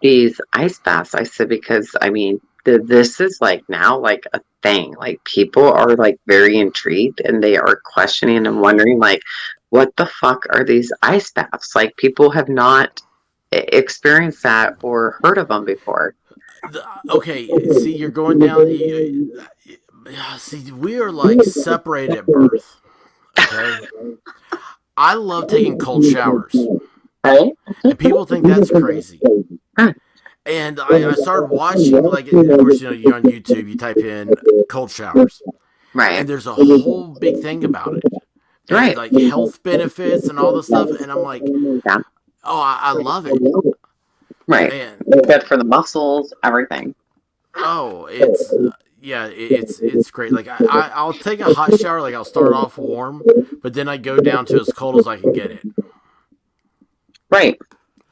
Speaker 3: these ice baths. I said, because I mean, this is like now like a thing. Like people are like very intrigued and they are questioning and wondering, like, what the fuck are these ice baths? Like people have not experienced that or heard of them before.
Speaker 2: Okay, see, you're going down. See, we are like separated at birth. Okay, I love taking cold showers,
Speaker 3: Right?
Speaker 2: and people think that's crazy.
Speaker 3: Huh.
Speaker 2: And I started watching, like, of course, you're on YouTube, you type in cold showers,
Speaker 3: Right.
Speaker 2: and there's a whole big thing about it, and
Speaker 3: Right.
Speaker 2: like health benefits and all this stuff. And I'm like,
Speaker 3: Yeah.
Speaker 2: oh, I love it,
Speaker 3: Right.
Speaker 2: man.
Speaker 3: Good for the muscles, everything.
Speaker 2: Oh, it's yeah, it's great. Like I'll take a hot shower, like I'll start off warm, but then I go down to as cold as I can get it.
Speaker 3: Right.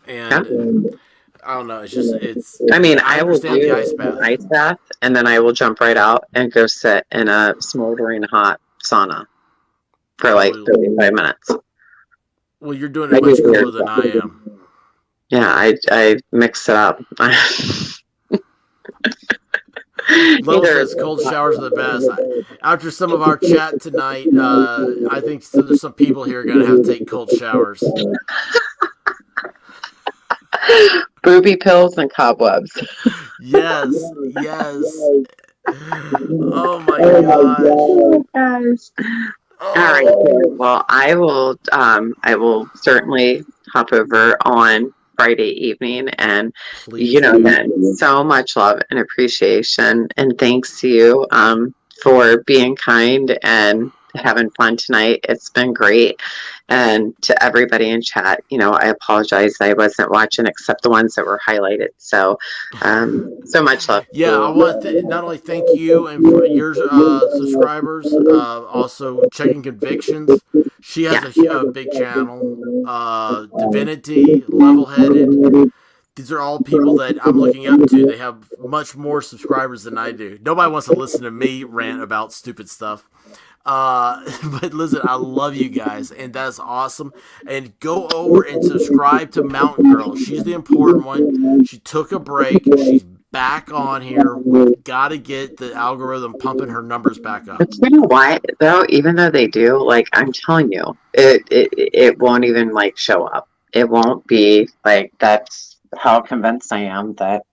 Speaker 3: Yeah.
Speaker 2: And I don't know, it's.
Speaker 3: I mean,
Speaker 2: I
Speaker 3: I will
Speaker 2: understand
Speaker 3: do
Speaker 2: the ice bath.
Speaker 3: an ice bath and then I will jump right out and go sit in a smoldering hot sauna for like 35 minutes.
Speaker 2: Well, you're doing it much cooler than I am.
Speaker 3: Yeah, I mix it up.
Speaker 2: Lowell says cold showers are the best. After some of our chat tonight, I think there's some people here going to have to take cold showers.
Speaker 3: Booby pills and cobwebs.
Speaker 2: Yes, yes. Oh my gosh.
Speaker 3: All right. Well, I will certainly hop over on Friday evening, and
Speaker 2: Please
Speaker 3: then so much love and appreciation, and thanks to you for being kind and having fun tonight. It's been great. And to everybody in chat, I apologize I wasn't watching except the ones that were highlighted. So so much love.
Speaker 2: Yeah, I want to not only thank you and for your subscribers, also checking convictions. She has a big channel. Divinity, Level Headed. These are all people that I'm looking up to. They have much more subscribers than I do. Nobody wants to listen to me rant about stupid stuff. But listen, I love you guys, and that's awesome. And go over and subscribe to Mountain Girl. She's the important one. She took a break. She's back on here. We've got to get the algorithm pumping her numbers back up.
Speaker 3: But you know what, though? Even though they do, like, I'm telling you, it won't even, like, show up. It won't be, like, that's how convinced I am that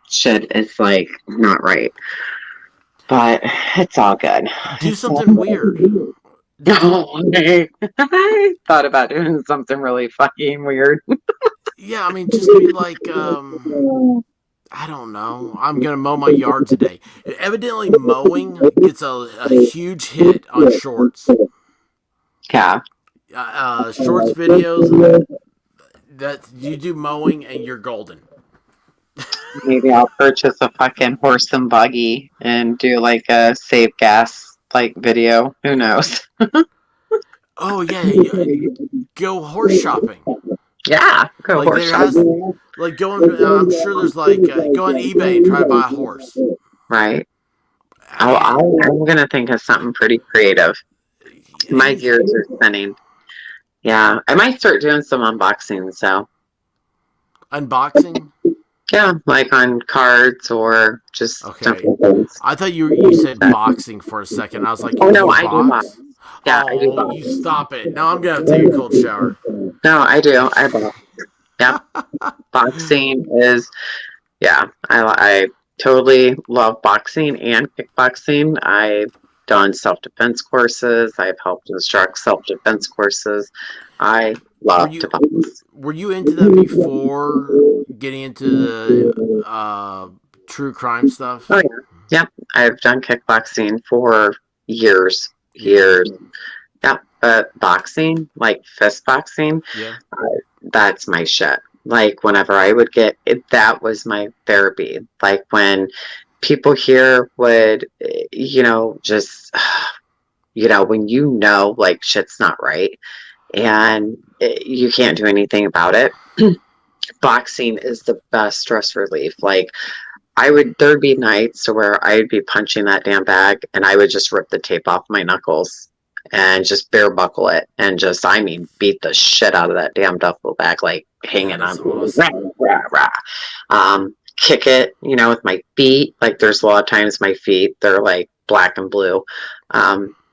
Speaker 3: shit is, like, not right. But it's all good.
Speaker 2: Do something weird.
Speaker 3: I thought about doing something really fucking weird.
Speaker 2: Yeah, I mean, just be like, I don't know. I'm going to mow my yard today. Evidently, mowing gets a huge hit on shorts.
Speaker 3: Yeah.
Speaker 2: Shorts videos that you do mowing and you're golden.
Speaker 3: Maybe I'll purchase a fucking horse and buggy and do like a save gas like video. Who knows?
Speaker 2: Oh yeah, go horse shopping.
Speaker 3: Yeah, go
Speaker 2: Like
Speaker 3: horse
Speaker 2: there has,
Speaker 3: shopping.
Speaker 2: like going. I'm sure there's like go on eBay and try to buy a horse.
Speaker 3: Right. I'm gonna think of something pretty creative. My gears are spinning. Yeah, I might start doing some unboxing. So
Speaker 2: unboxing.
Speaker 3: Yeah, like on cards or just different things.
Speaker 2: I thought you said boxing for a second. I was like,
Speaker 3: oh no, I do box. Yeah,
Speaker 2: oh,
Speaker 3: I do box.
Speaker 2: You stop it. Now I'm gonna have to take a cold shower.
Speaker 3: No, I do. I box. Yeah, boxing is. Yeah, I totally love boxing and kickboxing. I've done self-defense courses. I've helped instruct self-defense courses. I love to box.
Speaker 2: Were you into that before getting into the true crime stuff?
Speaker 3: Oh yeah. Yep. I've done kickboxing for years. Yep. But boxing, like fist boxing, that's my shit. Like whenever I would get it, that was my therapy. Like when people here would, just, when like shit's not right and you can't do anything about it. boxing is the best stress relief. Like there'd be nights to where I'd be punching that damn bag and I would just rip the tape off my knuckles and just bare buckle it and just, I mean, beat the shit out of that damn duffel bag, like hanging
Speaker 2: That
Speaker 3: on,
Speaker 2: is awesome.
Speaker 3: rah, rah, rah. Kick it, with my feet. Like there's a lot of times my feet, they're like black and blue.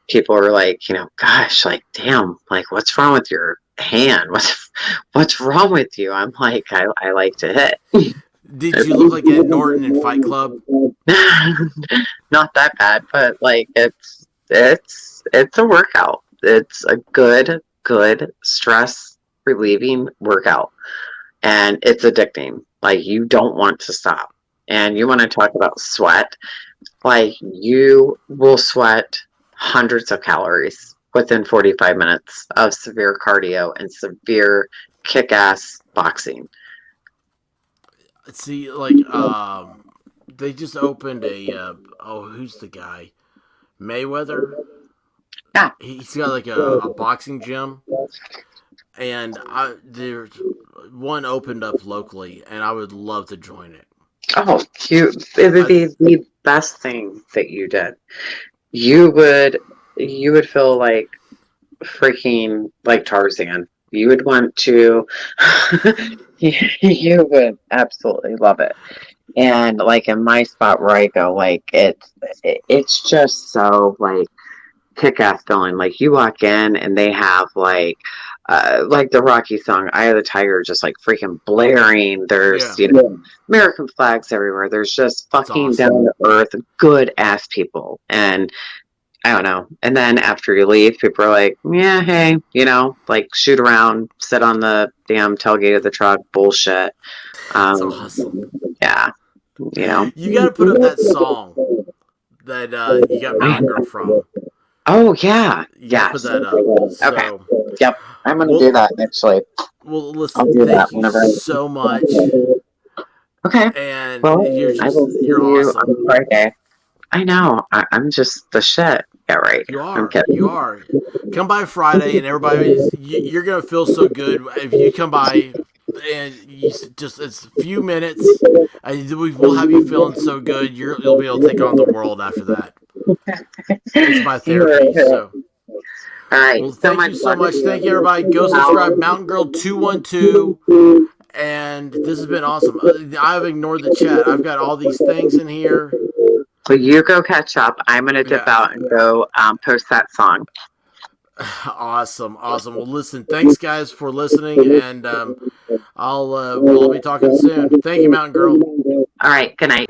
Speaker 3: People are like, gosh, like, damn, like what's wrong with your hand? What's wrong with you? I'm like, I like to hit.
Speaker 2: Did you look like Ed Norton in Fight Club?
Speaker 3: Not that bad, but like it's a workout. It's a good stress relieving workout. And it's addicting. Like you don't want to stop. And you want to talk about sweat. Like you will sweat hundreds of calories within 45 minutes of severe cardio and severe kick-ass boxing.
Speaker 2: See, like, they just opened a, who's the guy? Mayweather?
Speaker 3: Yeah.
Speaker 2: He's got like a boxing gym. And there's one opened up locally, and I would love to join it.
Speaker 3: Oh, it would be the best thing that you did. You would feel like freaking like Tarzan. You would want to, you would absolutely love it. And like in my spot where I go, like it's just so like kick-ass feeling. Like you walk in and they have like the Rocky song "Eye of the Tiger" just like freaking blaring. There's American flags everywhere. There's just fucking
Speaker 2: awesome.
Speaker 3: down to earth good ass people. And I don't know. And then after you leave, people are like, yeah, hey, like shoot around, sit on the damn tailgate of the truck, bullshit.
Speaker 2: That's awesome.
Speaker 3: Yeah.
Speaker 2: You got to put up that song that you got Mountain Girl from.
Speaker 3: Oh, yeah.
Speaker 2: Yeah. Put that up. So,
Speaker 3: okay. Yep. I'm going to do that, actually.
Speaker 2: Well, listen, thank you so much.
Speaker 3: Okay.
Speaker 2: And
Speaker 3: well,
Speaker 2: you're awesome.
Speaker 3: On Friday. I know. I'm just the shit. Yeah, right.
Speaker 2: You are. You are. Come by Friday, and you're going to feel so good if you come by. And it's a few minutes, and we'll have you feeling so good. You'll be able to take on the world after that. It's my therapy. So,
Speaker 3: all right.
Speaker 2: Well, thank you so much. Thank you, everybody. Go subscribe, Mountain Girl 212. And this has been awesome. I've ignored the chat. I've got all these things in here.
Speaker 3: Well, you go catch up. I'm gonna dip out and go post that song.
Speaker 2: Awesome. Well, listen, thanks guys for listening, and we'll be talking soon. Thank you, Mountain Girl.
Speaker 3: All right, good night.